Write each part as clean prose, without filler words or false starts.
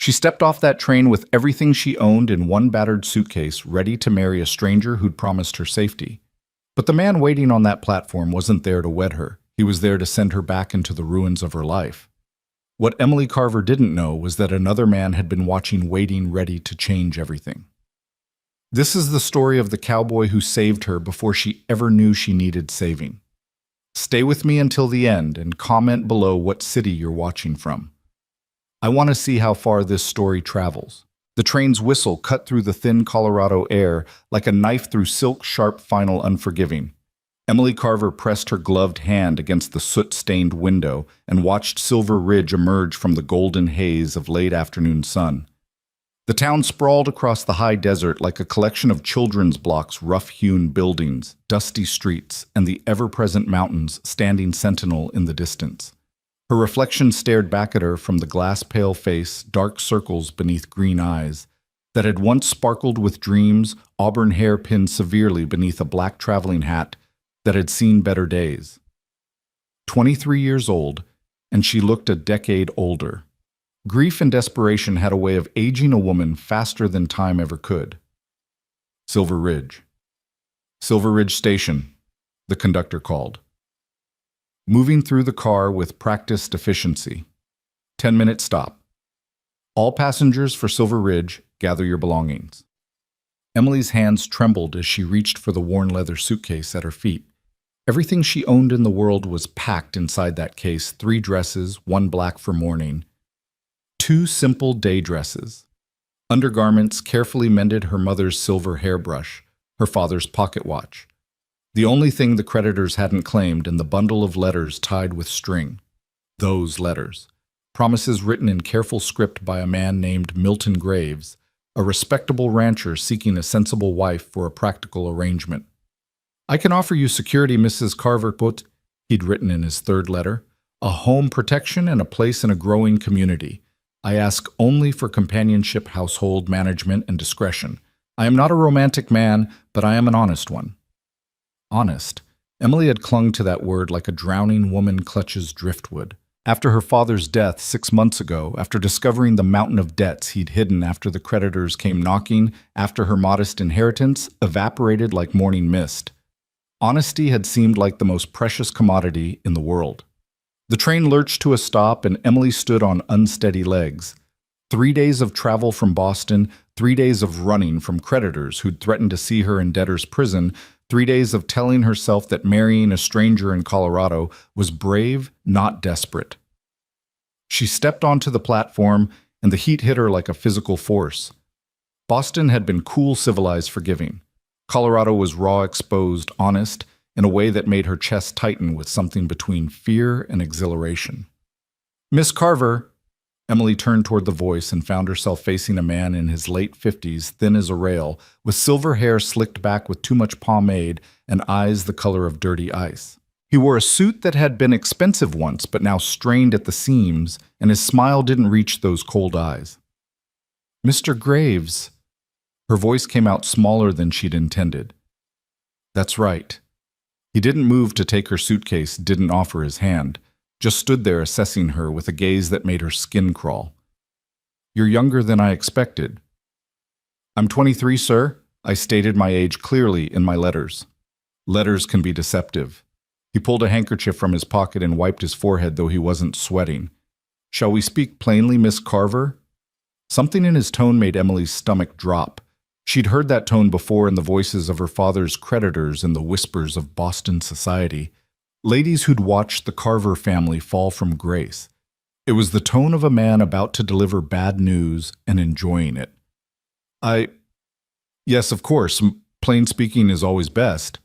She stepped off that train with everything she owned in one battered suitcase, ready to marry a stranger who'd promised her safety. But the man waiting on that platform wasn't there to wed her. He was there to send her back into the ruins of her life. What Emily Carver didn't know was that another man had been watching, waiting, ready to change everything. This is the story of the cowboy who saved her before she ever knew she needed saving. Stay with me until the end and comment below what city you're watching from. I want to see how far this story travels. The train's whistle cut through the thin Colorado air like a knife through silk, sharp, final, unforgiving. Emily Carver pressed her gloved hand against the soot-stained window and watched Silver Ridge emerge from the golden haze of late afternoon sun. The town sprawled across the high desert like a collection of children's blocks, rough-hewn buildings, dusty streets, and the ever-present mountains standing sentinel in the distance. Her reflection stared back at her from the glass-pale face, dark circles beneath green eyes, that had once sparkled with dreams, auburn hair pinned severely beneath a black traveling hat that had seen better days. 23 years old, and she looked a decade older. Grief and desperation had a way of aging a woman faster than time ever could. Silver Ridge. Silver Ridge Station, the conductor called. Moving through the car with practiced efficiency. 10-minute stop. All passengers for Silver Ridge, gather your belongings. Emily's hands trembled as she reached for the worn leather suitcase at her feet. Everything she owned in the world was packed inside that case: 3 dresses, 1 black for mourning, 2 simple day dresses. Undergarments carefully mended, her mother's silver hairbrush, her father's pocket watch. The only thing the creditors hadn't claimed, and the bundle of letters tied with string. Those letters. Promises written in careful script by a man named Milton Graves, a respectable rancher seeking a sensible wife for a practical arrangement. "I can offer you security, Mrs. Carver," he'd written in his 3rd letter, "a home, protection, and a place in a growing community. I ask only for companionship, household management, and discretion. I am not a romantic man, but I am an honest one." Honest. Emily had clung to that word like a drowning woman clutches driftwood. After her father's death 6 months ago, after discovering the mountain of debts he'd hidden after the creditors came knocking, after her modest inheritance evaporated like morning mist, honesty had seemed like the most precious commodity in the world. The train lurched to a stop, and Emily stood on unsteady legs. 3 days of travel from Boston, 3 days of running from creditors who'd threatened to see her in debtor's prison, 3 days of telling herself that marrying a stranger in Colorado was brave, not desperate. She stepped onto the platform, and the heat hit her like a physical force. Boston had been cool, civilized, forgiving. Colorado was raw, exposed, honest, in a way that made her chest tighten with something between fear and exhilaration. "Miss Carver." Emily turned toward the voice and found herself facing a man in his late 50s, thin as a rail, with silver hair slicked back with too much pomade and eyes the color of dirty ice. He wore a suit that had been expensive once, but now strained at the seams, and his smile didn't reach those cold eyes. "Mr. Graves." Her voice came out smaller than she'd intended. "That's right." He didn't move to take her suitcase, didn't offer his hand, just stood there assessing her with a gaze that made her skin crawl. "You're younger than I expected." "I'm 23, sir." I stated my age clearly in my letters. Letters can be deceptive. He pulled a handkerchief from his pocket and wiped his forehead, though he wasn't sweating. "Shall we speak plainly, Miss Carver?" Something in his tone made Emily's stomach drop. She'd heard that tone before in the voices of her father's creditors and the whispers of Boston society. Ladies who'd watched the Carver family fall from grace. It was the tone of a man about to deliver bad news and enjoying it. Yes, of course, plain speaking is always best."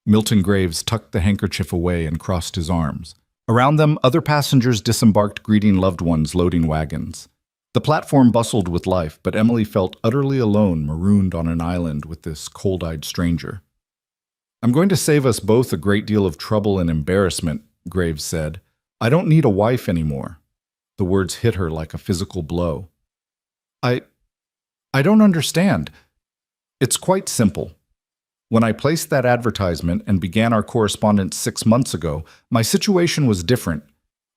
Milton Graves tucked the handkerchief away and crossed his arms. Around them, other passengers disembarked, greeting loved ones loading wagons. The platform bustled with life, but Emily felt utterly alone, marooned on an island with this cold-eyed stranger. "I'm going to save us both a great deal of trouble and embarrassment," Graves said. "I don't need a wife anymore." The words hit her like a physical blow. I don't understand." "It's quite simple. When I placed that advertisement and began our correspondence 6 months ago, my situation was different.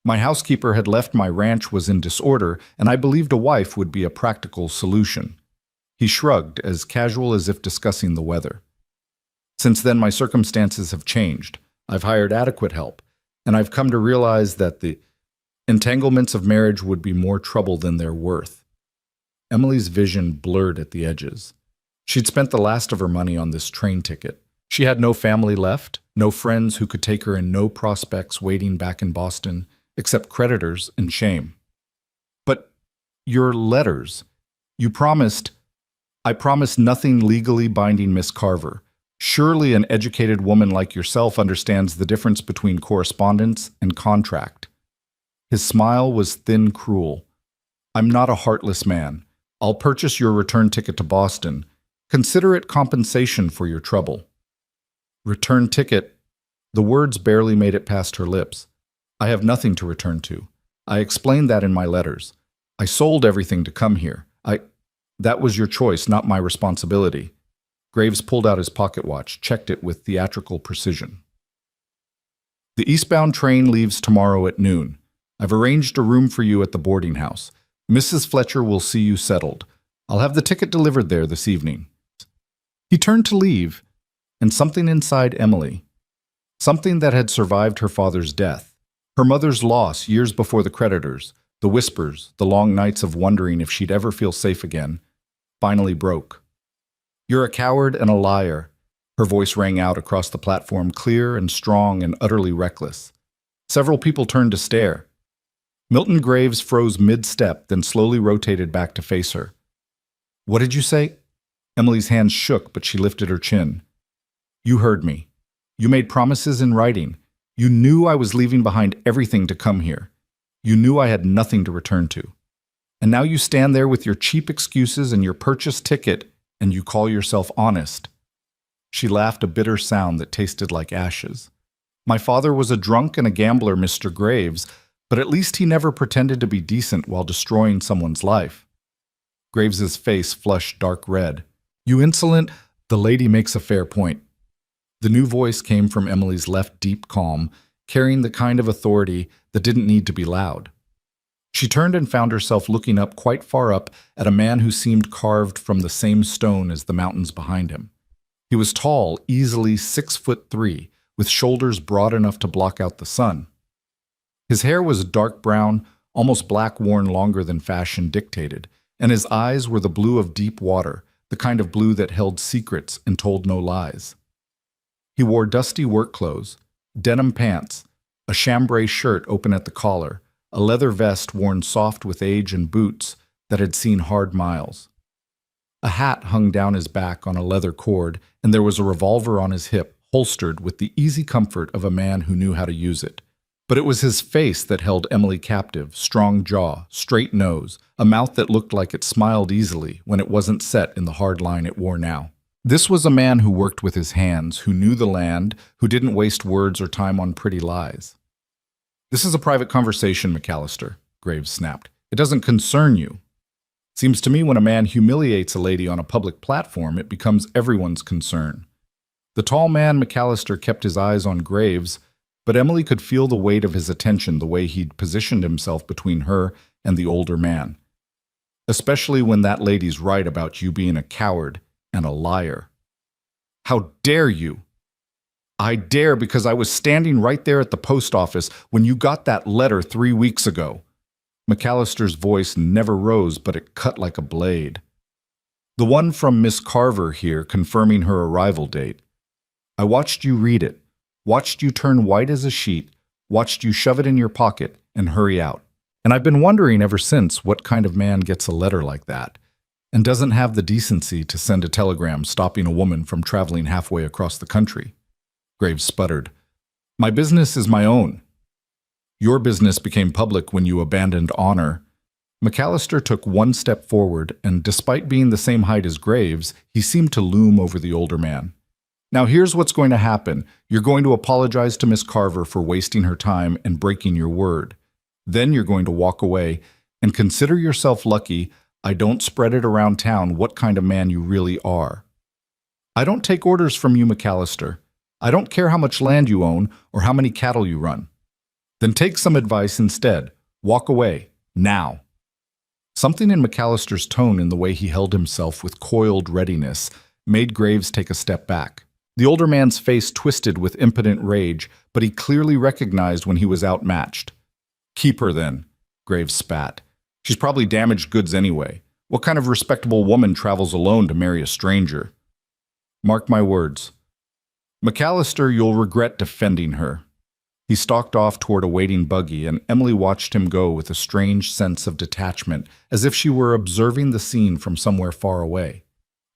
My housekeeper had left my ranch was in disorder, and I believed a wife would be a practical solution. He shrugged, as casual as if discussing the weather. Since then, my circumstances have changed. I've hired adequate help, and I've come to realize that the entanglements of marriage would be more trouble than they're worth. Emily's vision blurred at the edges. She'd spent the last of her money on this train ticket. She had no family left, no friends who could take her, and no prospects waiting back in Boston, except creditors and shame. But your letters, I promised nothing legally binding, Miss Carver. Surely an educated woman like yourself understands the difference between correspondence and contract. His smile was thin, cruel. I'm not a heartless man. I'll purchase your return ticket to Boston. Consider it compensation for your trouble. Return ticket? The words barely made it past her lips. I have nothing to return to. I explained that in my letters. I sold everything to come here. That was your choice, not my responsibility. Graves pulled out his pocket watch, checked it with theatrical precision. The eastbound train leaves tomorrow at noon. I've arranged a room for you at the boarding house. Mrs. Fletcher will see you settled. I'll have the ticket delivered there this evening. He turned to leave, and something inside Emily, something that had survived her father's death, her mother's loss years before the creditors, the whispers, the long nights of wondering if she'd ever feel safe again, finally broke. You're a coward and a liar. Her voice rang out across the platform, clear and strong and utterly reckless. Several people turned to stare. Milton Graves froze mid-step, then slowly rotated back to face her. What did you say? Emily's hands shook, but she lifted her chin. You heard me. You made promises in writing. You knew I was leaving behind everything to come here. You knew I had nothing to return to. And now you stand there with your cheap excuses and your purchase ticket, and you call yourself honest. She laughed, a bitter sound that tasted like ashes. My father was a drunk and a gambler, Mr. Graves, but at least he never pretended to be decent while destroying someone's life. Graves's face flushed dark red. You insolent, the lady makes a fair point. The new voice came from Emily's left deep calm, carrying the kind of authority that didn't need to be loud. She turned and found herself looking up, quite far up, at a man who seemed carved from the same stone as the mountains behind him. He was tall, easily 6'3", with shoulders broad enough to block out the sun. His hair was dark brown, almost black, worn longer than fashion dictated, and his eyes were the blue of deep water, the kind of blue that held secrets and told no lies. He wore dusty work clothes, denim pants, a chambray shirt open at the collar, a leather vest worn soft with age, and boots that had seen hard miles. A hat hung down his back on a leather cord, and there was a revolver on his hip, holstered with the easy comfort of a man who knew how to use it. But it was his face that held Emily captive, strong jaw, straight nose, a mouth that looked like it smiled easily when it wasn't set in the hard line it wore now. This was a man who worked with his hands, who knew the land, who didn't waste words or time on pretty lies. This is a private conversation, McAllister, Graves snapped. It doesn't concern you. Seems to me when a man humiliates a lady on a public platform, it becomes everyone's concern. The tall man, McAllister, kept his eyes on Graves, but Emily could feel the weight of his attention, the way he'd positioned himself between her and the older man. Especially when that lady's right about you being a coward and a liar. How dare you? I dare because I was standing right there at the post office when you got that letter 3 weeks ago. McAllister's voice never rose, but it cut like a blade. The one from Miss Carver here confirming her arrival date. I watched you read it, watched you turn white as a sheet, watched you shove it in your pocket and hurry out. And I've been wondering ever since what kind of man gets a letter like that and doesn't have the decency to send a telegram stopping a woman from traveling halfway across the country. Graves sputtered. My business is my own. Your business became public when you abandoned honor. McAllister took one step forward, and despite being the same height as Graves, he seemed to loom over the older man. Now here's what's going to happen. You're going to apologize to Miss Carver for wasting her time and breaking your word. Then you're going to walk away and consider yourself lucky I don't spread it around town what kind of man you really are. I don't take orders from you, McAllister. I don't care how much land you own or how many cattle you run. Then take some advice instead. Walk away. Now. Something in McAllister's tone, in the way he held himself with coiled readiness, made Graves take a step back. The older man's face twisted with impotent rage, but he clearly recognized when he was outmatched. Keep her then, Graves spat. She's probably damaged goods anyway. What kind of respectable woman travels alone to marry a stranger? Mark my words. McAllister, you'll regret defending her. He stalked off toward a waiting buggy, and Emily watched him go with a strange sense of detachment, as if she were observing the scene from somewhere far away.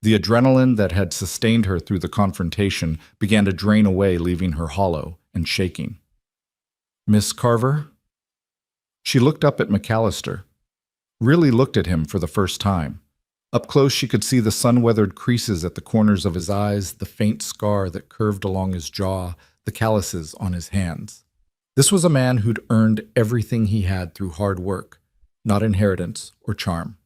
The adrenaline that had sustained her through the confrontation began to drain away, leaving her hollow and shaking. Miss Carver? She looked up at McAllister. Really looked at him for the first time. Up close she could see the sun-weathered creases at the corners of his eyes, the faint scar that curved along his jaw, the calluses on his hands. This was a man who'd earned everything he had through hard work, not inheritance or charm.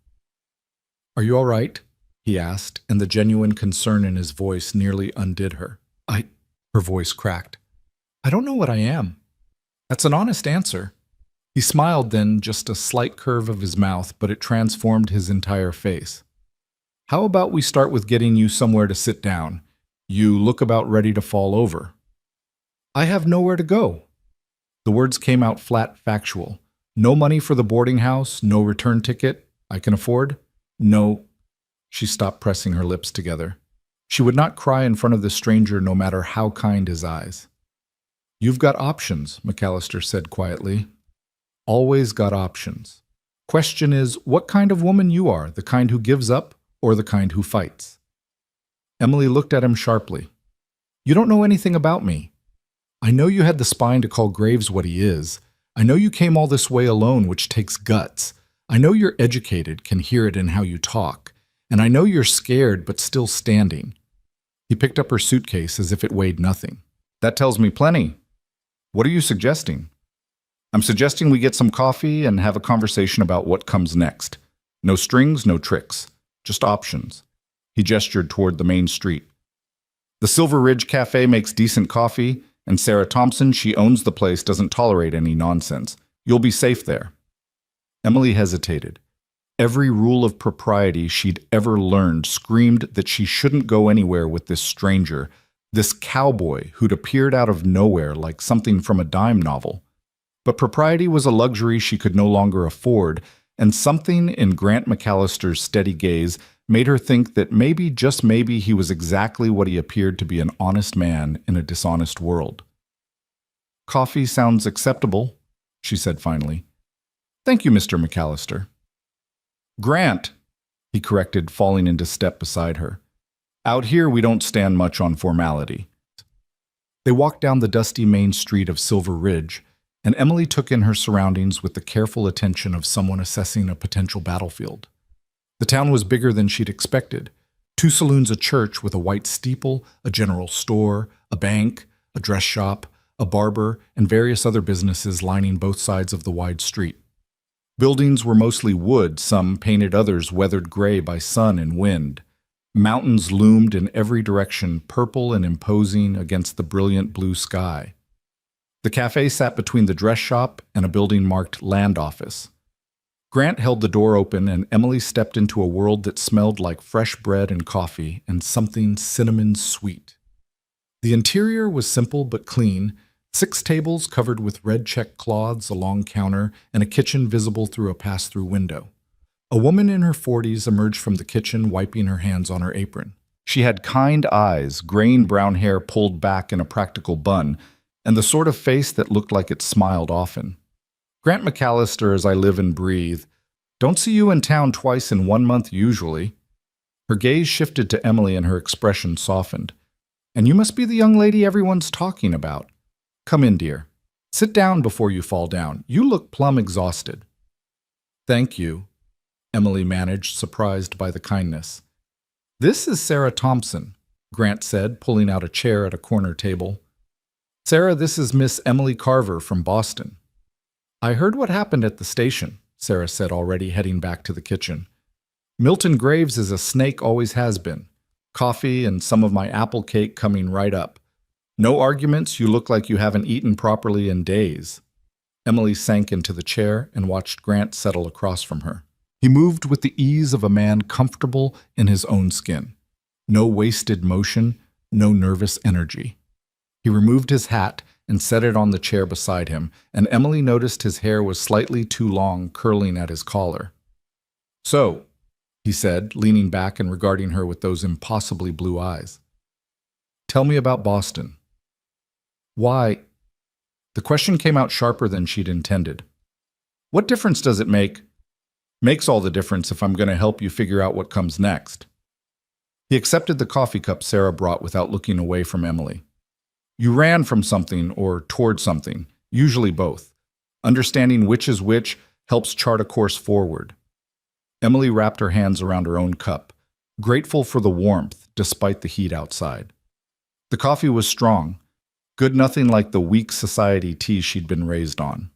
Are you all right? He asked, and the genuine concern in his voice nearly undid her. Her voice cracked. I don't know what I am. That's an honest answer. He smiled then, just a slight curve of his mouth, but it transformed his entire face. How about we start with getting you somewhere to sit down? You look about ready to fall over. I have nowhere to go. The words came out flat, factual. No money for the boarding house, no return ticket I can afford? No. She stopped pressing her lips together. She would not cry in front of the stranger, no matter how kind his eyes. You've got options, McAllister said quietly. Always got options. Question is, what kind of woman you are, the kind who gives up or the kind who fights? Emily looked at him sharply. You don't know anything about me. I know you had the spine to call Graves what he is. I know you came all this way alone, which takes guts. I know you're educated, can hear it in how you talk. And I know you're scared, but still standing. He picked up her suitcase as if it weighed nothing. That tells me plenty. What are you suggesting? I'm suggesting we get some coffee and have a conversation about what comes next. No strings, no tricks. Just options. He gestured toward the main street. The Silver Ridge Cafe makes decent coffee, and Sarah Thompson, she owns the place, doesn't tolerate any nonsense. You'll be safe there. Emily hesitated. Every rule of propriety she'd ever learned screamed that she shouldn't go anywhere with this stranger, this cowboy who'd appeared out of nowhere like something from a dime novel. But propriety was a luxury she could no longer afford, and something in Grant McAllister's steady gaze made her think that maybe, just maybe, he was exactly what he appeared to be, an honest man in a dishonest world. Coffee sounds acceptable, she said finally. Thank you, Mr. McAllister. Grant, he corrected, falling into step beside her. Out here we don't stand much on formality. They walked down the dusty main street of Silver Ridge, and Emily took in her surroundings with the careful attention of someone assessing a potential battlefield. The town was bigger than she'd expected. 2 saloons, a church with a white steeple, a general store, a bank, a dress shop, a barber, and various other businesses lining both sides of the wide street. Buildings were mostly wood, some painted, others weathered gray by sun and wind. Mountains loomed in every direction, purple and imposing against the brilliant blue sky. The cafe sat between the dress shop and a building marked Land Office. Grant held the door open, and Emily stepped into a world that smelled like fresh bread and coffee and something cinnamon sweet. The interior was simple but clean, 6 tables covered with red check cloths, a long counter, and a kitchen visible through a pass-through window. A woman in her 40s emerged from the kitchen, wiping her hands on her apron. She had kind eyes, graying brown hair pulled back in a practical bun, and the sort of face that looked like it smiled often. Grant McAllister, as I live and breathe. Don't see you in town twice in 1 month usually. Her gaze shifted to Emily and her expression softened. And you must be the young lady everyone's talking about. Come in, dear. Sit down before you fall down. You look plumb exhausted. Thank you, Emily managed, surprised by the kindness. This is Sarah Thompson, Grant said, pulling out a chair at a corner table. Sarah, this is Miss Emily Carver from Boston. I heard what happened at the station, Sarah said, already heading back to the kitchen. Milton Graves is a snake, always has been. Coffee and some of my apple cake coming right up. No arguments, you look like you haven't eaten properly in days. Emily sank into the chair and watched Grant settle across from her. He moved with the ease of a man comfortable in his own skin. No wasted motion, no nervous energy. He removed his hat and set it on the chair beside him, and Emily noticed his hair was slightly too long, curling at his collar. "So," he said, leaning back and regarding her with those impossibly blue eyes. "Tell me about Boston." "Why?" The question came out sharper than she'd intended. "What difference does it make?" "Makes all the difference if I'm going to help you figure out what comes next." He accepted the coffee cup Sarah brought without looking away from Emily. "You ran from something or toward something, usually both. Understanding which is which helps chart a course forward." Emily wrapped her hands around her own cup, grateful for the warmth despite the heat outside. The coffee was strong, good, nothing like the weak society tea she'd been raised on.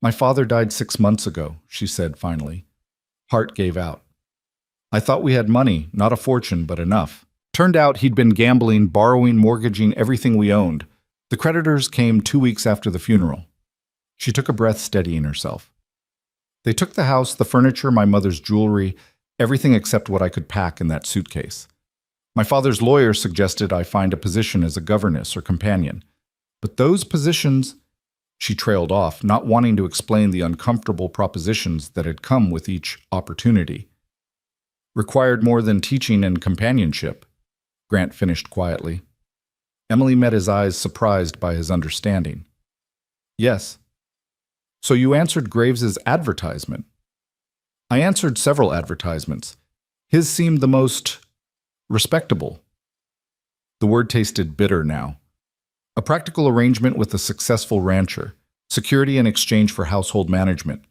"My father died 6 months ago," she said finally. Heart gave out. "I thought we had money, not a fortune, but enough. Turned out he'd been gambling, borrowing, mortgaging everything we owned. The creditors came 2 weeks after the funeral." She took a breath, steadying herself. "They took the house, the furniture, my mother's jewelry, everything except what I could pack in that suitcase. My father's lawyer suggested I find a position as a governess or companion. But those positions—" She trailed off, not wanting to explain the uncomfortable propositions that had come with each opportunity. "Required more than teaching and companionship," Grant finished quietly. Emily met his eyes, surprised by his understanding. "Yes." "So you answered Graves's advertisement?" "I answered several advertisements. His seemed the most respectable." The word tasted bitter now. "A practical arrangement with a successful rancher, security in exchange for household management.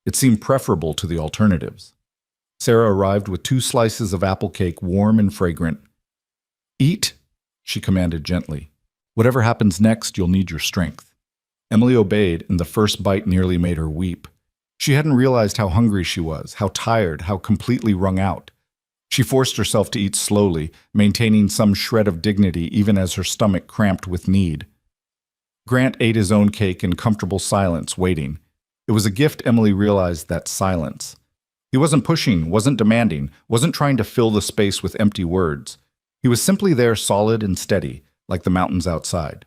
It seemed preferable to the alternatives." Sarah arrived with 2 slices of apple cake, warm and fragrant. "Eat," she commanded gently. "Whatever happens next, you'll need your strength." Emily obeyed, and the first bite nearly made her weep. She hadn't realized how hungry she was, how tired, how completely wrung out. She forced herself to eat slowly, maintaining some shred of dignity even as her stomach cramped with need. Grant ate his own cake in comfortable silence, waiting. It was a gift, Emily realized, that silence. He wasn't pushing, wasn't demanding, wasn't trying to fill the space with empty words. He was simply there, solid and steady, like the mountains outside.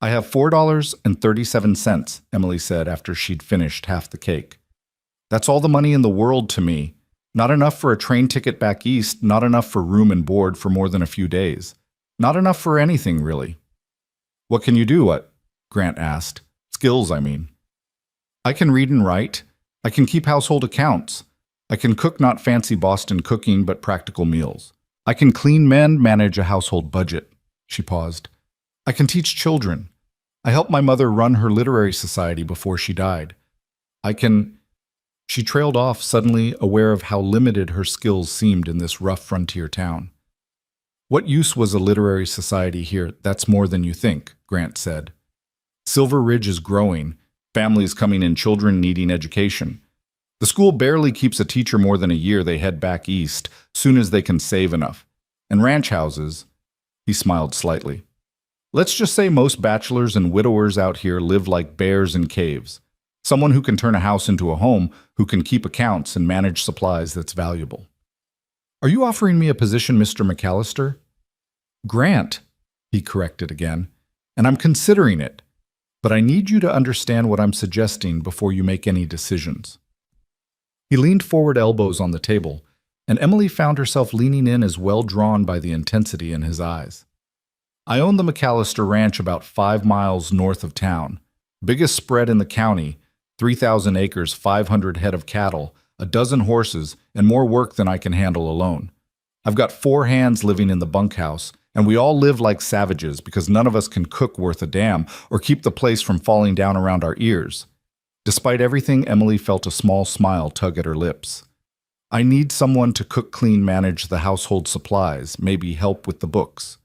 "I have $4.37, Emily said after she'd finished half the cake. "That's all the money in the world to me. Not enough for a train ticket back east, not enough for room and board for more than a few days. Not enough for anything, really." "What can you do?" Grant asked. "Skills, I mean." "I can read and write. I can keep household accounts. I can cook not fancy Boston cooking, but practical meals. I can clean men, manage a household budget." She paused. "I can teach children. I helped my mother run her literary society before she died. I can—" She trailed off, suddenly aware of how limited her skills seemed in this rough frontier town. "What use was a literary society here? That's more than you think," Grant said. "Silver Ridge is growing, families coming in, children needing education. The school barely keeps a teacher more than a year. They head back east, soon as they can save enough. And ranch houses—" He smiled slightly. "Let's just say most bachelors and widowers out here live like bears in caves. Someone who can turn a house into a home, who can keep accounts and manage supplies, that's valuable." "Are you offering me a position, Mr. McAllister?" "Grant," he corrected again, "and I'm considering it. But I need you to understand what I'm suggesting before you make any decisions." He leaned forward, elbows on the table, and Emily found herself leaning in as well, drawn by the intensity in his eyes. "I own the McAllister Ranch about 5 miles north of town. Biggest spread in the county, 3,000 acres, 500 head of cattle, a dozen horses, and more work than I can handle alone. I've got 4 hands living in the bunkhouse, and we all live like savages because none of us can cook worth a damn or keep the place from falling down around our ears." Despite everything, Emily felt a small smile tug at her lips. "I need someone to cook, clean, manage the household supplies, maybe help with the books."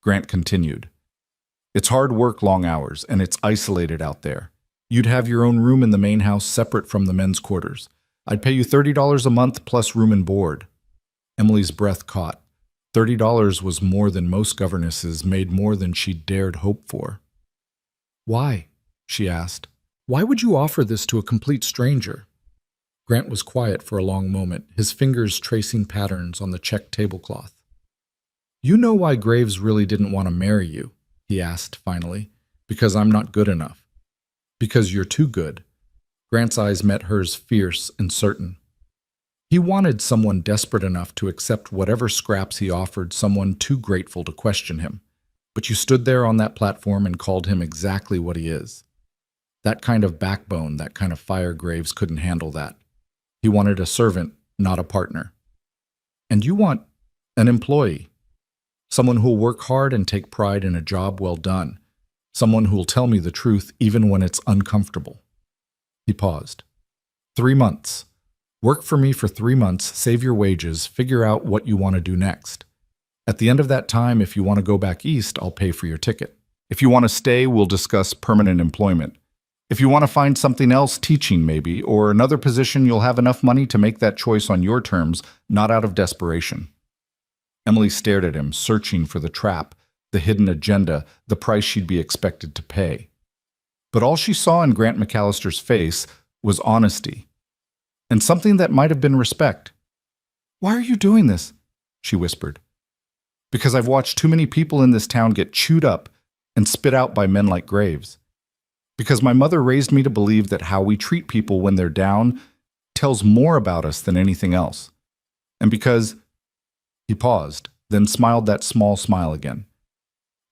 Grant continued. "It's hard work, long hours, and it's isolated out there. You'd have your own room in the main house separate from the men's quarters. I'd pay you $30 a month plus room and board." Emily's breath caught. $30 was more than most governesses made, more than she dared hope for. "Why?" she asked. Why would you offer this to a complete stranger? Grant was quiet for a long moment, his fingers tracing patterns on the checked tablecloth. You know why Graves really didn't want to marry you, he asked finally. Because I'm not good enough. Because you're too good. Grant's eyes met hers, fierce and certain. He wanted someone desperate enough to accept whatever scraps he offered, someone too grateful to question him. But you stood there on that platform and called him exactly what he is. That kind of backbone, that kind of fire, Graves couldn't handle that. He wanted a servant, not a partner. And you want an employee. Someone who'll work hard and take pride in a job well done. Someone who'll tell me the truth even when it's uncomfortable. He paused. 3 months. Work for me for 3 months, save your wages, figure out what you want to do next. At the end of that time, if you want to go back east, I'll pay for your ticket. If you want to stay, we'll discuss permanent employment. If you want to find something else, teaching maybe, or another position, you'll have enough money to make that choice on your terms, not out of desperation. Emily stared at him, searching for the trap, the hidden agenda, the price she'd be expected to pay. But all she saw in Grant McAllister's face was honesty, and something that might have been respect. Why are you doing this? She whispered. Because I've watched too many people in this town get chewed up and spit out by men like Graves. Because my mother raised me to believe that how we treat people when they're down tells more about us than anything else. And because... He paused, then smiled that small smile again.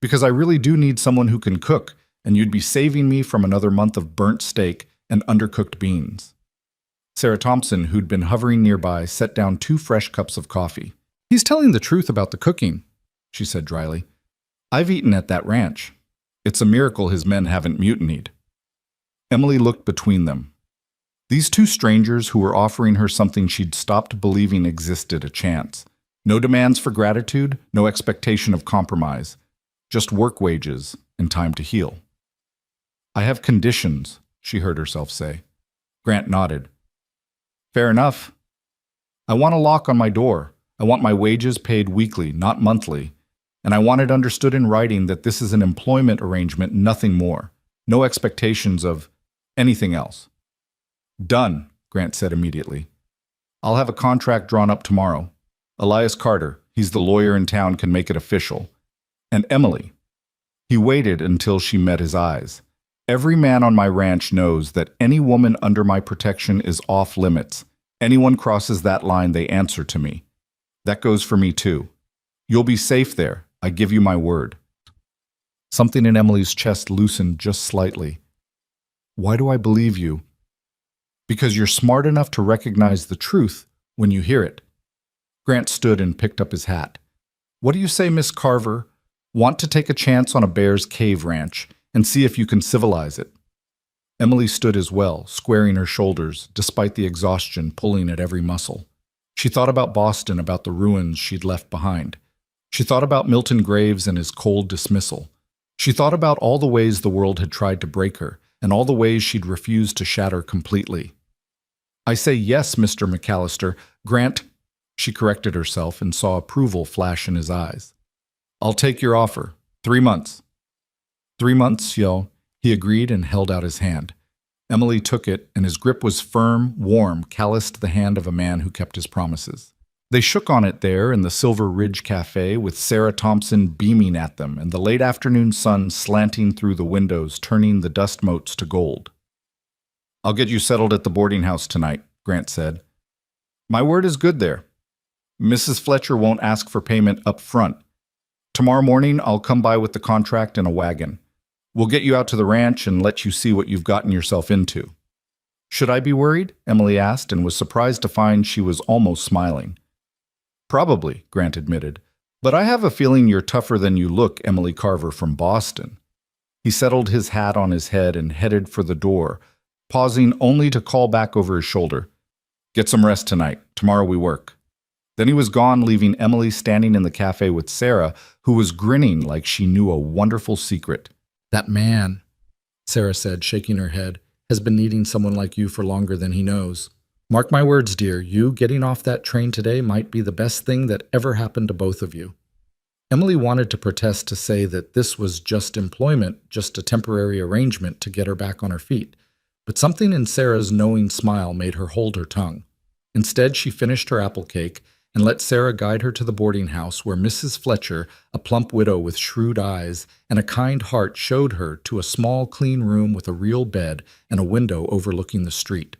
Because I really do need someone who can cook, and you'd be saving me from another month of burnt steak and undercooked beans. Sarah Thompson, who'd been hovering nearby, set down 2 fresh cups of coffee. He's telling the truth about the cooking, she said dryly. I've eaten at that ranch. It's a miracle his men haven't mutinied. Emily looked between them. These 2 strangers who were offering her something she'd stopped believing existed a chance. No demands for gratitude, no expectation of compromise. Just work wages and time to heal. I have conditions, she heard herself say. Grant nodded. Fair enough. I want a lock on my door. I want my wages paid weekly, not monthly. And I want it understood in writing that this is an employment arrangement, nothing more. No expectations of anything else. Done, Grant said immediately. I'll have a contract drawn up tomorrow. Elias Carter, he's the lawyer in town, can make it official. And Emily. He waited until she met his eyes. Every man on my ranch knows that any woman under my protection is off limits. Anyone crosses that line, they answer to me. That goes for me too. You'll be safe there, I give you my word. Something in Emily's chest loosened just slightly. Why do I believe you? Because you're smart enough to recognize the truth when you hear it. Grant stood and picked up his hat. What do you say, Miss Carver? Want to take a chance on a bear's cave ranch and see if you can civilize it? Emily stood as well, squaring her shoulders, despite the exhaustion pulling at every muscle. She thought about Boston, about the ruins she'd left behind. She thought about Milton Graves and his cold dismissal. She thought about all the ways the world had tried to break her, and all the ways she'd refused to shatter completely. I say yes, Mr. McAllister. Grant... She corrected herself and saw approval flash in his eyes. I'll take your offer. 3 months. 3 months, yo. He agreed and held out his hand. Emily took it, and his grip was firm, warm, calloused the hand of a man who kept his promises. They shook on it there in the Silver Ridge Cafe with Sarah Thompson beaming at them and the late afternoon sun slanting through the windows, turning the dust motes to gold. I'll get you settled at the boarding house tonight, Grant said. My word is good there. Mrs. Fletcher won't ask for payment up front. Tomorrow morning, I'll come by with the contract in a wagon. We'll get you out to the ranch and let you see what you've gotten yourself into. Should I be worried? Emily asked and was surprised to find she was almost smiling. Probably, Grant admitted. But I have a feeling you're tougher than you look, Emily Carver from Boston. He settled his hat on his head and headed for the door, pausing only to call back over his shoulder. Get some rest tonight. Tomorrow we work. Then he was gone, leaving Emily standing in the cafe with Sarah, who was grinning like she knew a wonderful secret. That man, Sarah said, shaking her head, has been needing someone like you for longer than he knows. Mark my words, dear, you getting off that train today might be the best thing that ever happened to both of you. Emily wanted to protest, to say that this was just employment, just a temporary arrangement to get her back on her feet. But something in Sarah's knowing smile made her hold her tongue. Instead, she finished her apple cake and let Sarah guide her to the boarding house where Mrs. Fletcher, a plump widow with shrewd eyes and a kind heart, showed her to a small, clean room with a real bed and a window overlooking the street.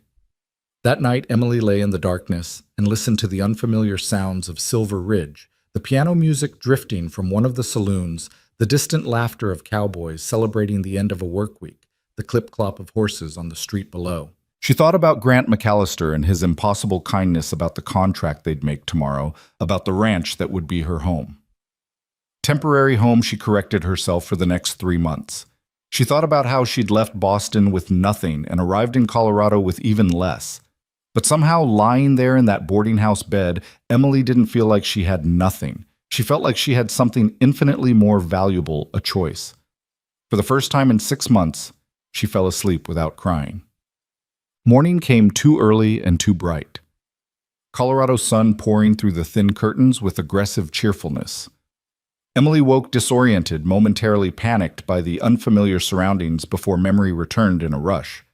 That night, Emily lay in the darkness and listened to the unfamiliar sounds of Silver Ridge, the piano music drifting from one of the saloons, the distant laughter of cowboys celebrating the end of a work week, the clip-clop of horses on the street below. She thought about Grant McAllister and his impossible kindness, about the contract they'd make tomorrow, about the ranch that would be her home. Temporary home, she corrected herself, for the next 3 months. She thought about how she'd left Boston with nothing and arrived in Colorado with even less. But somehow, lying there in that boarding house bed, Emily didn't feel like she had nothing. She felt like she had something infinitely more valuable, a choice. For the first time in 6 months, she fell asleep without crying. Morning came too early and too bright. Colorado sun pouring through the thin curtains with aggressive cheerfulness. Emily woke disoriented, momentarily panicked by the unfamiliar surroundings before memory returned in a rush.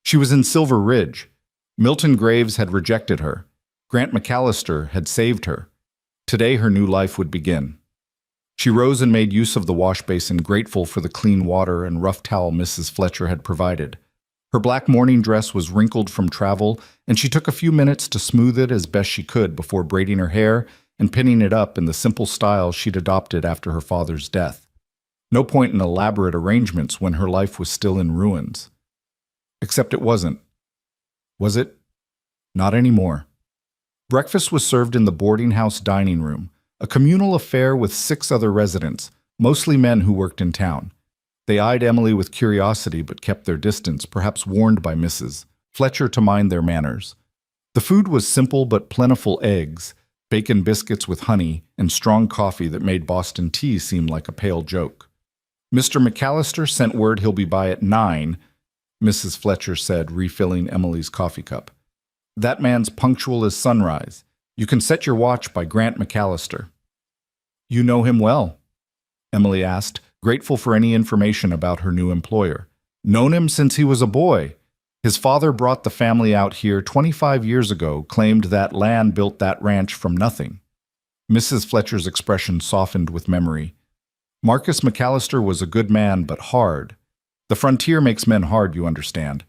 She was in Silver Ridge. Milton Graves had rejected her. Grant McAllister had saved her. Today her new life would begin. She rose and made use of the wash basin, grateful for the clean water and rough towel Mrs. Fletcher had provided. Her black morning dress was wrinkled from travel, and she took a few minutes to smooth it as best she could before braiding her hair and pinning it up in the simple style she'd adopted after her father's death. No point in elaborate arrangements when her life was still in ruins. Except it wasn't. Was it? Not anymore. Breakfast was served in the boarding house dining room, a communal affair with 6 other residents, mostly men who worked in town. They eyed Emily with curiosity but kept their distance, perhaps warned by Mrs. Fletcher to mind their manners. The food was simple but plentiful: eggs, bacon biscuits with honey, and strong coffee that made Boston tea seem like a pale joke. "Mr. McAllister sent word he'll be by at 9, Mrs. Fletcher said, refilling Emily's coffee cup. "That man's punctual as sunrise. You can set your watch by Grant McAllister." "You know him well?" Emily asked, grateful for any information about her new employer. "Known him since he was a boy. His father brought the family out here 25 years ago, claimed that land, built that ranch from nothing." Mrs. Fletcher's expression softened with memory. "Marcus McAllister was a good man, but hard. The frontier makes men hard, you understand.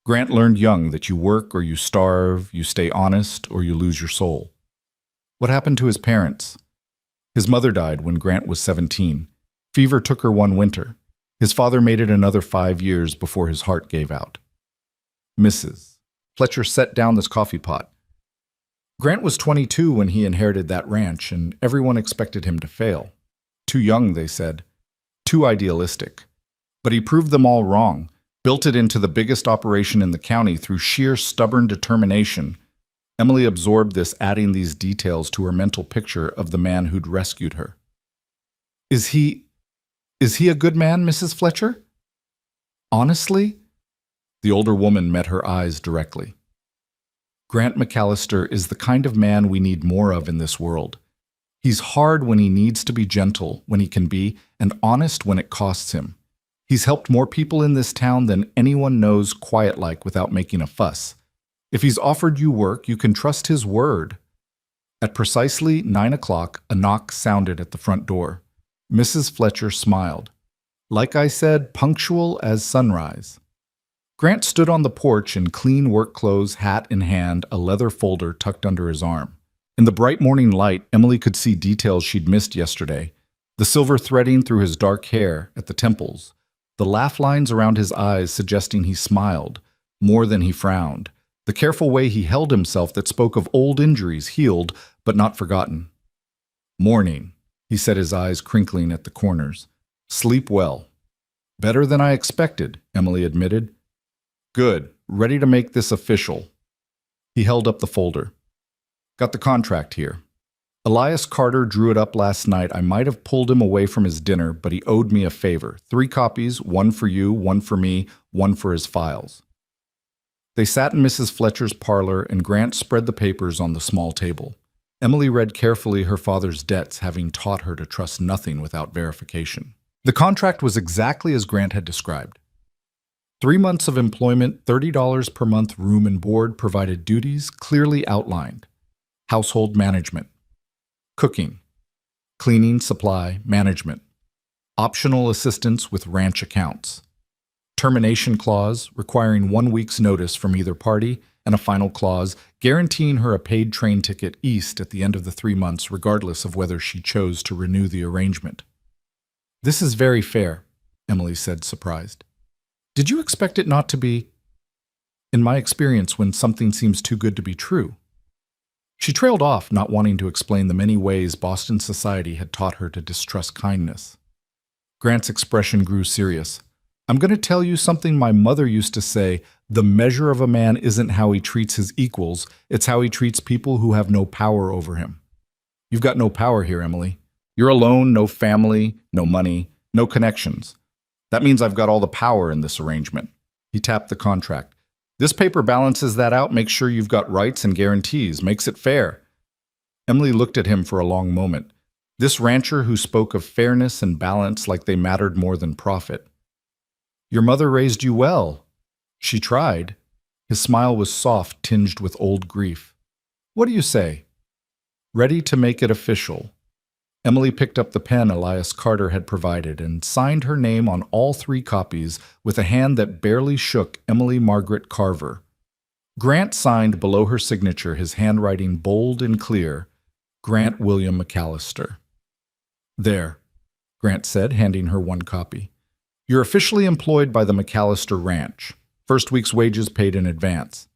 Grant learned young that you work or you starve, you stay honest or you lose your soul." "What happened to his parents?" "His mother died when Grant was 17. Fever took her one winter. His father made it another 5 years before his heart gave out." Mrs. Fletcher set down this coffee pot. "Grant was 22 when he inherited that ranch, and everyone expected him to fail. Too young, they said. Too idealistic. But he proved them all wrong, built it into the biggest operation in the county through sheer stubborn determination." Emily absorbed this, adding these details to her mental picture of the man who'd rescued her. Is he a good man, Mrs. Fletcher?" "Honestly?" The older woman met her eyes directly. "Grant McAllister is the kind of man we need more of in this world. He's hard when he needs to be, gentle when he can be, and honest when it costs him. He's helped more people in this town than anyone knows, quiet-like, without making a fuss. If he's offered you work, you can trust his word." At precisely 9 o'clock, a knock sounded at the front door. Mrs. Fletcher smiled. "Like I said, punctual as sunrise." Grant stood on the porch in clean work clothes, hat in hand, a leather folder tucked under his arm. In the bright morning light, Emily could see details she'd missed yesterday. The silver threading through his dark hair at the temples, the laugh lines around his eyes suggesting he smiled, more than he frowned, the careful way he held himself that spoke of old injuries healed but not forgotten. "Morning," he said, his eyes crinkling at the corners. "Sleep well." "Better than I expected," Emily admitted. "Good. Ready to make this official." He held up the folder. "Got the contract here. Elias Carter drew it up last night. I might have pulled him away from his dinner, but he owed me a favor. 3 copies, one for you, one for me, one for his files." They sat in Mrs. Fletcher's parlor, and Grant spread the papers on the small table. Emily read carefully, her father's debts having taught her to trust nothing without verification. The contract was exactly as Grant had described. 3 months of employment, $30 per month, room and board, provided duties clearly outlined. Household management, cooking, cleaning, supply, management, optional assistance with ranch accounts, termination clause requiring 1 week's notice from either party, and a final clause guaranteeing her a paid train ticket east at the end of the 3 months, regardless of whether she chose to renew the arrangement. "This is very fair," Emily said, surprised. "Did you expect it not to be?" "In my experience, when something seems too good to be true." She trailed off, not wanting to explain the many ways Boston society had taught her to distrust kindness. Grant's expression grew serious. "I'm going to tell you something my mother used to say. The measure of a man isn't how he treats his equals, it's how he treats people who have no power over him." "You've got no power here, Emily. You're alone, no family, no money, no connections. That means I've got all the power in this arrangement." He tapped the contract. "This paper balances that out, makes sure you've got rights and guarantees, makes it fair." Emily looked at him for a long moment. This rancher who spoke of fairness and balance like they mattered more than profit. "Your mother raised you well." "She tried." His smile was soft, tinged with old grief. "What do you say?" "Ready to make it official." Emily picked up the pen Elias Carter had provided and signed her name on all 3 copies with a hand that barely shook. Emily Margaret Carver. Grant signed below her signature, his handwriting bold and clear, "Grant William McAllister." "There," Grant said, handing her 1 copy. "You're officially employed by the McAllister Ranch. First week's wages paid in advance."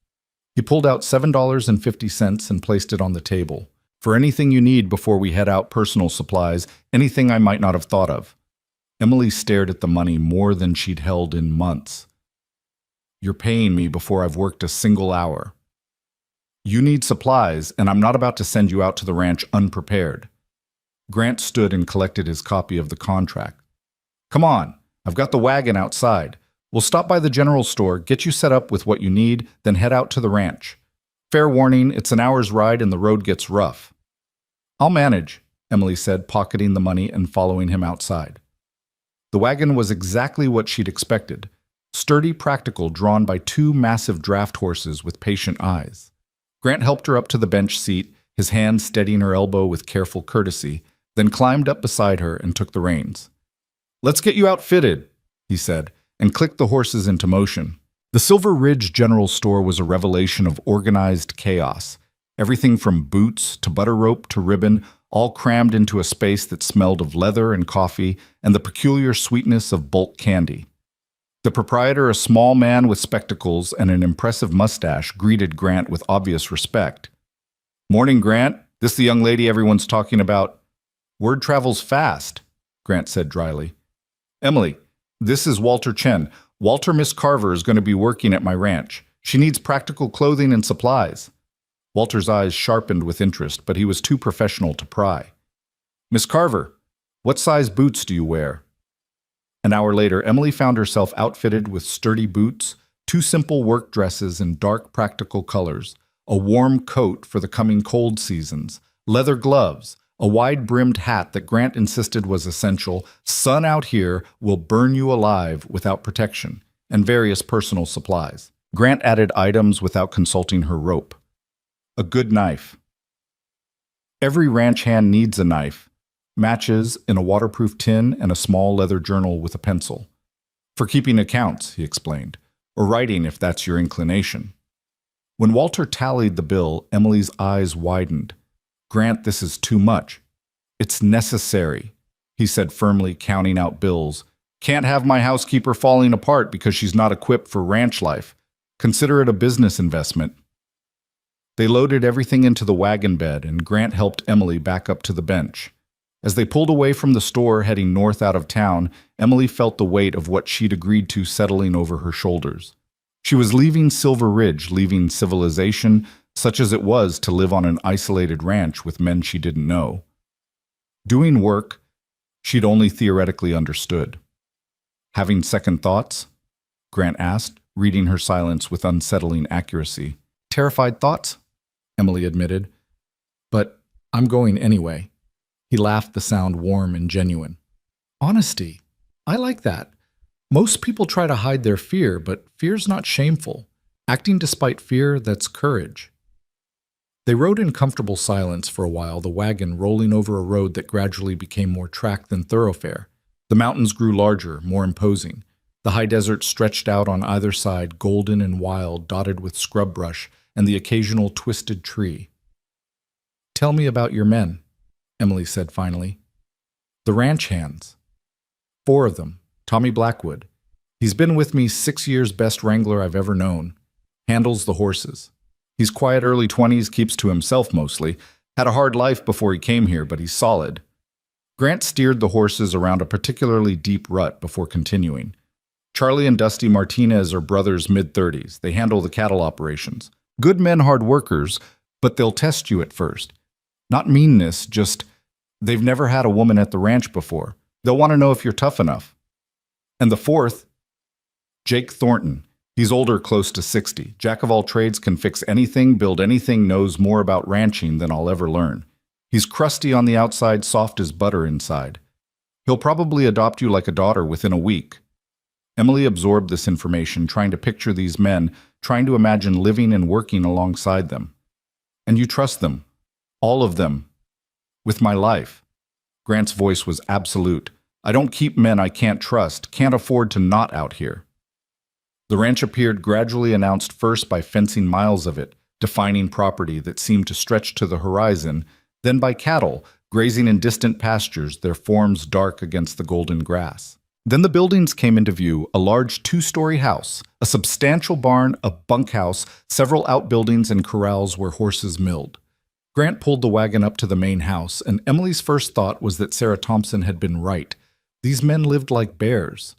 He pulled out $7.50 and placed it on the table. "For anything you need before we head out, personal supplies, anything I might not have thought of." Emily stared at the money more than she'd held in months. "You're paying me before I've worked a single hour. You need supplies, and I'm not about to send you out to the ranch unprepared." Grant stood and collected his copy of the contract. "Come on, I've got the wagon outside. We'll stop by the general store, get you set up with what you need, then head out to the ranch. Fair warning, it's an hour's ride and the road gets rough." "I'll manage," Emily said, pocketing the money and following him outside. The wagon was exactly what she'd expected. Sturdy, practical, drawn by 2 massive draft horses with patient eyes. Grant helped her up to the bench seat, his hand steadying her elbow with careful courtesy, then climbed up beside her and took the reins. "Let's get you outfitted," he said, and clicked the horses into motion. The Silver Ridge General Store was a revelation of organized chaos. Everything from boots to butter rope to ribbon, all crammed into a space that smelled of leather and coffee and the peculiar sweetness of bulk candy. The proprietor, a small man with spectacles and an impressive mustache, greeted Grant with obvious respect. "Morning, Grant. This the young lady everyone's talking about?" "Word travels fast," Grant said dryly. "Emily, this is Walter Chen. Walter, Miss Carver is going to be working at my ranch. She needs practical clothing and supplies." Walter's eyes sharpened with interest, but he was too professional to pry. "Miss Carver, what size boots do you wear?" An hour later, Emily found herself outfitted with sturdy boots, 2 simple work dresses in dark, practical colors, a warm coat for the coming cold seasons, leather gloves, a wide-brimmed hat that Grant insisted was essential, "Sun out here will burn you alive" without protection, and various personal supplies. Grant added items without consulting her rope. A good knife. Every ranch hand needs a knife. Matches in a waterproof tin and a small leather journal with a pencil. "For keeping accounts," he explained, "or writing if that's your inclination." When Walter tallied the bill, Emily's eyes widened. "Grant, this is too much." "It's necessary," he said firmly, counting out bills. "Can't have my housekeeper falling apart because she's not equipped for ranch life. Consider it a business investment." They loaded everything into the wagon bed, and Grant helped Emily back up to the bench. As they pulled away from the store heading north out of town, Emily felt the weight of what she'd agreed to settling over her shoulders. She was leaving Silver Ridge, leaving civilization, such as it was to live on an isolated ranch with men she didn't know. Doing work she'd only theoretically understood. "Having second thoughts?" Grant asked, reading her silence with unsettling accuracy. "Terrified thoughts?" Emily admitted. "But I'm going anyway." He laughed, the sound warm and genuine. "Honesty. I like that. Most people try to hide their fear, but fear's not shameful. Acting despite fear, that's courage. They rode in comfortable silence for a while, the wagon rolling over a road that gradually became more track than thoroughfare. The mountains grew larger, more imposing. The high desert stretched out on either side, golden and wild, dotted with scrub brush and the occasional twisted tree. "Tell me about your men," Emily said finally. "The ranch hands." "4 of them. Tommy Blackwood. He's been with me 6 years, best wrangler I've ever known. Handles the horses. He's quiet, early 20s, keeps to himself mostly. Had a hard life before he came here, but he's solid." Grant steered the horses around a particularly deep rut before continuing. "Charlie and Dusty Martinez are brothers, mid-30s. They handle the cattle operations. Good men, hard workers, but they'll test you at first. Not meanness, just they've never had a woman at the ranch before. They'll want to know if you're tough enough." "And the 4th, Jake Thornton. He's older, close to 60. Jack of all trades, can fix anything, build anything, knows more about ranching than I'll ever learn. He's crusty on the outside, soft as butter inside. He'll probably adopt you like a daughter within a week." Emily absorbed this information, trying to picture these men, trying to imagine living and working alongside them. "And you trust them? All of them? With my life?" Grant's voice was absolute. "I don't keep men I can't trust, can't afford to not out here." The ranch appeared, gradually announced first by fencing miles of it, defining property that seemed to stretch to the horizon, then by cattle, grazing in distant pastures, their forms dark against the golden grass. Then the buildings came into view, a large 2-story house, a substantial barn, a bunkhouse, several outbuildings and corrals where horses milled. Grant pulled the wagon up to the main house, and Emily's first thought was that Sarah Thompson had been right. These men lived like bears.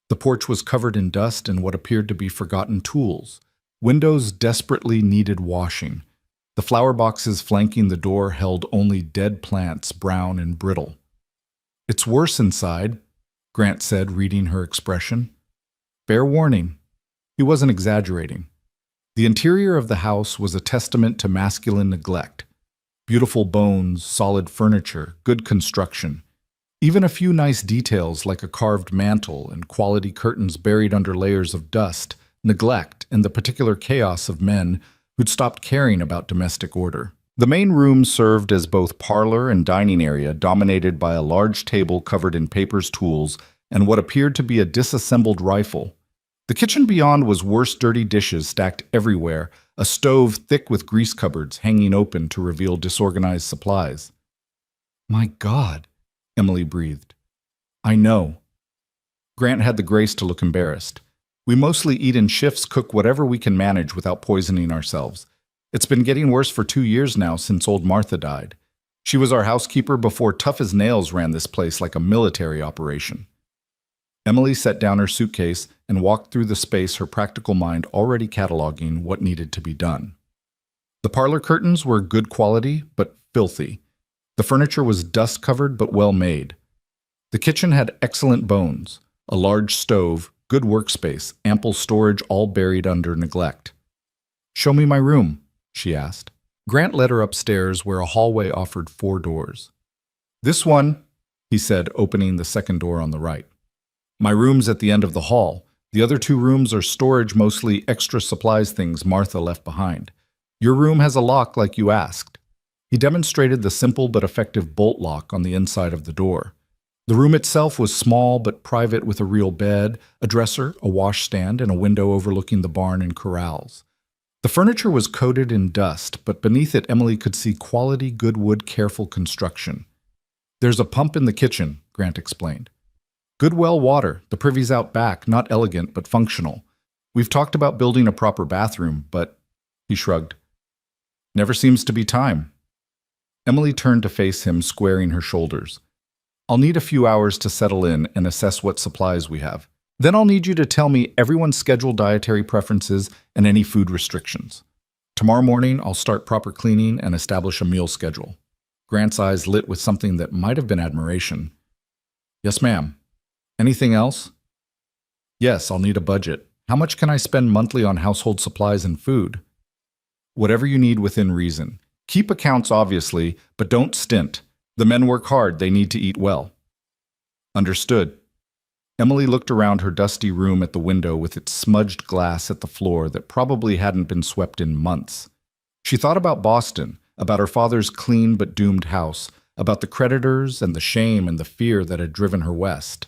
The porch was covered in dust and what appeared to be forgotten tools. Windows desperately needed washing. The flower boxes flanking the door held only dead plants, brown and brittle. "It's worse inside," Grant said, reading her expression. Fair warning. He wasn't exaggerating. The interior of the house was a testament to masculine neglect. Beautiful bones, solid furniture, good construction. Even a few nice details like a carved mantel and quality curtains buried under layers of dust, neglect, and the particular chaos of men who'd stopped caring about domestic order. The main room served as both parlor and dining area, dominated by a large table covered in papers, tools, and what appeared to be a disassembled rifle. The kitchen beyond was worse, dirty dishes stacked everywhere, a stove thick with grease cupboards hanging open to reveal disorganized supplies. "My God," Emily breathed. "I know." Grant had the grace to look embarrassed. "We mostly eat in shifts, cook whatever we can manage without poisoning ourselves. It's been getting worse for 2 years now since old Martha died. She was our housekeeper before Tough as Nails ran this place like a military operation." Emily set down her suitcase and walked through the space, her practical mind already cataloging what needed to be done. The parlor curtains were good quality, but filthy. The furniture was dust-covered but well-made. The kitchen had excellent bones, a large stove, good workspace, ample storage, all buried under neglect. "Show me my room," she asked. Grant led her upstairs where a hallway offered 4 doors. "This one," he said, opening the second door on the right. "My room's at the end of the hall. The other 2 rooms are storage, mostly extra supplies, things Martha left behind. Your room has a lock like you asked." He demonstrated the simple but effective bolt lock on the inside of the door. The room itself was small but private, with a real bed, a dresser, a washstand, and a window overlooking the barn and corrals. The furniture was coated in dust, but beneath it Emily could see quality, good wood, careful construction. "There's a pump in the kitchen," Grant explained. "Good well water. The privy's out back, not elegant but functional. We've talked about building a proper bathroom, but," he shrugged, "never seems to be time." Emily turned to face him, squaring her shoulders. "I'll need a few hours to settle in and assess what supplies we have. Then I'll need you to tell me everyone's scheduled dietary preferences and any food restrictions. Tomorrow morning, I'll start proper cleaning and establish a meal schedule." Grant's eyes lit with something that might have been admiration. "Yes, ma'am. Anything else?" "Yes, I'll need a budget. How much can I spend monthly on household supplies and food?" "Whatever you need within reason. Keep accounts, obviously, but don't stint. The men work hard. They need to eat well." "Understood." Emily looked around her dusty room at the window with its smudged glass at the floor that probably hadn't been swept in months. She thought about Boston, about her father's clean but doomed house, about the creditors and the shame and the fear that had driven her west.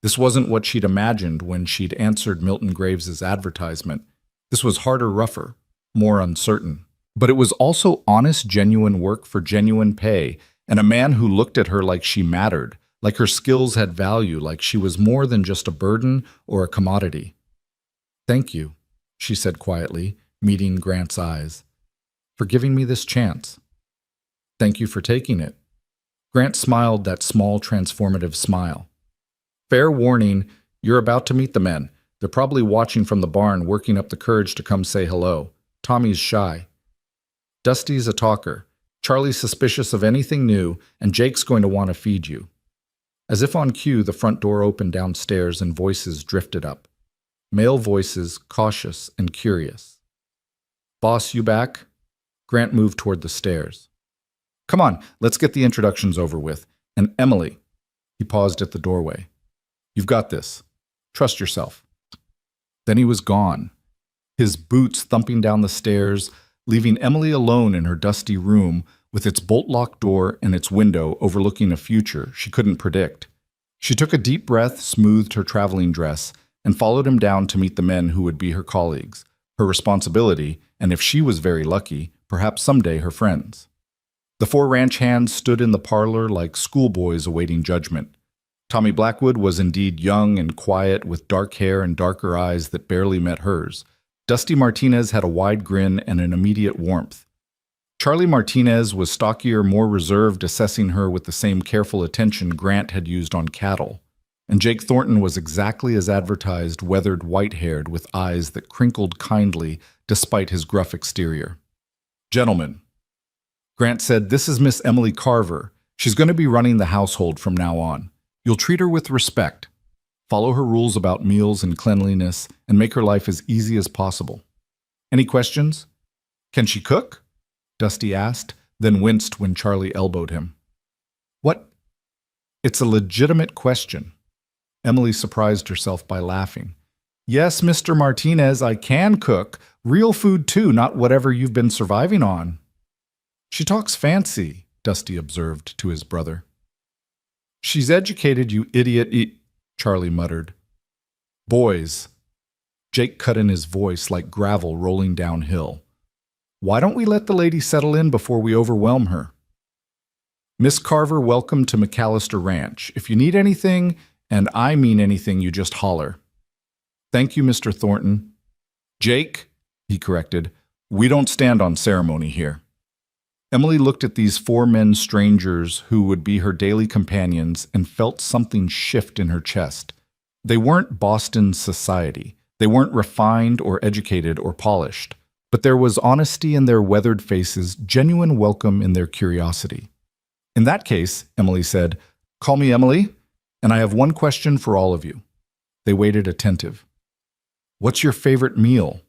This wasn't what she'd imagined when she'd answered Milton Graves's advertisement. This was harder, rougher, more uncertain. But it was also honest, genuine work for genuine pay, and a man who looked at her like she mattered, like her skills had value, like she was more than just a burden or a commodity. "Thank you," she said quietly, meeting Grant's eyes, "for giving me this chance." "Thank you for taking it." Grant smiled that small, transformative smile. "Fair warning, you're about to meet the men. They're probably watching from the barn, working up the courage to come say hello. Tommy's shy. Dusty's a talker. Charlie's suspicious of anything new, and Jake's going to want to feed you." As if on cue, the front door opened downstairs and voices drifted up. Male voices, cautious and curious. "Boss, you back?" Grant moved toward the stairs. "Come on, let's get the introductions over with. And Emily." He paused at the doorway. "You've got this. Trust yourself." Then he was gone, his boots thumping down the stairs, leaving Emily alone in her dusty room with its bolt-locked door and its window overlooking a future she couldn't predict. She took a deep breath, smoothed her traveling dress, and followed him down to meet the men who would be her colleagues, her responsibility, and if she was very lucky, perhaps someday her friends. The four ranch hands stood in the parlor like schoolboys awaiting judgment. Tommy Blackwood was indeed young and quiet, with dark hair and darker eyes that barely met hers. Dusty Martinez had a wide grin and an immediate warmth. Charlie Martinez was stockier, more reserved, assessing her with the same careful attention Grant had used on cattle. And Jake Thornton was exactly as advertised, weathered, white-haired, with eyes that crinkled kindly despite his gruff exterior. "Gentlemen," Grant said, "this is Miss Emily Carver. She's going to be running the household from now on. You'll treat her with respect. Follow her rules about meals and cleanliness, and make her life as easy as possible. Any questions?" "Can she cook?" Dusty asked, then winced when Charlie elbowed him. "What?" "It's a legitimate question." Emily surprised herself by laughing. "Yes, Mr. Martinez, I can cook. Real food, too, not whatever you've been surviving on." "She talks fancy," Dusty observed to his brother. "She's educated, you idiot," Charlie muttered. "Boys." Jake cut in his voice like gravel rolling downhill. "Why don't we let the lady settle in before we overwhelm her? Miss Carver, welcome to McAllister Ranch. If you need anything, and I mean anything, you just holler." "Thank you, Mr. Thornton." "Jake," he corrected, "we don't stand on ceremony here." Emily looked at these four men strangers who would be her daily companions and felt something shift in her chest. They weren't Boston society. They weren't refined or educated or polished. But there was honesty in their weathered faces, genuine welcome in their curiosity. "In that case," Emily said, "call me Emily, and I have one question for all of you." They waited attentive. "What's your favorite meal?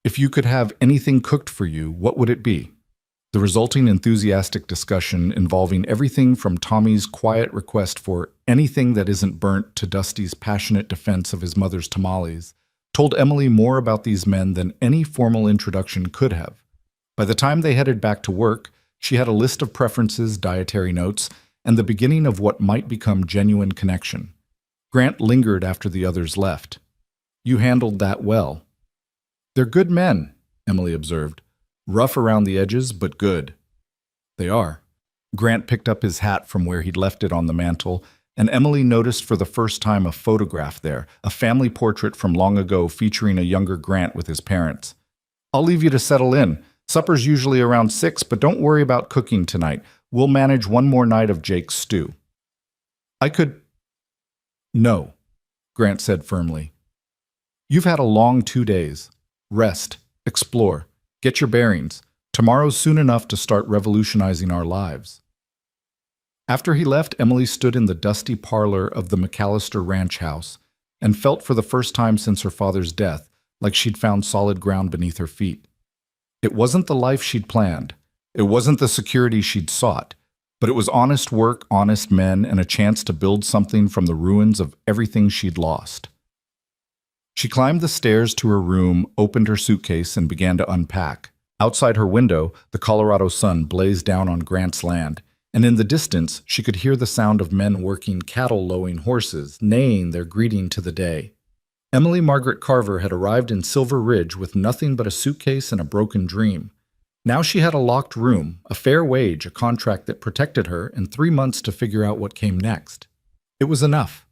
If you could have anything cooked for you, what would it be?" The resulting enthusiastic discussion, involving everything from Tommy's quiet request for anything that isn't burnt to Dusty's passionate defense of his mother's tamales, told Emily more about these men than any formal introduction could have. By the time they headed back to work, she had a list of preferences, dietary notes, and the beginning of what might become genuine connection. Grant lingered after the others left. "You handled that well." "They're good men," Emily observed. "Rough around the edges, but good." "They are." Grant picked up his hat from where he'd left it on the mantel, and Emily noticed for the first time a photograph there, a family portrait from long ago featuring a younger Grant with his parents. "I'll leave you to settle in. Supper's usually around 6, but don't worry about cooking tonight. We'll manage one more night of Jake's stew." "I could—" "No," Grant said firmly. "You've had a long 2 days. Rest, explore, get your bearings. Tomorrow's soon enough to start revolutionizing our lives." After he left, Emily stood in the dusty parlor of the McAllister Ranch house and felt for the first time since her father's death like she'd found solid ground beneath her feet. It wasn't the life she'd planned. It wasn't the security she'd sought. But it was honest work, honest men, and a chance to build something from the ruins of everything she'd lost. She climbed the stairs to her room, opened her suitcase, and began to unpack. Outside her window, the Colorado sun blazed down on Grant's land, and in the distance she could hear the sound of men working cattle-lowing horses, neighing their greeting to the day. Emily Margaret Carver had arrived in Silver Ridge with nothing but a suitcase and a broken dream. Now she had a locked room, a fair wage, a contract that protected her, and 3 months to figure out what came next. It was enough.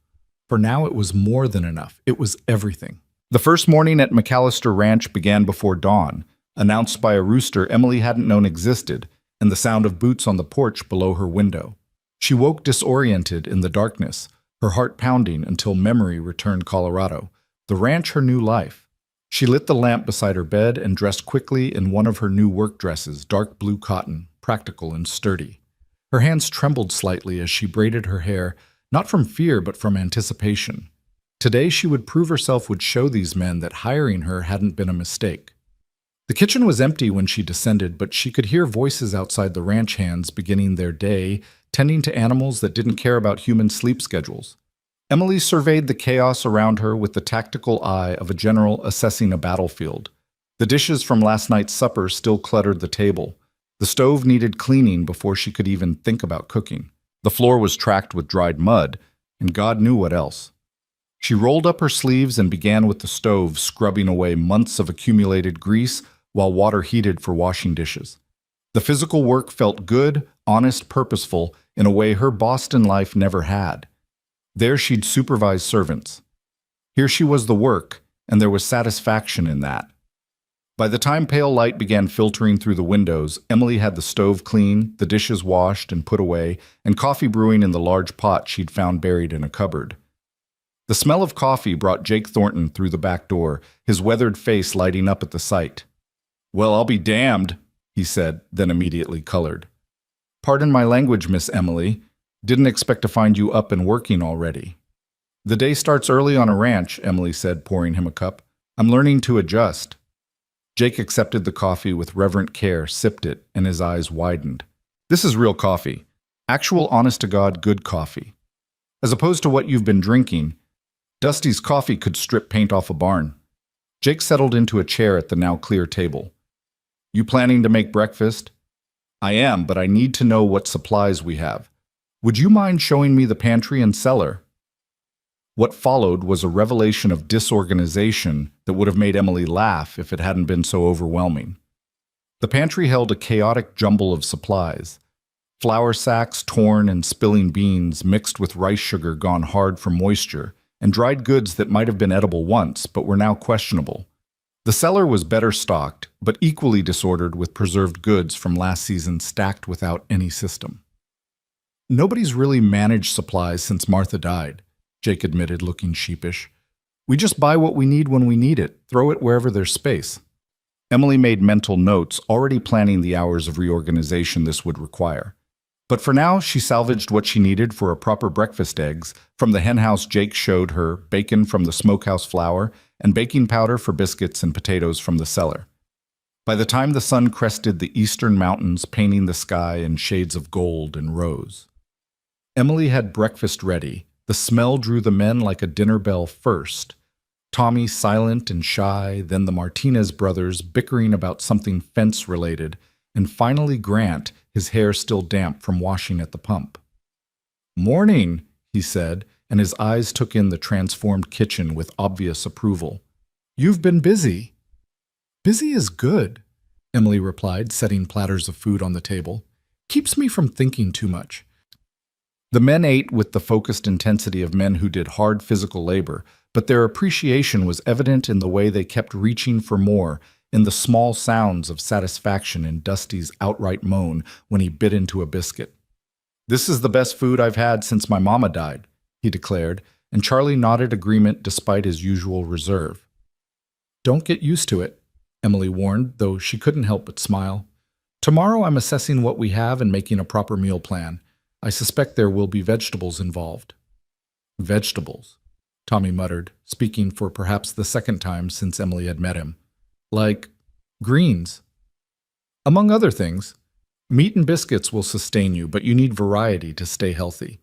For now it was more than enough. It was everything. The first morning at McAllister Ranch began before dawn, announced by a rooster Emily hadn't known existed, and the sound of boots on the porch below her window. She woke disoriented in the darkness, her heart pounding until memory returned Colorado, the ranch her new life. She lit the lamp beside her bed and dressed quickly in one of her new work dresses, dark blue cotton, practical and sturdy. Her hands trembled slightly as she braided her hair, not from fear but from anticipation. Today she would prove herself would show these men that hiring her hadn't been a mistake. The kitchen was empty when she descended, but she could hear voices outside the ranch hands beginning their day, tending to animals that didn't care about human sleep schedules. Emily surveyed the chaos around her with the tactical eye of a general assessing a battlefield. The dishes from last night's supper still cluttered the table. The stove needed cleaning before she could even think about cooking. The floor was tracked with dried mud, and God knew what else. She rolled up her sleeves and began with the stove, scrubbing away months of accumulated grease while water heated for washing dishes. The physical work felt good, honest, purposeful, in a way her Boston life never had. There she'd supervise servants. Here she was the work, and there was satisfaction in that. By the time pale light began filtering through the windows, Emily had the stove clean, the dishes washed and put away, and coffee brewing in the large pot she'd found buried in a cupboard. The smell of coffee brought Jake Thornton through the back door, his weathered face lighting up at the sight. "Well, I'll be damned," he said, then immediately colored. "Pardon my language, Miss Emily. Didn't expect to find you up and working already." "The day starts early on a ranch," Emily said, pouring him a cup. "I'm learning to adjust." Jake accepted the coffee with reverent care, sipped it, and his eyes widened. "This is real coffee. Actual honest-to-God good coffee. As opposed to what you've been drinking. Dusty's coffee could strip paint off a barn." Jake settled into a chair at the now clear table. "You planning to make breakfast?" "I am, but I need to know what supplies we have. Would you mind showing me the pantry and cellar?" What followed was a revelation of disorganization that would have made Emily laugh if it hadn't been so overwhelming. The pantry held a chaotic jumble of supplies. Flour sacks torn and spilling beans mixed with rice sugar gone hard from moisture, and dried goods that might have been edible once but were now questionable. The cellar was better stocked, but equally disordered with preserved goods from last season stacked without any system. "Nobody's really managed supplies since Martha died," Jake admitted, looking sheepish. "We just buy what we need when we need it, throw it wherever there's space." Emily made mental notes, already planning the hours of reorganization this would require. But for now, she salvaged what she needed for a proper breakfast: eggs from the henhouse Jake showed her, bacon from the smokehouse flour, and baking powder for biscuits and potatoes from the cellar. By the time the sun crested the eastern mountains, painting the sky in shades of gold and rose, Emily had breakfast ready. The smell drew the men like a dinner bell first. Tommy silent and shy, then the Martinez brothers bickering about something fence-related, and finally Grant, his hair still damp from washing at the pump. "Morning," he said, and his eyes took in the transformed kitchen with obvious approval. "You've been busy." "Busy is good," Emily replied, setting platters of food on the table. "Keeps me from thinking too much." The men ate with the focused intensity of men who did hard physical labor, but their appreciation was evident in the way they kept reaching for more, in the small sounds of satisfaction in Dusty's outright moan when he bit into a biscuit. "This is the best food I've had since my mama died," he declared, and Charlie nodded agreement despite his usual reserve. "Don't get used to it," Emily warned, though she couldn't help but smile. "Tomorrow I'm assessing what we have and making a proper meal plan. I suspect there will be vegetables involved." "Vegetables," Tommy muttered, speaking for perhaps the second time since Emily had met him. "Like greens." "Among other things." Meat and biscuits will sustain you, but you need variety to stay healthy.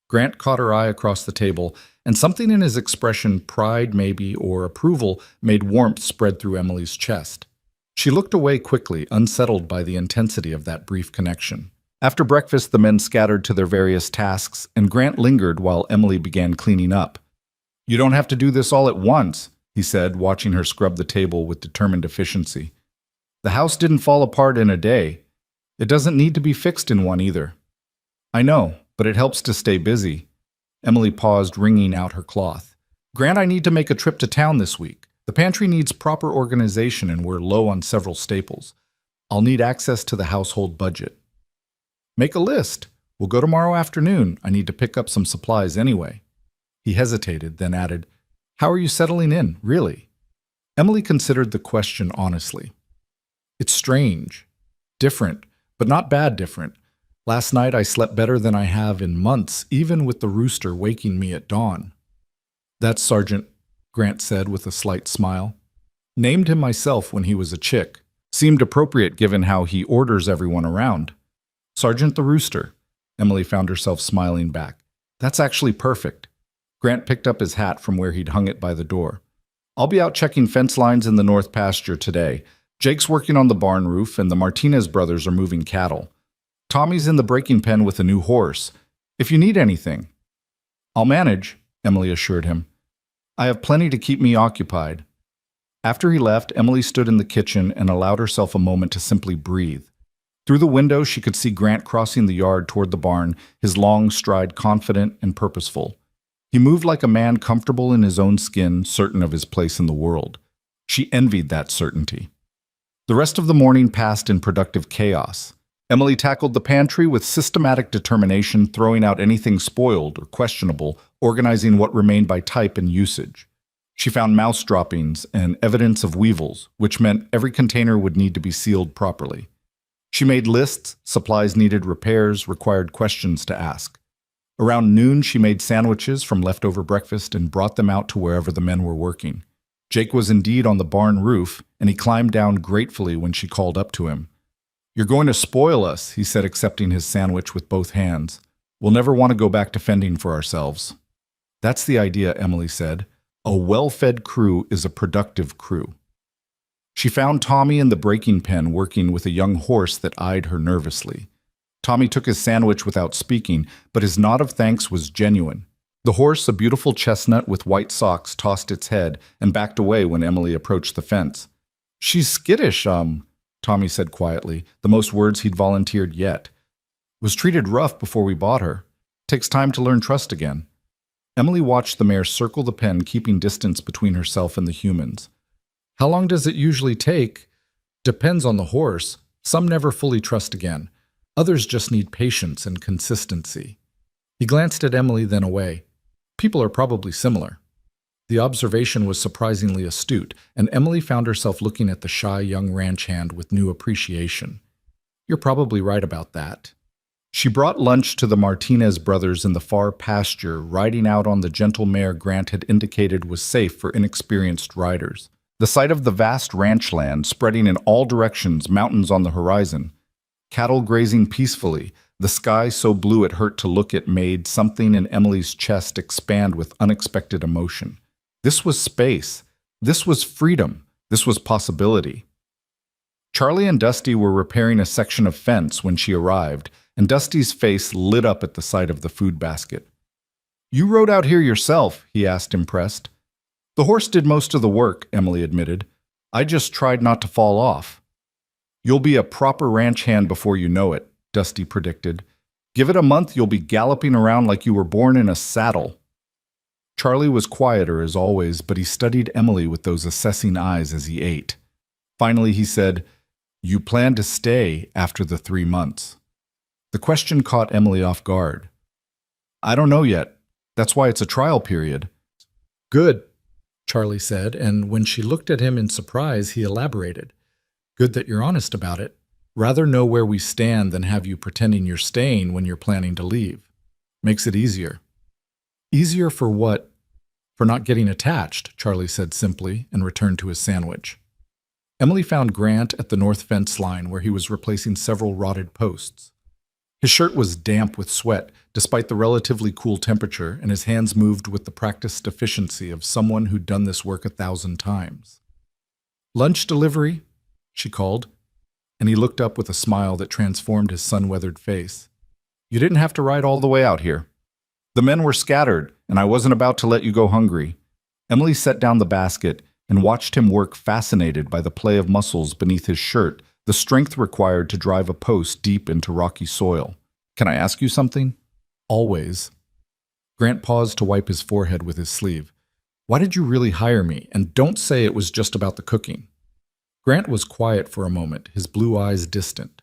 Grant caught her eye across the table, and something in his expression, pride maybe, or approval, made warmth spread through Emily's chest. She looked away quickly, unsettled by the intensity of that brief connection. After breakfast, the men scattered to their various tasks, and Grant lingered while Emily began cleaning up. "You don't have to do this all at once," he said, watching her scrub the table with determined efficiency. "The house didn't fall apart in a day. It doesn't need to be fixed in one either." "I know, but it helps to stay busy." Emily paused, wringing out her cloth. "Grant, I need to make a trip to town this week. The pantry needs proper organization and we're low on several staples. I'll need access to the household budget." "Make a list. We'll go tomorrow afternoon. I need to pick up some supplies anyway." He hesitated, then added, "How are you settling in, really?" Emily considered the question honestly. "It's strange. Different, but not bad different. Last night I slept better than I have in months, even with the rooster waking me at dawn." "That's Sergeant," Grant said with a slight smile. "Named him myself when he was a chick. Seemed appropriate given how he orders everyone around." "Sergeant the Rooster." Emily found herself smiling back. "That's actually perfect." Grant picked up his hat from where he'd hung it by the door. "I'll be out checking fence lines in the north pasture today. Jake's working on the barn roof, and the Martinez brothers are moving cattle. Tommy's in the breaking pen with a new horse. If you need anything." "I'll manage," Emily assured him. "I have plenty to keep me occupied." After he left, Emily stood in the kitchen and allowed herself a moment to simply breathe. Through the window, she could see Grant crossing the yard toward the barn, his long stride confident and purposeful. He moved like a man comfortable in his own skin, certain of his place in the world. She envied that certainty. The rest of the morning passed in productive chaos. Emily tackled the pantry with systematic determination, throwing out anything spoiled or questionable, organizing what remained by type and usage. She found mouse droppings and evidence of weevils, which meant every container would need to be sealed properly. She made lists, supplies needed repairs, required questions to ask. Around noon, she made sandwiches from leftover breakfast and brought them out to wherever the men were working. Jake was indeed on the barn roof, and he climbed down gratefully when she called up to him. "You're going to spoil us," he said, accepting his sandwich with both hands. "We'll never want to go back to fending for ourselves." "That's the idea," Emily said. "A well-fed crew is a productive crew." She found Tommy in the breaking pen working with a young horse that eyed her nervously. Tommy took his sandwich without speaking, but his nod of thanks was genuine. The horse, a beautiful chestnut with white socks, tossed its head and backed away when Emily approached the fence. "She's skittish, Tommy said quietly, the most words he'd volunteered yet. "Was treated rough before we bought her. Takes time to learn trust again." Emily watched the mare circle the pen, keeping distance between herself and the humans. "How long does it usually take?" "Depends on the horse. Some never fully trust again. Others just need patience and consistency." He glanced at Emily, then away. "People are probably similar." The observation was surprisingly astute, and Emily found herself looking at the shy young ranch hand with new appreciation. "You're probably right about that." She brought lunch to the Martinez brothers in the far pasture, riding out on the gentle mare Grant had indicated was safe for inexperienced riders. The sight of the vast ranch land spreading in all directions, mountains on the horizon, cattle grazing peacefully, the sky so blue it hurt to look at made something in Emily's chest expand with unexpected emotion. This was space. This was freedom. This was possibility. Charlie and Dusty were repairing a section of fence when she arrived, and Dusty's face lit up at the sight of the food basket. "You rode out here yourself?" he asked, impressed. "The horse did most of the work," Emily admitted. "I just tried not to fall off." "You'll be a proper ranch hand before you know it," Dusty predicted. "Give it a month, you'll be galloping around like you were born in a saddle." Charlie was quieter as always, but he studied Emily with those assessing eyes as he ate. Finally, he said, "You plan to stay after the 3 months." The question caught Emily off guard. "I don't know yet. That's why it's a trial period." "Good," Charlie said, and when she looked at him in surprise, he elaborated. "Good that you're honest about it. Rather know where we stand than have you pretending you're staying when you're planning to leave. Makes it easier." "Easier for what?" "For not getting attached," Charlie said simply, and returned to his sandwich. Emily found Grant at the north fence line where he was replacing several rotted posts. His shirt was damp with sweat, despite the relatively cool temperature, and his hands moved with the practiced efficiency of someone who'd done this work 1,000 times. "Lunch delivery?" she called, and he looked up with a smile that transformed his sun-weathered face. "You didn't have to ride all the way out here. The men were scattered, and I wasn't about to let you go hungry." Emily set down the basket and watched him work, fascinated by the play of muscles beneath his shirt, the strength required to drive a post deep into rocky soil. "Can I ask you something?" "Always." Grant paused to wipe his forehead with his sleeve. "Why did you really hire me? And don't say it was just about the cooking." Grant was quiet for a moment, his blue eyes distant.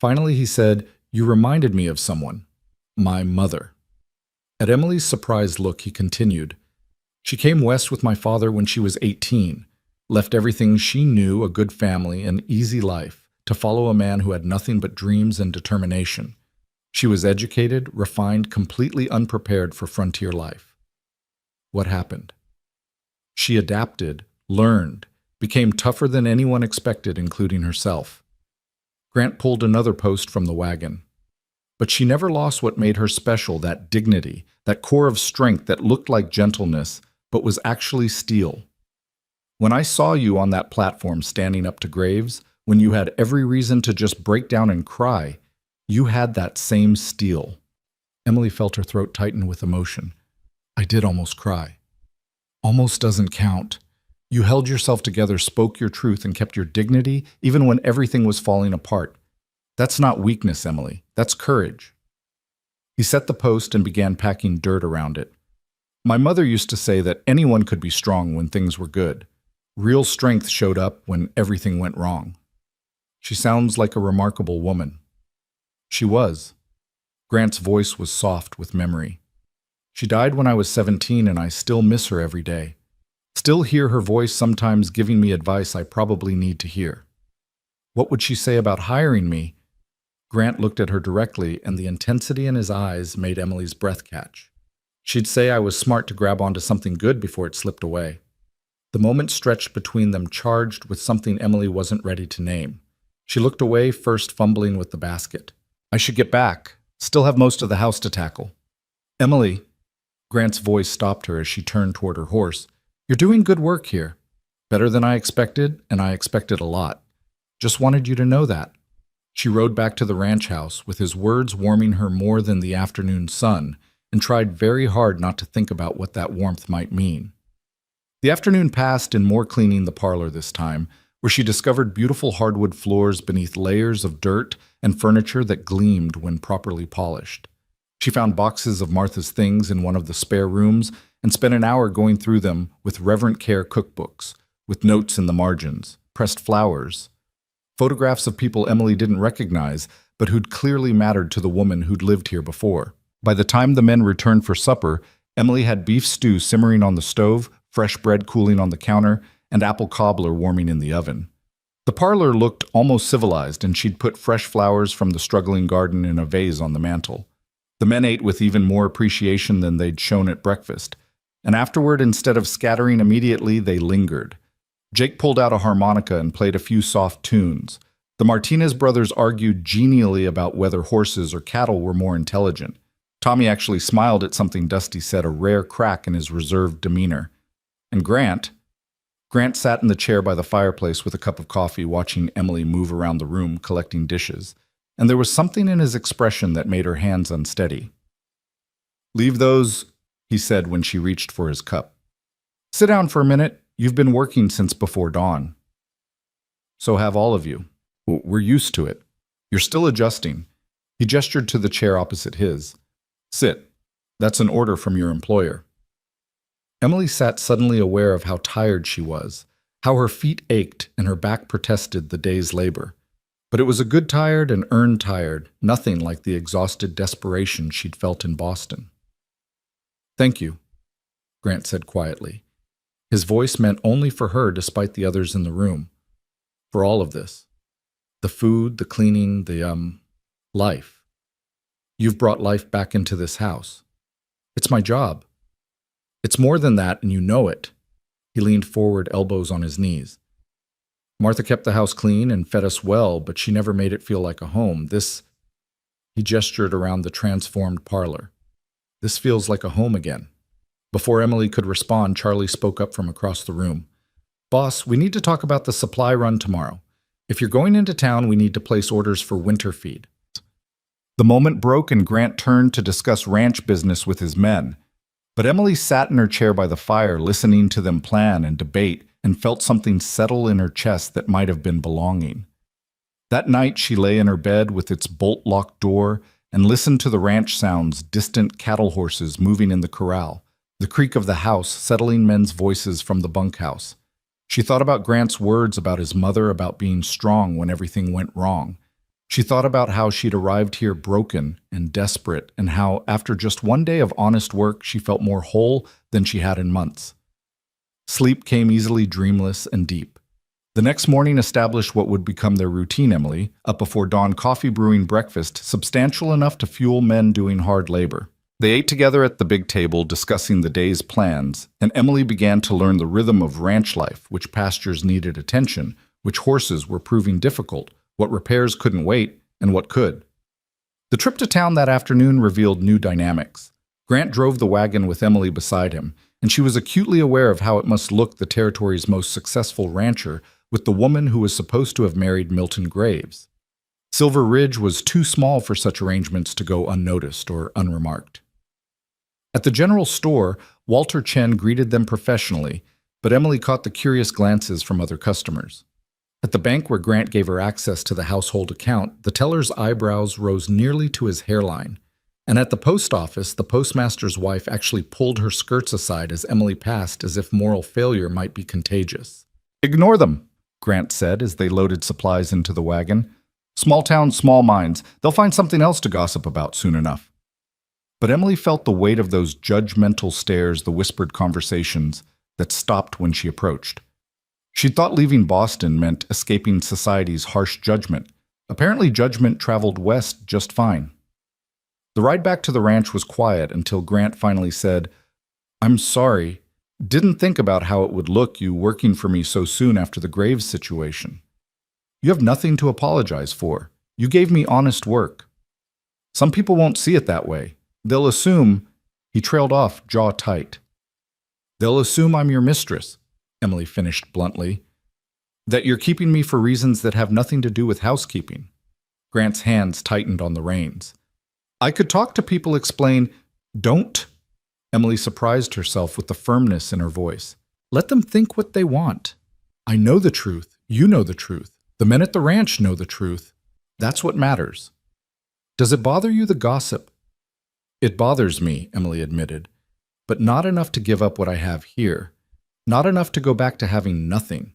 Finally he said, "You reminded me of someone. My mother." At Emily's surprised look, he continued, "She came west with my father when she was 18, left everything she knew, a good family, an easy life, to follow a man who had nothing but dreams and determination. She was educated, refined, completely unprepared for frontier life. What happened? She adapted, learned, became tougher than anyone expected, including herself." Grant pulled another post from the wagon. "But she never lost what made her special, that dignity, that core of strength that looked like gentleness, but was actually steel. When I saw you on that platform standing up to graves, when you had every reason to just break down and cry, you had that same steel." Emily felt her throat tighten with emotion. "I did almost cry." "Almost doesn't count. You held yourself together, spoke your truth, and kept your dignity even when everything was falling apart. That's not weakness, Emily. That's courage." He set the post and began packing dirt around it. "My mother used to say that anyone could be strong when things were good. Real strength showed up when everything went wrong." "She sounds like a remarkable woman." "She was." Grant's voice was soft with memory. "She died when I was 17, and I still miss her every day. Still hear her voice sometimes giving me advice I probably need to hear." "What would she say about hiring me?" Grant looked at her directly, and the intensity in his eyes made Emily's breath catch. "She'd say I was smart to grab onto something good before it slipped away." The moment stretched between them, charged with something Emily wasn't ready to name. She looked away, first fumbling with the basket. "I should get back. Still have most of the house to tackle." "Emily," Grant's voice stopped her as she turned toward her horse. "You're doing good work here. Better than I expected, and I expected a lot. Just wanted you to know that." She rode back to the ranch house, with his words warming her more than the afternoon sun, and tried very hard not to think about what that warmth might mean. The afternoon passed in more cleaning the parlor this time, where she discovered beautiful hardwood floors beneath layers of dirt and furniture that gleamed when properly polished. She found boxes of Martha's things in one of the spare rooms and spent an hour going through them with reverent care cookbooks, with notes in the margins, pressed flowers, photographs of people Emily didn't recognize, but who'd clearly mattered to the woman who'd lived here before. By the time the men returned for supper, Emily had beef stew simmering on the stove, fresh bread cooling on the counter, and apple cobbler warming in the oven. The parlor looked almost civilized, and she'd put fresh flowers from the struggling garden in a vase on the mantel. The men ate with even more appreciation than they'd shown at breakfast, and afterward, instead of scattering immediately, they lingered. Jake pulled out a harmonica and played a few soft tunes. The Martinez brothers argued genially about whether horses or cattle were more intelligent. Tommy actually smiled at something Dusty said, a rare crack in his reserved demeanor. And Grant sat in the chair by the fireplace with a cup of coffee, watching Emily move around the room collecting dishes, and there was something in his expression that made her hands unsteady. "Leave those," he said when she reached for his cup. "Sit down for a minute. You've been working since before dawn." "So have all of you. We're used to it. You're still adjusting." He gestured to the chair opposite his. "Sit. That's an order from your employer." Emily sat, suddenly aware of how tired she was, how her feet ached and her back protested the day's labor. But it was a good tired and earned tired, nothing like the exhausted desperation she'd felt in Boston. "Thank you," Grant said quietly. His voice meant only for her despite the others in the room. "For all of this. The food, the cleaning, the, life. You've brought life back into this house. It's my job. It's more than that, and you know it." He leaned forward, elbows on his knees. Martha kept the house clean and fed us well, but she never made it feel like a home. He gestured around the transformed parlor. This feels like a home again. Before Emily could respond, Charlie spoke up from across the room. Boss, we need to talk about the supply run tomorrow. If you're going into town, we need to place orders for winter feed. The moment broke and Grant turned to discuss ranch business with his men. But Emily sat in her chair by the fire, listening to them plan and debate, and felt something settle in her chest that might have been belonging. That night she lay in her bed with its bolt-locked door and listened to the ranch sounds, distant cattle horses moving in the corral, the creak of the house, settling men's voices from the bunkhouse. She thought about Grant's words about his mother, about being strong when everything went wrong. She thought about how she'd arrived here broken and desperate, and how, after just one day of honest work, she felt more whole than she had in months. Sleep came easily, dreamless and deep. The next morning established what would become their routine. Emily, up before dawn, coffee brewing breakfast, substantial enough to fuel men doing hard labor. They ate together at the big table, discussing the day's plans, and Emily began to learn the rhythm of ranch life, which pastures needed attention, which horses were proving difficult, what repairs couldn't wait, and what could. The trip to town that afternoon revealed new dynamics. Grant drove the wagon with Emily beside him, and she was acutely aware of how it must look, the territory's most successful rancher, with the woman who was supposed to have married Milton Graves. Silver Ridge was too small for such arrangements to go unnoticed or unremarked. At the general store, Walter Chen greeted them professionally, but Emily caught the curious glances from other customers. At the bank where Grant gave her access to the household account, the teller's eyebrows rose nearly to his hairline. And at the post office, the postmaster's wife actually pulled her skirts aside as Emily passed, as if moral failure might be contagious. "Ignore them," Grant said as they loaded supplies into the wagon. "Small towns, small minds. They'll find something else to gossip about soon enough." But Emily felt the weight of those judgmental stares, the whispered conversations that stopped when she approached. She thought leaving Boston meant escaping society's harsh judgment. Apparently, judgment traveled west just fine. The ride back to the ranch was quiet until Grant finally said, "I'm sorry. Didn't think about how it would look, you working for me so soon after the Graves situation. You have nothing to apologize for. You gave me honest work. Some people won't see it that way. They'll assume," he trailed off, jaw tight. "They'll assume I'm your mistress," Emily finished bluntly. "That you're keeping me for reasons that have nothing to do with housekeeping." Grant's hands tightened on the reins. "I could talk to people, explain." "Don't." Emily surprised herself with the firmness in her voice. "Let them think what they want. I know the truth. You know the truth. The men at the ranch know the truth. That's what matters. Does it bother you, the gossip?" "It bothers me," Emily admitted, "but not enough to give up what I have here. Not enough to go back to having nothing."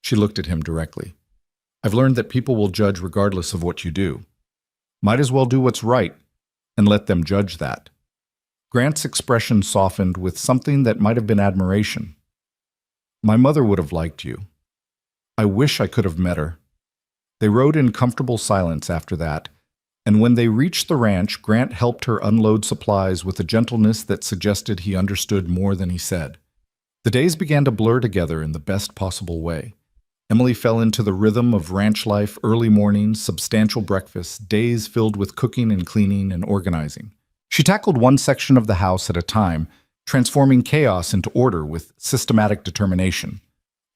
She looked at him directly. "I've learned that people will judge regardless of what you do. Might as well do what's right and let them judge that." Grant's expression softened with something that might have been admiration. "My mother would have liked you. I wish I could have met her." They rode in comfortable silence after that, and when they reached the ranch, Grant helped her unload supplies with a gentleness that suggested he understood more than he said. The days began to blur together in the best possible way. Emily fell into the rhythm of ranch life, early mornings, substantial breakfasts, days filled with cooking and cleaning and organizing. She tackled one section of the house at a time, transforming chaos into order with systematic determination.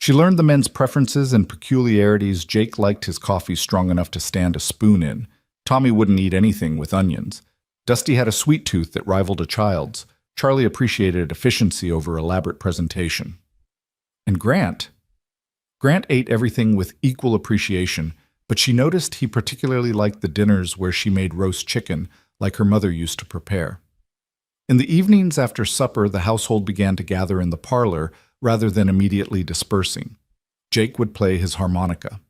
She learned the men's preferences and peculiarities. Jake liked his coffee strong enough to stand a spoon in. Tommy wouldn't eat anything with onions. Dusty had a sweet tooth that rivaled a child's. Charlie appreciated efficiency over elaborate presentation. And Grant ate everything with equal appreciation, but she noticed he particularly liked the dinners where she made roast chicken, like her mother used to prepare. In the evenings after supper, the household began to gather in the parlor rather than immediately dispersing. Jake would play his harmonica.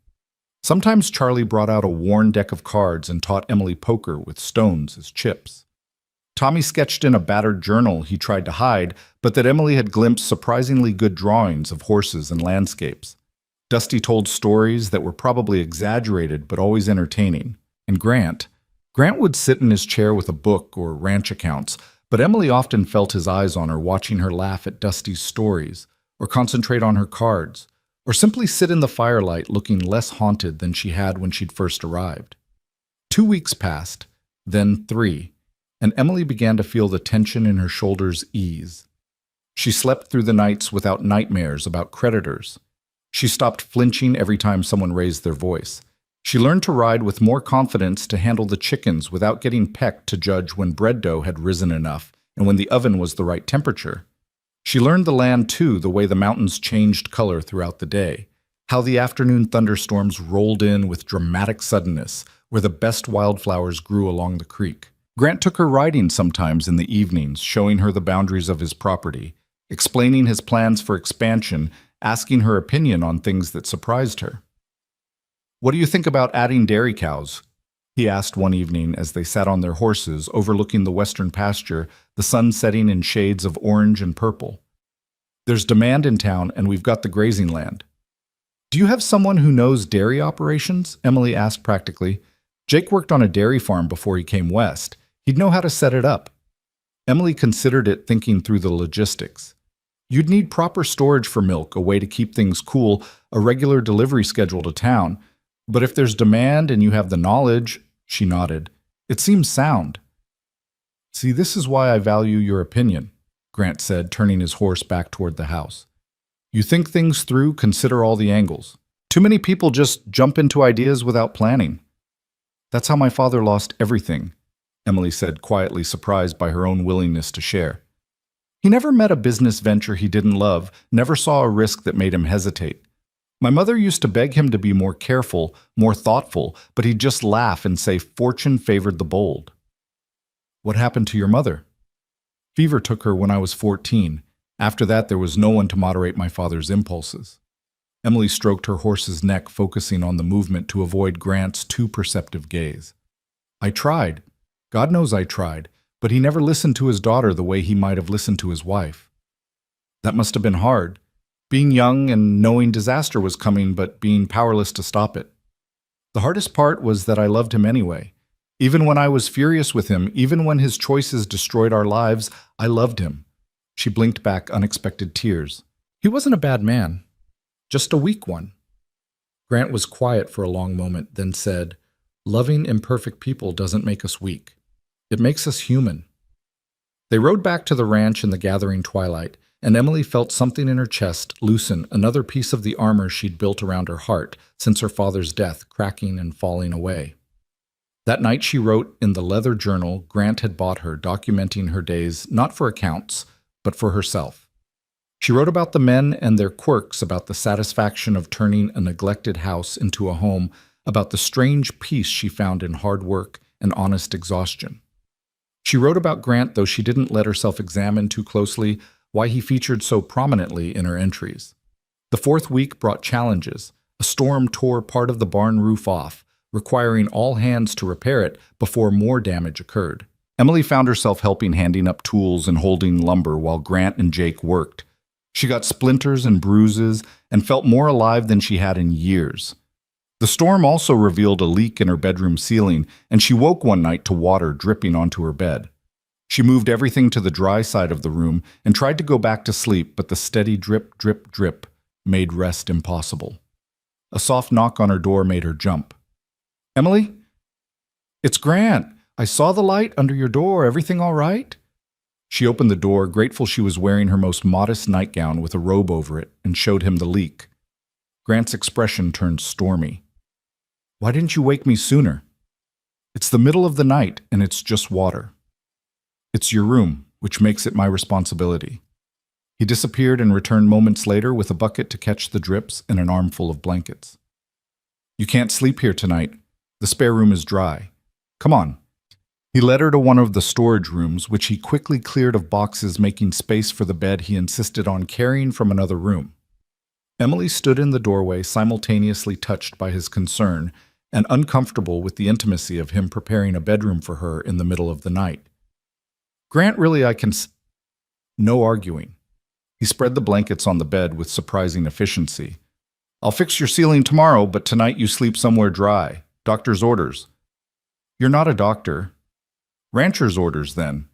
Sometimes Charlie brought out a worn deck of cards and taught Emily poker with stones as chips. Tommy sketched in a battered journal he tried to hide, but that Emily had glimpsed surprisingly good drawings of horses and landscapes. Dusty told stories that were probably exaggerated but always entertaining. And Grant would sit in his chair with a book or ranch accounts, but Emily often felt his eyes on her, watching her laugh at Dusty's stories or concentrate on her cards, or simply sit in the firelight looking less haunted than she had when she'd first arrived. 2 weeks passed, then 3, and Emily began to feel the tension in her shoulders ease. She slept through the nights without nightmares about creditors. She stopped flinching every time someone raised their voice. She learned to ride with more confidence to handle the chickens without getting pecked to judge when bread dough had risen enough and when the oven was the right temperature. She learned the land too, the way the mountains changed color throughout the day, how the afternoon thunderstorms rolled in with dramatic suddenness, where the best wildflowers grew along the creek. Grant took her riding sometimes in the evenings, showing her the boundaries of his property, explaining his plans for expansion, asking her opinion on things that surprised her. "What do you think about adding dairy cows?" he asked one evening as they sat on their horses overlooking the western pasture, the sun setting in shades of orange and purple. "There's demand in town, and we've got the grazing land." "Do you have someone who knows dairy operations?" Emily asked practically. "Jake worked on a dairy farm before he came west. He'd know how to set it up." Emily considered it, thinking through the logistics. "You'd need proper storage for milk, a way to keep things cool, a regular delivery schedule to town. But if there's demand and you have the knowledge," she nodded, "it seems sound." "See, this is why I value your opinion," Grant said, turning his horse back toward the house. "You think things through, consider all the angles. Too many people just jump into ideas without planning." "That's how my father lost everything," Emily said, quietly surprised by her own willingness to share. "He never met a business venture he didn't love, never saw a risk that made him hesitate. My mother used to beg him to be more careful, more thoughtful, but he'd just laugh and say fortune favored the bold." "What happened to your mother?" "Fever took her when I was 14. After that, there was no one to moderate my father's impulses." Emily stroked her horse's neck, focusing on the movement to avoid Grant's too perceptive gaze. "I tried. God knows I tried, but he never listened to his daughter the way he might have listened to his wife." "That must have been hard. Being young and knowing disaster was coming, but being powerless to stop it." "The hardest part was that I loved him anyway. Even when I was furious with him, even when his choices destroyed our lives, I loved him." She blinked back unexpected tears. "He wasn't a bad man, just a weak one." Grant was quiet for a long moment, then said, "Loving imperfect people doesn't make us weak. It makes us human." They rode back to the ranch in the gathering twilight, and Emily felt something in her chest loosen, another piece of the armor she'd built around her heart since her father's death, cracking and falling away. That night she wrote in the leather journal Grant had bought her, documenting her days not for accounts, but for herself. She wrote about the men and their quirks, about the satisfaction of turning a neglected house into a home, about the strange peace she found in hard work and honest exhaustion. She wrote about Grant, though she didn't let herself examine too closely why he featured so prominently in her entries. The 4th week brought challenges. A storm tore part of the barn roof off, requiring all hands to repair it before more damage occurred. Emily found herself helping, handing up tools and holding lumber while Grant and Jake worked. She got splinters and bruises and felt more alive than she had in years. The storm also revealed a leak in her bedroom ceiling, and she woke one night to water dripping onto her bed. She moved everything to the dry side of the room and tried to go back to sleep, but the steady drip, drip, drip made rest impossible. A soft knock on her door made her jump. "Emily? It's Grant. I saw the light under your door. Everything all right?" She opened the door, grateful she was wearing her most modest nightgown with a robe over it, and showed him the leak. Grant's expression turned stormy. "Why didn't you wake me sooner?" "It's the middle of the night, and it's just water." "It's your room, which makes it my responsibility." He disappeared and returned moments later with a bucket to catch the drips and an armful of blankets. "You can't sleep here tonight. The spare room is dry. Come on." He led her to one of the storage rooms, which he quickly cleared of boxes, making space for the bed he insisted on carrying from another room. Emily stood in the doorway, simultaneously touched by his concern and uncomfortable with the intimacy of him preparing a bedroom for her in the middle of the night. "Grant, really, I can No arguing. He spread the blankets on the bed with surprising efficiency. "I'll fix your ceiling tomorrow, but tonight you sleep somewhere dry. Doctor's orders." "You're not a doctor." "Rancher's orders, then."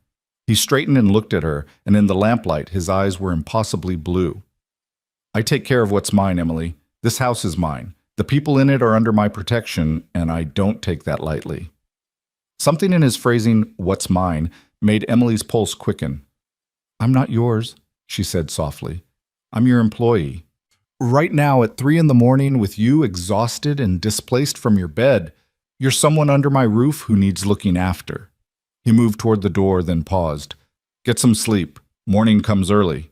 He straightened and looked at her, and in the lamplight his eyes were impossibly blue. "I take care of what's mine, Emily. This house is mine. The people in it are under my protection, and I don't take that lightly. Something in his phrasing, "what's mine," made Emily's pulse quicken. "I'm not yours," she said softly. "I'm your employee. Right now at 3 in the morning, with you exhausted and displaced from your bed, you're someone under my roof who needs looking after." He moved toward the door, then paused. "Get some sleep. Morning comes early."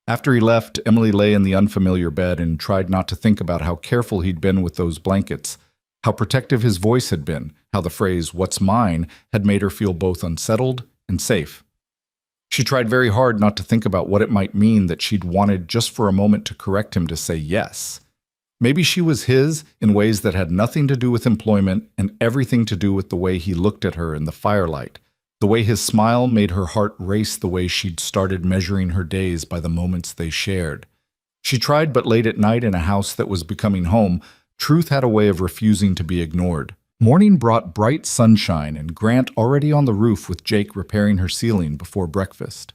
After he left, Emily lay in the unfamiliar bed and tried not to think about how careful he'd been with those blankets, how protective his voice had been, how the phrase, "what's mine," had made her feel both unsettled and safe. She tried very hard not to think about what it might mean that she'd wanted just for a moment to correct him to say yes. Maybe she was his in ways that had nothing to do with employment and everything to do with the way he looked at her in the firelight. The way his smile made her heart race the way she'd started measuring her days by the moments they shared. She tried, but late at night in a house that was becoming home, truth had a way of refusing to be ignored. Morning brought bright sunshine and Grant already on the roof with Jake repairing her ceiling before breakfast.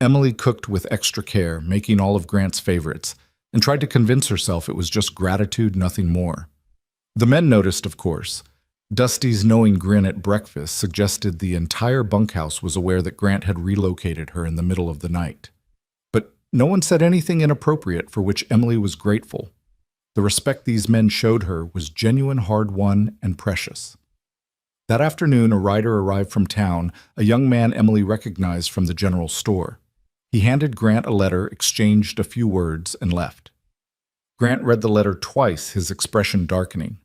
Emily cooked with extra care, making all of Grant's favorites, and tried to convince herself it was just gratitude, nothing more. The men noticed, of course. Dusty's knowing grin at breakfast suggested the entire bunkhouse was aware that Grant had relocated her in the middle of the night. But no one said anything inappropriate for which Emily was grateful. The respect these men showed her was genuine, hard-won, and precious. That afternoon, a rider arrived from town, a young man Emily recognized from the general store. He handed Grant a letter, exchanged a few words, and left. Grant read the letter twice, his expression darkening.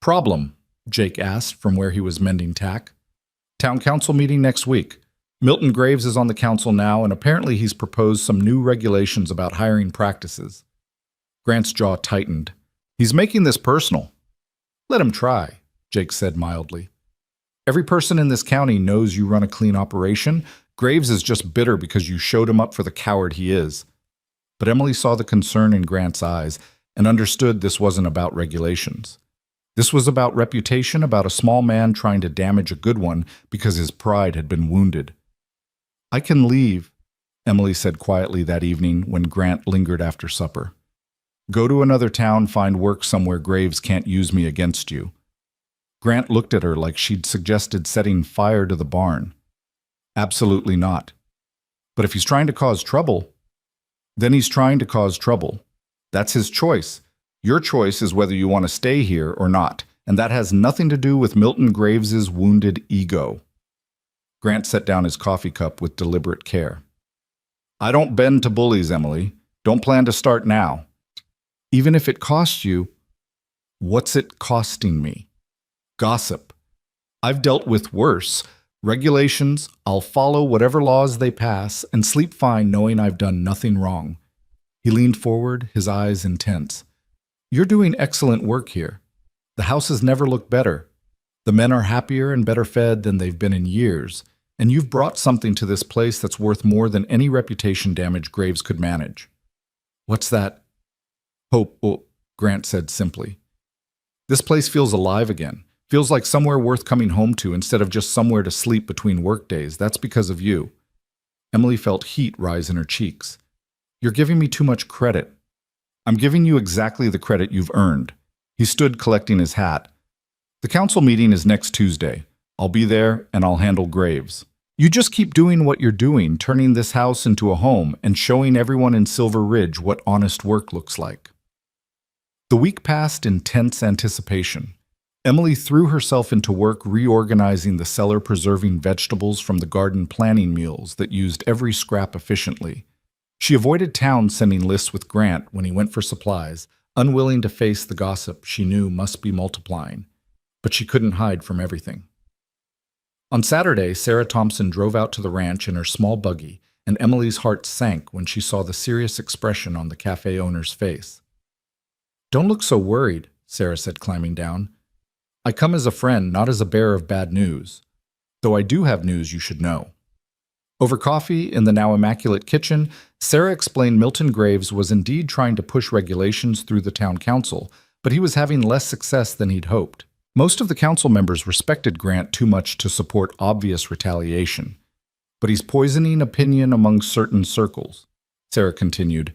"Problem?" Jake asked from where he was mending tack. "Town council meeting next week. Milton Graves is on the council now, and apparently he's proposed some new regulations about hiring practices." Grant's jaw tightened. "He's making this personal." "Let him try," Jake said mildly. "Every person in this county knows you run a clean operation. Graves is just bitter because you showed him up for the coward he is." But Emily saw the concern in Grant's eyes and understood this wasn't about regulations. This was about reputation, about a small man trying to damage a good one because his pride had been wounded. "I can leave," Emily said quietly that evening when Grant lingered after supper. "Go to another town, find work somewhere Graves can't use me against you." Grant looked at her like she'd suggested setting fire to the barn. "Absolutely not. But if he's trying to cause trouble, then he's trying to cause trouble. That's his choice. Your choice is whether you want to stay here or not, and that has nothing to do with Milton Graves's wounded ego." Grant set down his coffee cup with deliberate care. "I don't bend to bullies, Emily. Don't plan to start now. Even if it costs you." "What's it costing me?" "Gossip. I've dealt with worse. Regulations, I'll follow whatever laws they pass and sleep fine knowing I've done nothing wrong." He leaned forward, his eyes intense. "You're doing excellent work here. The house has never looked better. The men are happier and better fed than they've been in years, and you've brought something to this place that's worth more than any reputation damage Graves could manage." "What's that?" "Hope," Grant said simply. "This place feels alive again. Feels like somewhere worth coming home to instead of just somewhere to sleep between workdays. That's because of you." Emily felt heat rise in her cheeks. "You're giving me too much credit." "I'm giving you exactly the credit you've earned." He stood collecting his hat. "The council meeting is next Tuesday. I'll be there and I'll handle Graves. You just keep doing what you're doing, turning this house into a home and showing everyone in Silver Ridge what honest work looks like." The week passed in tense anticipation. Emily threw herself into work reorganizing the cellar, preserving vegetables from the garden planning mules that used every scrap efficiently. She avoided town sending lists with Grant when he went for supplies, unwilling to face the gossip she knew must be multiplying. But she couldn't hide from everything. On Saturday, Sarah Thompson drove out to the ranch in her small buggy, and Emily's heart sank when she saw the serious expression on the cafe owner's face. "Don't look so worried," Sarah said, climbing down. "I come as a friend, not as a bearer of bad news. Though I do have news you should know." Over coffee in the now immaculate kitchen, Sarah explained Milton Graves was indeed trying to push regulations through the town council, but he was having less success than he'd hoped. Most of the council members respected Grant too much to support obvious retaliation. "But he's poisoning opinion among certain circles," Sarah continued.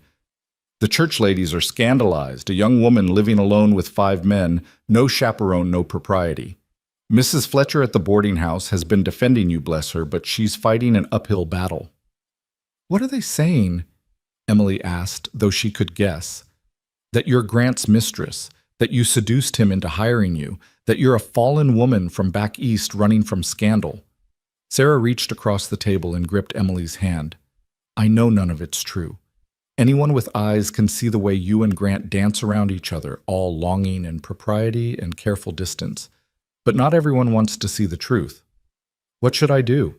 The church ladies are scandalized, a young woman living alone with 5 men, no chaperone, no propriety. Mrs. Fletcher at the boarding house has been defending you, bless her, but she's fighting an uphill battle." "What are they saying?" Emily asked, though she could guess. "That you're Grant's mistress, that you seduced him into hiring you, that you're a fallen woman from back east running from scandal." Sarah reached across the table and gripped Emily's hand. "I know none of it's true. Anyone with eyes can see the way you and Grant dance around each other, all longing and propriety and careful distance. But not everyone wants to see the truth. What should I do?"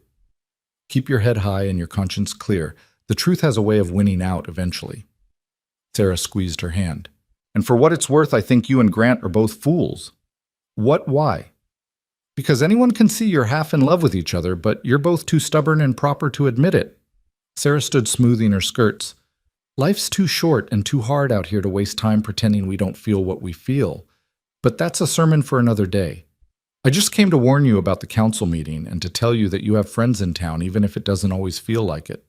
"Keep your head high and your conscience clear. The truth has a way of winning out eventually." Sarah squeezed her hand. "And for what it's worth, I think you and Grant are both fools." "What? Why?" "Because anyone can see you're half in love with each other, but you're both too stubborn and proper to admit it." Sarah stood smoothing her skirts. "Life's too short and too hard out here to waste time pretending we don't feel what we feel. But that's a sermon for another day. I just came to warn you about the council meeting and to tell you that you have friends in town, even if it doesn't always feel like it."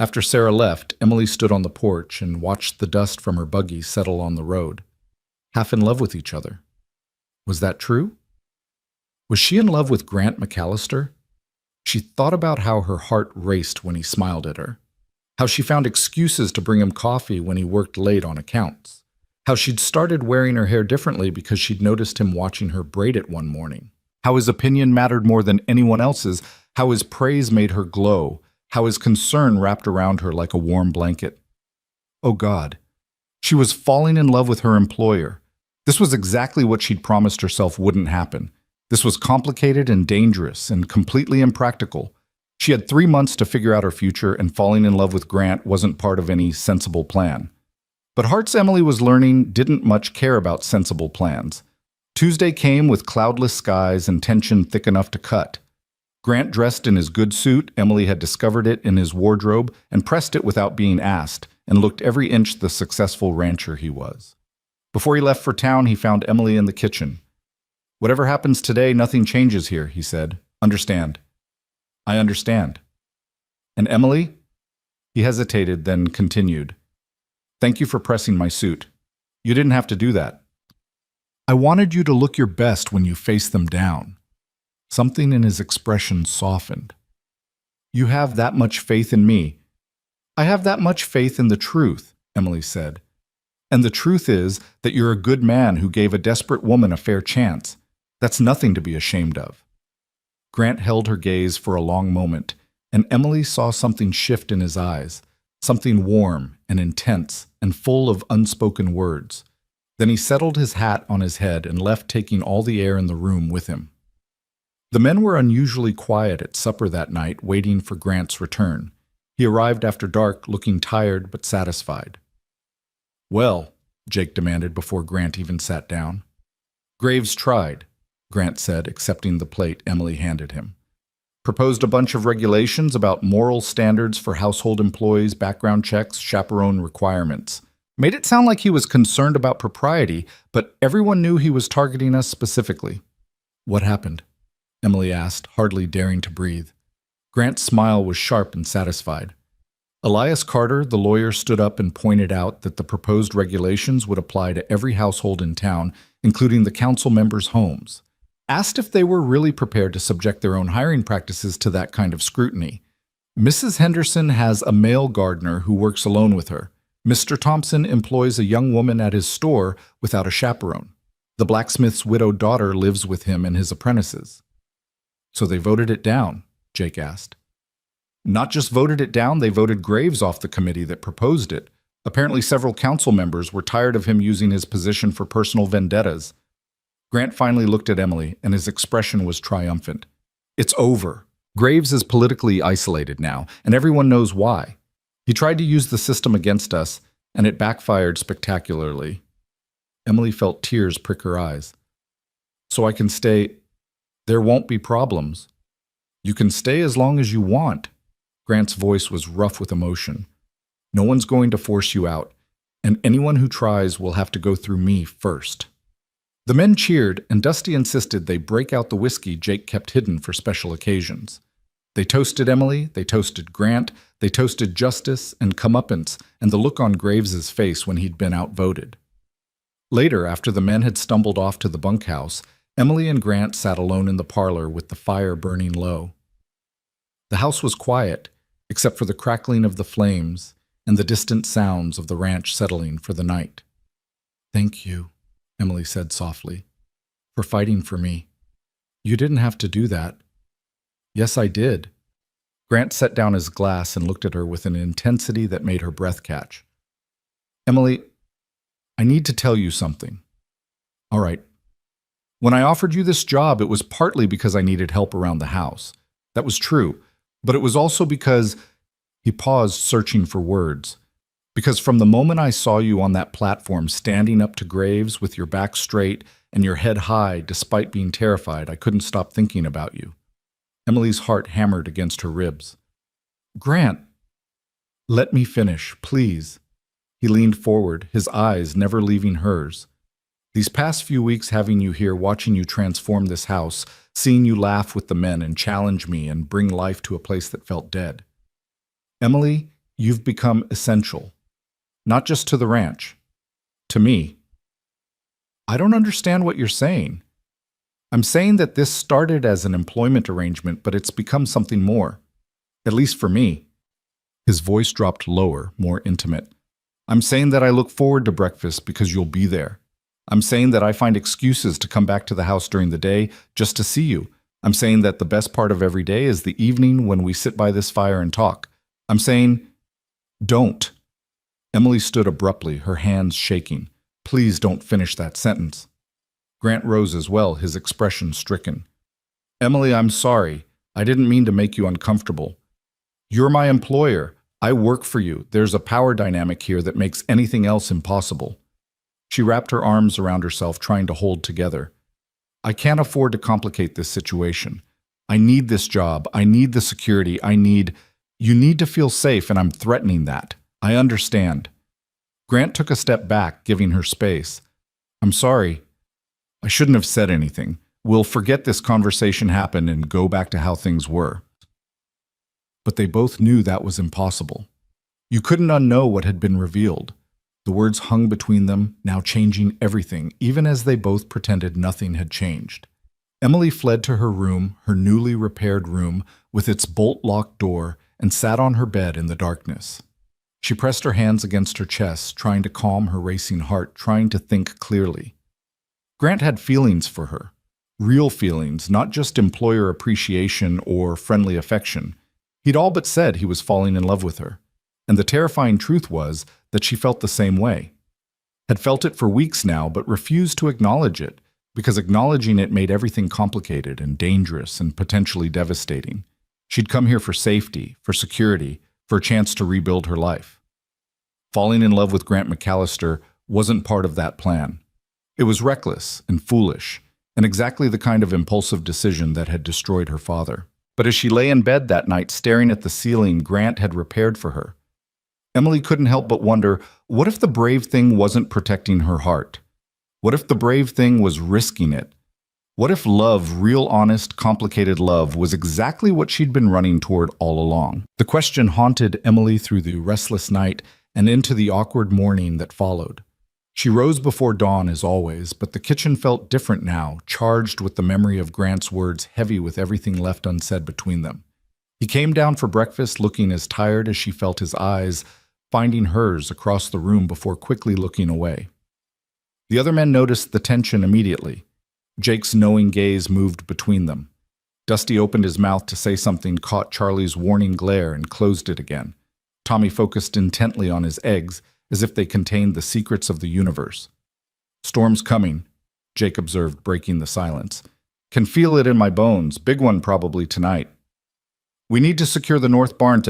After Sarah left, Emily stood on the porch and watched the dust from her buggy settle on the road. Half in love with each other. Was that true? Was she in love with Grant McAllister? She thought about how her heart raced when he smiled at her. How she found excuses to bring him coffee when he worked late on accounts. How she'd started wearing her hair differently because she'd noticed him watching her braid it one morning. How his opinion mattered more than anyone else's. How his praise made her glow. How his concern wrapped around her like a warm blanket. Oh God. She was falling in love with her employer. This was exactly what she'd promised herself wouldn't happen. This was complicated and dangerous and completely impractical. She had 3 months to figure out her future, and falling in love with Grant wasn't part of any sensible plan. But Hart's Emily was learning didn't much care about sensible plans. Tuesday came with cloudless skies and tension thick enough to cut. Grant dressed in his good suit. Emily had discovered it in his wardrobe and pressed it without being asked, and looked every inch the successful rancher he was. Before he left for town, he found Emily in the kitchen. "Whatever happens today, nothing changes here," he said. "Understand?" "I understand." "And Emily?" He hesitated, then continued. "Thank you for pressing my suit. You didn't have to do that. I wanted you to look your best when you face them down." Something in his expression softened. "You have that much faith in me." "I have that much faith in the truth," Emily said. "And the truth is that you're a good man who gave a desperate woman a fair chance. That's nothing to be ashamed of." Grant held her gaze for a long moment, and Emily saw something shift in his eyes. Something warm and intense and full of unspoken words. Then he settled his hat on his head and left, taking all the air in the room with him. The men were unusually quiet at supper that night, waiting for Grant's return. He arrived after dark, looking tired but satisfied. "Well," Jake demanded before Grant even sat down. "Graves tried," Grant said, accepting the plate Emily handed him. "Proposed a bunch of regulations about moral standards for household employees, background checks, chaperone requirements. Made it sound like he was concerned about propriety, but everyone knew he was targeting us specifically." "What happened?" Emily asked, hardly daring to breathe. Grant's smile was sharp and satisfied. Elias Carter, the lawyer, stood up and pointed out that the proposed regulations would apply to every household in town, including the council members' homes. Asked if they were really prepared to subject their own hiring practices to that kind of scrutiny. "Mrs. Henderson has a male gardener who works alone with her. Mr. Thompson employs a young woman at his store without a chaperone. The blacksmith's widowed daughter lives with him and his apprentices." "So they voted it down?" Jake asked. "Not just voted it down, they voted Graves off the committee that proposed it. Apparently several council members were tired of him using his position for personal vendettas." Grant finally looked at Emily, and his expression was triumphant. "It's over. Graves is politically isolated now, and everyone knows why. He tried to use the system against us, and it backfired spectacularly." Emily felt tears prick her eyes. "So I can stay. There won't be problems." "You can stay as long as you want." Grant's voice was rough with emotion. "No one's going to force you out, and anyone who tries will have to go through me first." The men cheered, and Dusty insisted they break out the whiskey Jake kept hidden for special occasions. They toasted Emily, they toasted Grant, they toasted justice and comeuppance and the look on Graves's face when he'd been outvoted. Later, after the men had stumbled off to the bunkhouse, Emily and Grant sat alone in the parlor with the fire burning low. The house was quiet, except for the crackling of the flames and the distant sounds of the ranch settling for the night. "Thank you," Emily said softly, "for fighting for me. You didn't have to do that." "Yes, I did." Grant set down his glass and looked at her with an intensity that made her breath catch. "Emily, I need to tell you something." "All right. When I offered you this job, it was partly because I needed help around the house. That was true. But it was also because—" He paused, searching for words. "Because from the moment I saw you on that platform standing up to Graves with your back straight and your head high despite being terrified, I couldn't stop thinking about you." Emily's heart hammered against her ribs. "Grant, let me finish, please." He leaned forward, his eyes never leaving hers. "These past few weeks having you here, watching you transform this house, seeing you laugh with the men and challenge me and bring life to a place that felt dead. Emily, you've become essential. Not just to the ranch. To me." "I don't understand what you're saying." "I'm saying that this started as an employment arrangement, but it's become something more. At least for me." His voice dropped lower, more intimate. "I'm saying that I look forward to breakfast because you'll be there. I'm saying that I find excuses to come back to the house during the day just to see you. I'm saying that the best part of every day is the evening when we sit by this fire and talk. I'm saying—" "Don't." Emily stood abruptly, her hands shaking. "Please don't finish that sentence." Grant rose as well, his expression stricken. "Emily, I'm sorry. I didn't mean to make you uncomfortable. You're my employer. I work for you. There's a power dynamic here that makes anything else impossible." She wrapped her arms around herself, trying to hold together. "I can't afford to complicate this situation. I need this job. I need the security. You need to feel safe, and I'm threatening that. I understand." Grant took a step back, giving her space. "I'm sorry. I shouldn't have said anything. We'll forget this conversation happened and go back to how things were." But they both knew that was impossible. You couldn't unknow what had been revealed. The words hung between them, now changing everything, even as they both pretended nothing had changed. Emily fled to her room, her newly repaired room, with its bolt-locked door, and sat on her bed in the darkness. She pressed her hands against her chest, trying to calm her racing heart, trying to think clearly. Grant had feelings for her. Real feelings, not just employer appreciation or friendly affection. He'd all but said he was falling in love with her. And the terrifying truth was that she felt the same way. Had felt it for weeks now, but refused to acknowledge it, because acknowledging it made everything complicated and dangerous and potentially devastating. She'd come here for safety, for security, for a chance to rebuild her life. Falling in love with Grant McAllister wasn't part of that plan. It was reckless and foolish, and exactly the kind of impulsive decision that had destroyed her father. But as she lay in bed that night staring at the ceiling Grant had repaired for her, Emily couldn't help but wonder, what if the brave thing wasn't protecting her heart? What if the brave thing was risking it? What if love, real honest, complicated love, was exactly what she'd been running toward all along? The question haunted Emily through the restless night and into the awkward morning that followed. She rose before dawn as always, but the kitchen felt different now, charged with the memory of Grant's words, heavy with everything left unsaid between them. He came down for breakfast looking as tired as she felt his eyes, finding hers across the room before quickly looking away. The other men noticed the tension immediately. Jake's knowing gaze moved between them. Dusty opened his mouth to say something, caught Charlie's warning glare, and closed it again. Tommy focused intently on his eggs, as if they contained the secrets of the universe. "Storm's coming," Jake observed, breaking the silence. "Can feel it in my bones. Big one probably tonight." "We need to secure the north barn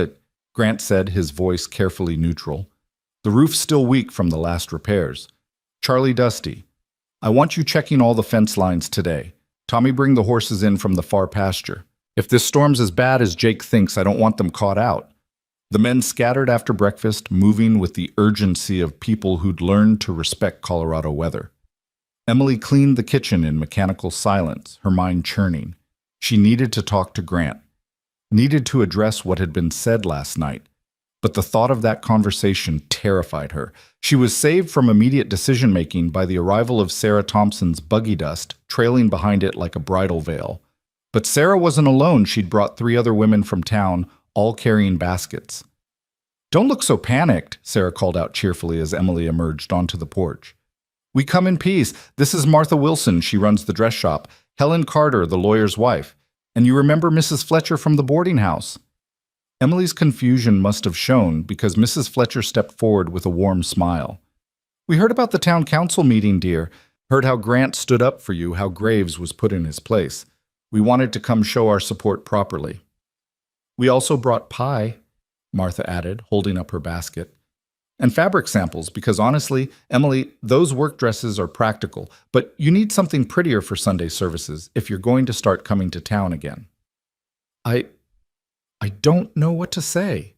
Grant said, his voice carefully neutral. "The roof's still weak from the last repairs. Charlie, Dusty, I want you checking all the fence lines today. Tommy, bring the horses in from the far pasture. If this storm's as bad as Jake thinks, I don't want them caught out." The men scattered after breakfast, moving with the urgency of people who'd learned to respect Colorado weather. Emily cleaned the kitchen in mechanical silence, her mind churning. She needed to talk to Grant. needed to address what had been said last night. But the thought of that conversation terrified her. She was saved from immediate decision-making by the arrival of Sarah Thompson's buggy dust, trailing behind it like a bridal veil. But Sarah wasn't alone. She'd brought 3 other women from town, all carrying baskets. "Don't look so panicked," Sarah called out cheerfully as Emily emerged onto the porch. "We come in peace. This is Martha Wilson. She runs the dress shop. Helen Carter, the lawyer's wife. And you remember Mrs. Fletcher from the boarding house." Emily's confusion must have shown because Mrs. Fletcher stepped forward with a warm smile. "We heard about the town council meeting, dear. Heard how Grant stood up for you, how Graves was put in his place. We wanted to come show our support properly." "We also brought pie," Martha added, holding up her basket. "And fabric samples, because honestly, Emily, those work dresses are practical, but you need something prettier for Sunday services if you're going to start coming to town again." I don't know what to say."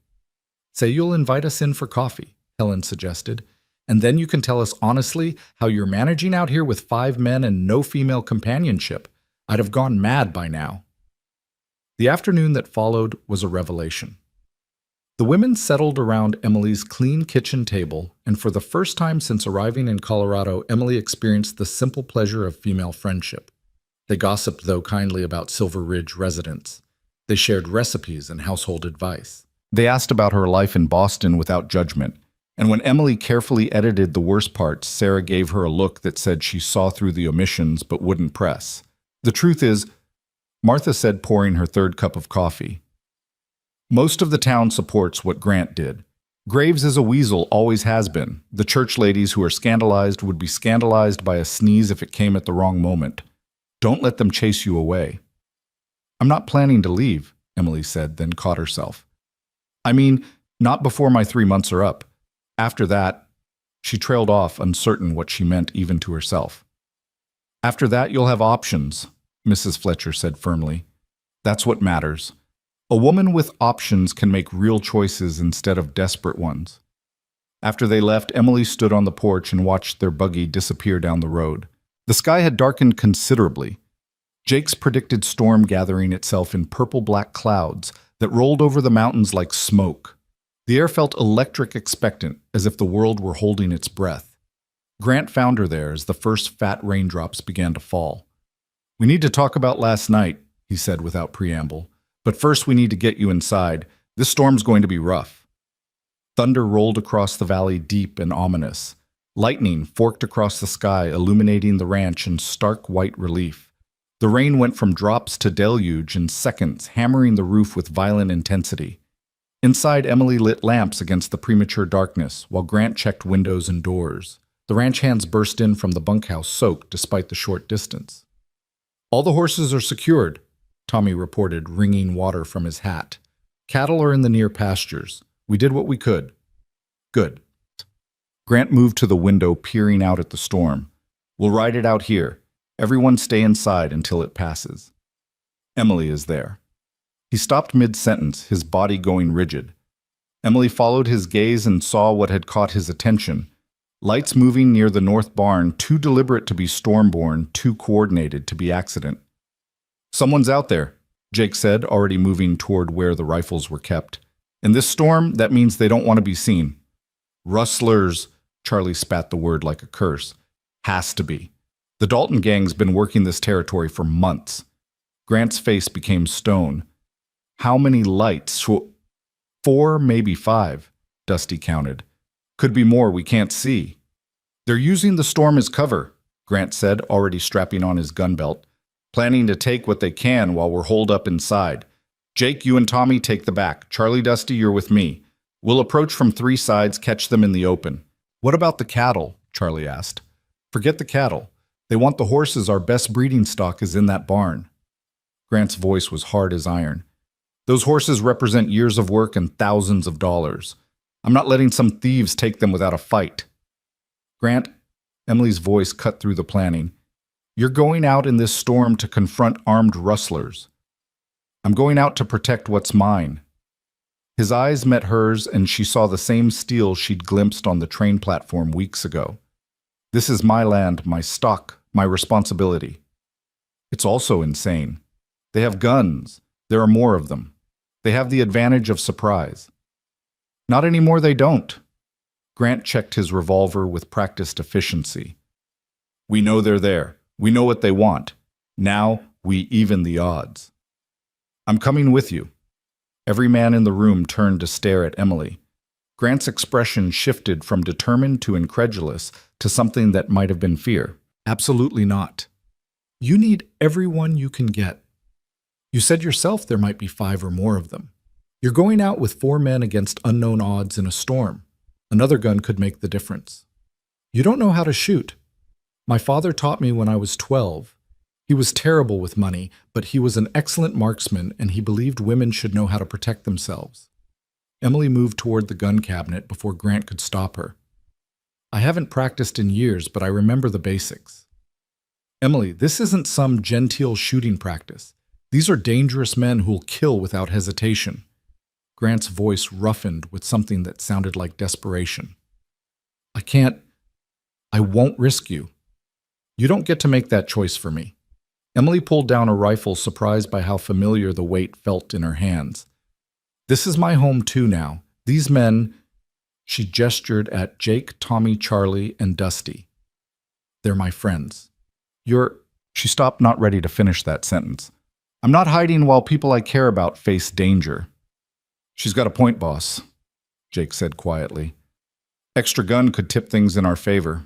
"Say you'll invite us in for coffee," Helen suggested, "and then you can tell us honestly how you're managing out here with 5 men and no female companionship. I'd have gone mad by now." The afternoon that followed was a revelation. The women settled around Emily's clean kitchen table, and for the first time since arriving in Colorado, Emily experienced the simple pleasure of female friendship. They gossiped, though, kindly about Silver Ridge residents. They shared recipes and household advice. They asked about her life in Boston without judgment, and when Emily carefully edited the worst parts, Sarah gave her a look that said she saw through the omissions but wouldn't press. "The truth is," Martha said, pouring her 3rd cup of coffee, "most of the town supports what Grant did. Graves is a weasel, always has been. The church ladies who are scandalized would be scandalized by a sneeze if it came at the wrong moment. Don't let them chase you away." "I'm not planning to leave," Emily said, then caught herself. "I mean, not before my 3 months are up. After that," she trailed off, uncertain what she meant even to herself. "After that, you'll have options," Mrs. Fletcher said firmly. "That's what matters. A woman with options can make real choices instead of desperate ones." After they left, Emily stood on the porch and watched their buggy disappear down the road. The sky had darkened considerably. Jake's predicted storm gathering itself in purple-black clouds that rolled over the mountains like smoke. The air felt electric expectant, as if the world were holding its breath. Grant found her there as the first fat raindrops began to fall. "We need to talk about last night," he said without preamble. "But first we need to get you inside. This storm's going to be rough." Thunder rolled across the valley, deep and ominous. Lightning forked across the sky, illuminating the ranch in stark white relief. The rain went from drops to deluge in seconds, hammering the roof with violent intensity. Inside, Emily lit lamps against the premature darkness, while Grant checked windows and doors. The ranch hands burst in from the bunkhouse, soaked despite the short distance. "All the horses are secured," Tommy reported, wringing water from his hat. "Cattle are in the near pastures. We did what we could." "Good." Grant moved to the window, peering out at the storm. "We'll ride it out here. Everyone stay inside until it passes. Emily is there." He stopped mid-sentence, his body going rigid. Emily followed his gaze and saw what had caught his attention. Lights moving near the north barn, too deliberate to be storm-born, too coordinated to be accident. "Someone's out there," Jake said, already moving toward where the rifles were kept. "In this storm, that means they don't want to be seen." "Rustlers," Charlie spat the word like a curse. "Has to be. The Dalton gang's been working this territory for months." Grant's face became stone. "How many lights?" "4, maybe 5, Dusty counted. "Could be more we can't see." "They're using the storm as cover," Grant said, already strapping on his gun belt. "Planning to take what they can while we're holed up inside. Jake, you and Tommy take the back. Charlie, Dusty, you're with me. We'll approach from 3 sides, catch them in the open." "What about the cattle?" Charlie asked. "Forget the cattle. They want the horses. Our best breeding stock is in that barn." Grant's voice was hard as iron. "Those horses represent years of work and thousands of dollars. I'm not letting some thieves take them without a fight." "Grant," Emily's voice cut through the planning, "you're going out in this storm to confront armed rustlers." "I'm going out to protect what's mine." His eyes met hers, and she saw the same steel she'd glimpsed on the train platform weeks ago. "This is my land, my stock, my responsibility." It's also insane. They have guns. There are more of them. They have the advantage of surprise. Not anymore, they don't. Grant checked his revolver with practiced efficiency. We know they're there. We know what they want. Now we even the odds. I'm coming with you. Every man in the room turned to stare at Emily. Grant's expression shifted from determined to incredulous to something that might have been fear. Absolutely not. You need everyone you can get. You said yourself there might be 5 or more of them. You're going out with 4 men against unknown odds in a storm. Another gun could make the difference. You don't know how to shoot. My father taught me when I was 12. He was terrible with money, but he was an excellent marksman and he believed women should know how to protect themselves. Emily moved toward the gun cabinet before Grant could stop her. I haven't practiced in years, but I remember the basics. Emily, this isn't some genteel shooting practice. These are dangerous men who'll kill without hesitation. Grant's voice roughened with something that sounded like desperation. I won't risk you. You don't get to make that choice for me. Emily pulled down a rifle, surprised by how familiar the weight felt in her hands. This is my home too now. These men, she gestured at Jake, Tommy, Charlie, and Dusty. They're my friends. She stopped, not ready to finish that sentence. I'm not hiding while people I care about face danger. She's got a point, boss, Jake said quietly. Extra gun could tip things in our favor.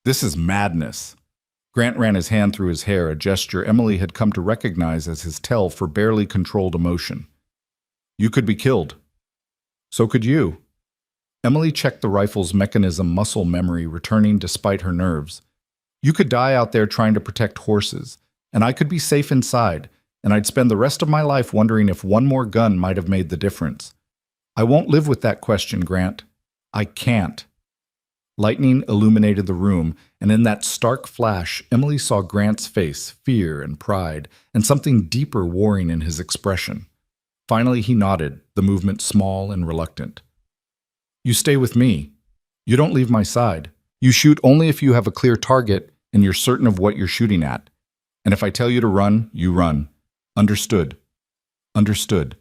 This is madness. Grant ran his hand through his hair, a gesture Emily had come to recognize as his tell for barely controlled emotion. You could be killed. So could you. Emily checked the rifle's mechanism, muscle memory returning despite her nerves. You could die out there trying to protect horses, and I could be safe inside, and I'd spend the rest of my life wondering if one more gun might have made the difference. I won't live with that question, Grant. I can't. Lightning illuminated the room, and in that stark flash, Emily saw Grant's face, fear and pride, and something deeper warring in his expression. Finally, he nodded, the movement small and reluctant. You stay with me. You don't leave my side. You shoot only if you have a clear target and you're certain of what you're shooting at. And if I tell you to run, you run. Understood. Understood.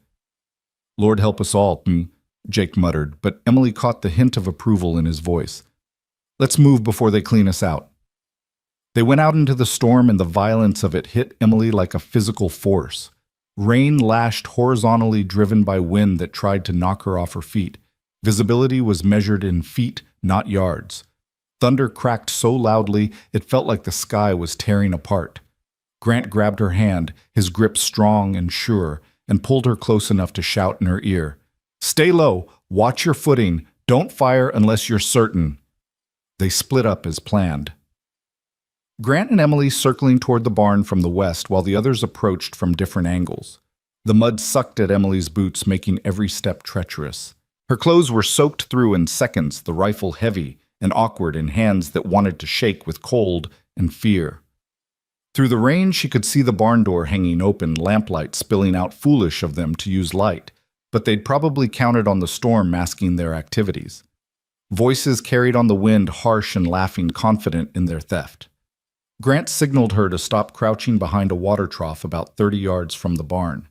Lord help us all, Jake muttered, but Emily caught the hint of approval in his voice. Let's move before they clean us out. They went out into the storm, and the violence of it hit Emily like a physical force. Rain lashed horizontally, driven by wind that tried to knock her off her feet. Visibility was measured in feet, not yards. Thunder cracked so loudly it felt like the sky was tearing apart. Grant grabbed her hand, his grip strong and sure, and pulled her close enough to shout in her ear. Stay low, watch your footing, don't fire unless you're certain. They split up as planned. Grant and Emily circling toward the barn from the west while the others approached from different angles. The mud sucked at Emily's boots, making every step treacherous. Her clothes were soaked through in seconds, the rifle heavy and awkward in hands that wanted to shake with cold and fear. Through the rain, she could see the barn door hanging open, lamplight spilling out, foolish of them to use light, but they'd probably counted on the storm masking their activities. Voices carried on the wind, harsh and laughing, confident in their theft. Grant signaled her to stop crouching behind a water trough about 30 yards from the barn.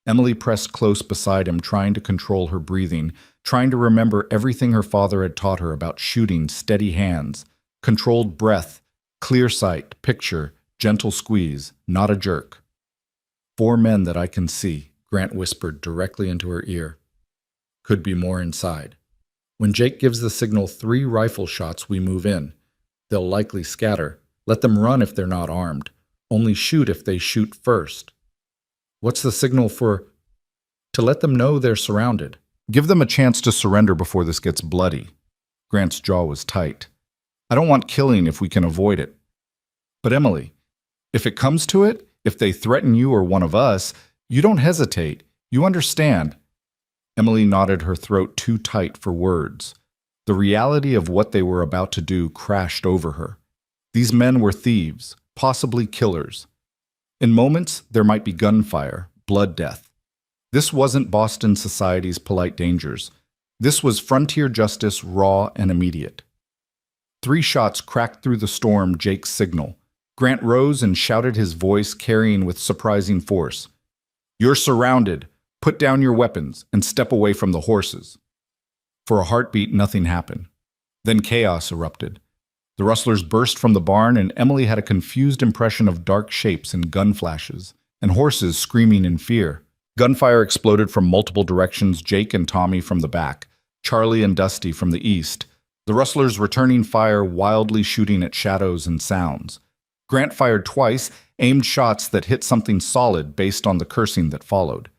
Emily pressed close beside him, trying to control her breathing, trying to remember everything her father had taught her about shooting, steady hands, controlled breath, clear sight, picture, gentle squeeze, not a jerk. 4 men that I can see, Grant whispered directly into her ear. Could be more inside. When Jake gives the signal 3 rifle shots, we move in. They'll likely scatter. Let them run if they're not armed. Only shoot if they shoot first. What's the signal for? To let them know they're surrounded. Give them a chance to surrender before this gets bloody. Grant's jaw was tight. I don't want killing if we can avoid it. But Emily, if it comes to it, if they threaten you or one of us, you don't hesitate. You understand. Emily knotted her throat too tight for words. The reality of what they were about to do crashed over her. These men were thieves, possibly killers. In moments, there might be gunfire, blood death. This wasn't Boston society's polite dangers. This was frontier justice, raw and immediate. 3 shots cracked through the storm, Jake's signal. Grant rose and shouted, his voice carrying with surprising force. You're surrounded. Put down your weapons and step away from the horses." For a heartbeat, nothing happened. Then chaos erupted. The rustlers burst from the barn, and Emily had a confused impression of dark shapes and gun flashes, and horses screaming in fear. Gunfire exploded from multiple directions, Jake and Tommy from the back, Charlie and Dusty from the east, the rustlers returning fire, wildly shooting at shadows and sounds. Grant fired twice, aimed shots that hit something solid based on the cursing that followed.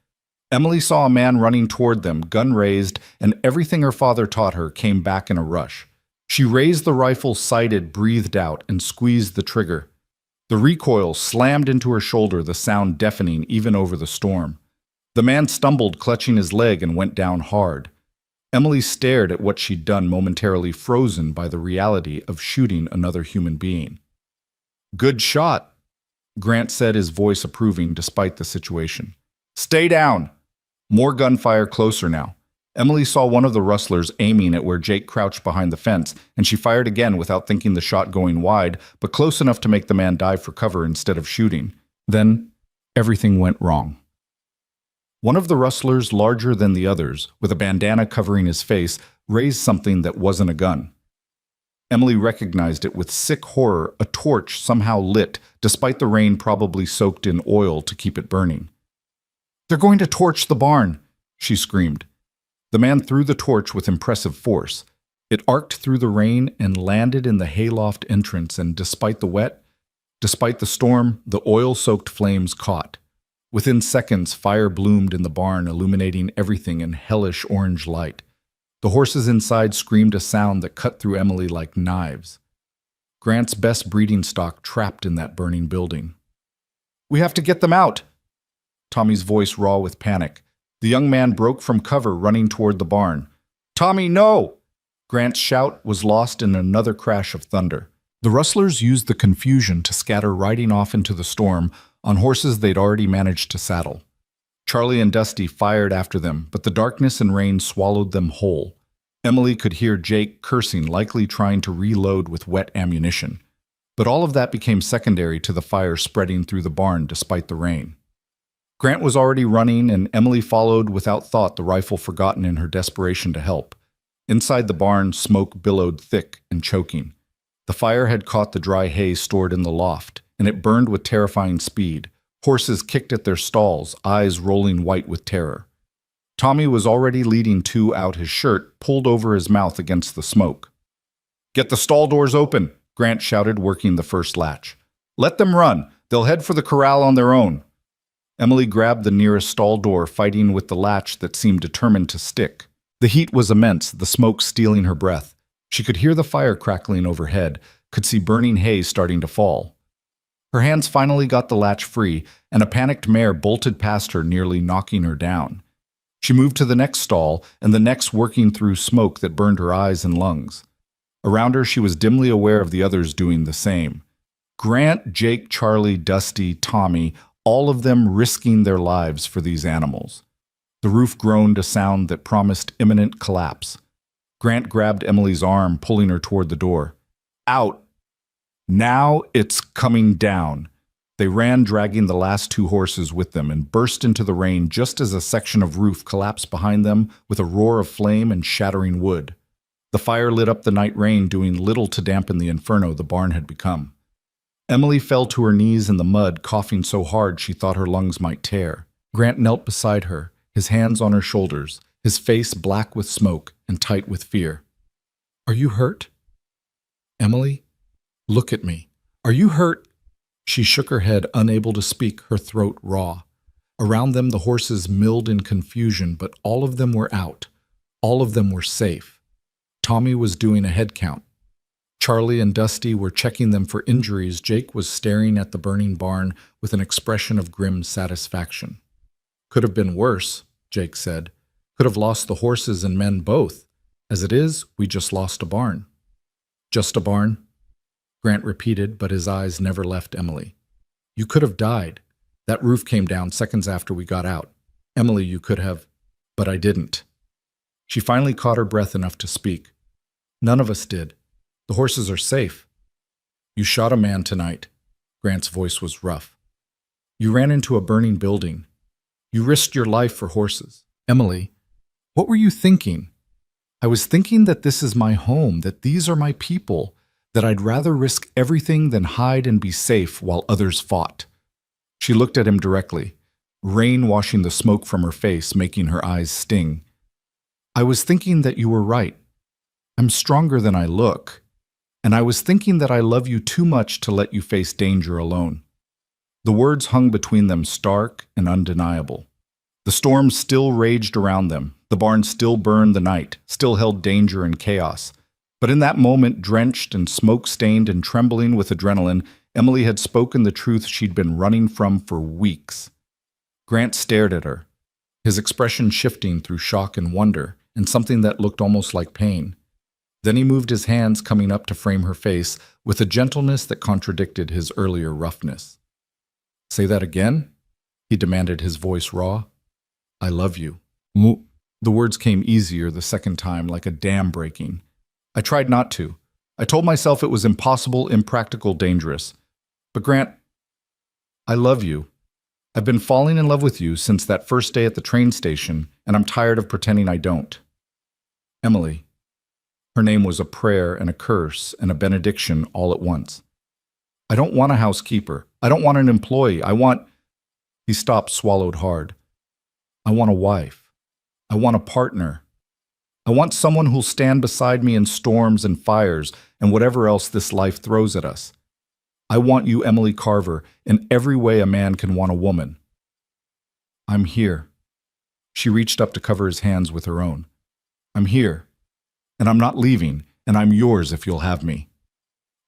Emily saw a man running toward them, gun raised, and everything her father taught her came back in a rush. She raised the rifle, sighted, breathed out, and squeezed the trigger. The recoil slammed into her shoulder, the sound deafening even over the storm. The man stumbled, clutching his leg, and went down hard. Emily stared at what she'd done, momentarily frozen by the reality of shooting another human being. "Good shot," Grant said, his voice approving despite the situation. "Stay down." More gunfire, closer now. Emily saw one of the rustlers aiming at where Jake crouched behind the fence, and she fired again without thinking, the shot going wide, but close enough to make the man dive for cover instead of shooting. Then, everything went wrong. One of the rustlers, larger than the others, with a bandana covering his face, raised something that wasn't a gun. Emily recognized it with sick horror, a torch somehow lit, despite the rain probably soaked in oil to keep it burning. "They're going to torch the barn," she screamed. The man threw the torch with impressive force. It arced through the rain and landed in the hayloft entrance, and despite the wet, despite the storm, the oil-soaked flames caught. Within seconds, fire bloomed in the barn, illuminating everything in hellish orange light. The horses inside screamed a sound that cut through Emily like knives. Grant's best breeding stock trapped in that burning building. "We have to get them out!" Tommy's voice raw with panic. The young man broke from cover, running toward the barn. "Tommy, no!" Grant's shout was lost in another crash of thunder. The rustlers used the confusion to scatter, riding off into the storm on horses they'd already managed to saddle. Charlie and Dusty fired after them, but the darkness and rain swallowed them whole. Emily could hear Jake cursing, likely trying to reload with wet ammunition. But all of that became secondary to the fire spreading through the barn despite the rain. Grant was already running, and Emily followed without thought, the rifle forgotten in her desperation to help. Inside the barn, smoke billowed thick and choking. The fire had caught the dry hay stored in the loft, and it burned with terrifying speed. Horses kicked at their stalls, eyes rolling white with terror. Tommy was already leading two out, his shirt pulled over his mouth against the smoke. "Get the stall doors open," Grant shouted, working the first latch. "Let them run. They'll head for the corral on their own." Emily grabbed the nearest stall door, fighting with the latch that seemed determined to stick. The heat was immense, the smoke stealing her breath. She could hear the fire crackling overhead, could see burning hay starting to fall. Her hands finally got the latch free, and a panicked mare bolted past her, nearly knocking her down. She moved to the next stall, and the next, working through smoke that burned her eyes and lungs. Around her, she was dimly aware of the others doing the same. Grant, Jake, Charlie, Dusty, Tommy, all of them risking their lives for these animals. The roof groaned, a sound that promised imminent collapse. Grant grabbed Emily's arm, pulling her toward the door. "Out! Now it's coming down." They ran, dragging the last two horses with them, and burst into the rain just as a section of roof collapsed behind them with a roar of flame and shattering wood. The fire lit up the night rain, doing little to dampen the inferno the barn had become. Emily fell to her knees in the mud, coughing so hard she thought her lungs might tear. Grant knelt beside her, his hands on her shoulders, his face black with smoke and tight with fear. "Are you hurt? Emily? Look at me. Are you hurt?" She shook her head, unable to speak, her throat raw. Around them the horses milled in confusion, but all of them were out. All of them were safe. Tommy was doing a head count. Charlie and Dusty were checking them for injuries. Jake was staring at the burning barn with an expression of grim satisfaction. "Could have been worse," Jake said. "Could have lost the horses and men both. As it is, we just lost a barn." "Just a barn?" Grant repeated, but his eyes never left Emily. "You could have died. That roof came down seconds after we got out. Emily, you could have, but I didn't." She finally caught her breath enough to speak. "None of us did. The horses are safe." "You shot a man tonight." Grant's voice was rough. "You ran into a burning building. You risked your life for horses. Emily, what were you thinking? I was thinking that this is my home, that these are my people, that I'd rather risk everything than hide and be safe while others fought. She looked at him directly, rain washing the smoke from her face, making her eyes sting. I was thinking that you were right. I'm stronger than I look, and I was thinking that I love you too much to let you face danger alone. The words hung between them stark and undeniable. The storm still raged around them. The barn still burned the night, still held danger and chaos. But in that moment, drenched and smoke-stained and trembling with adrenaline, Emily had spoken the truth she'd been running from for weeks. Grant stared at her, his expression shifting through shock and wonder, and something that looked almost like pain. Then he moved his hands, coming up to frame her face, with a gentleness that contradicted his earlier roughness. "Say that again?" he demanded, his voice raw. "I love you." The words came easier the second time, like a dam breaking. I tried not to. I told myself it was impossible, impractical, dangerous. But Grant, I love you. I've been falling in love with you since that first day at the train station, and I'm tired of pretending I don't. Emily. Her name was a prayer and a curse and a benediction all at once. I don't want a housekeeper. I don't want an employee. He stopped, swallowed hard. I want a wife. I want a partner. I want someone who'll stand beside me in storms and fires and whatever else this life throws at us. I want you, Emily Carver, in every way a man can want a woman. I'm here. She reached up to cover his hands with her own. I'm here, and I'm not leaving, and I'm yours if you'll have me.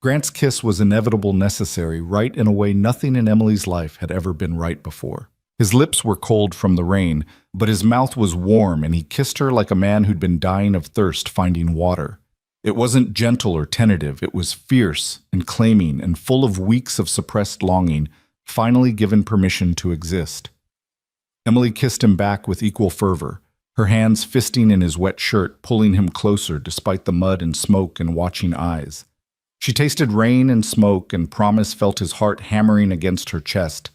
Grant's kiss was inevitable, necessary, right in a way nothing in Emily's life had ever been right before. His lips were cold from the rain, but his mouth was warm, and he kissed her like a man who'd been dying of thirst finding water. It wasn't gentle or tentative, it was fierce and claiming and full of weeks of suppressed longing, finally given permission to exist. Emily kissed him back with equal fervor, her hands fisting in his wet shirt, pulling him closer despite the mud and smoke and watching eyes. She tasted rain and smoke and promise, felt his heart hammering against her chest,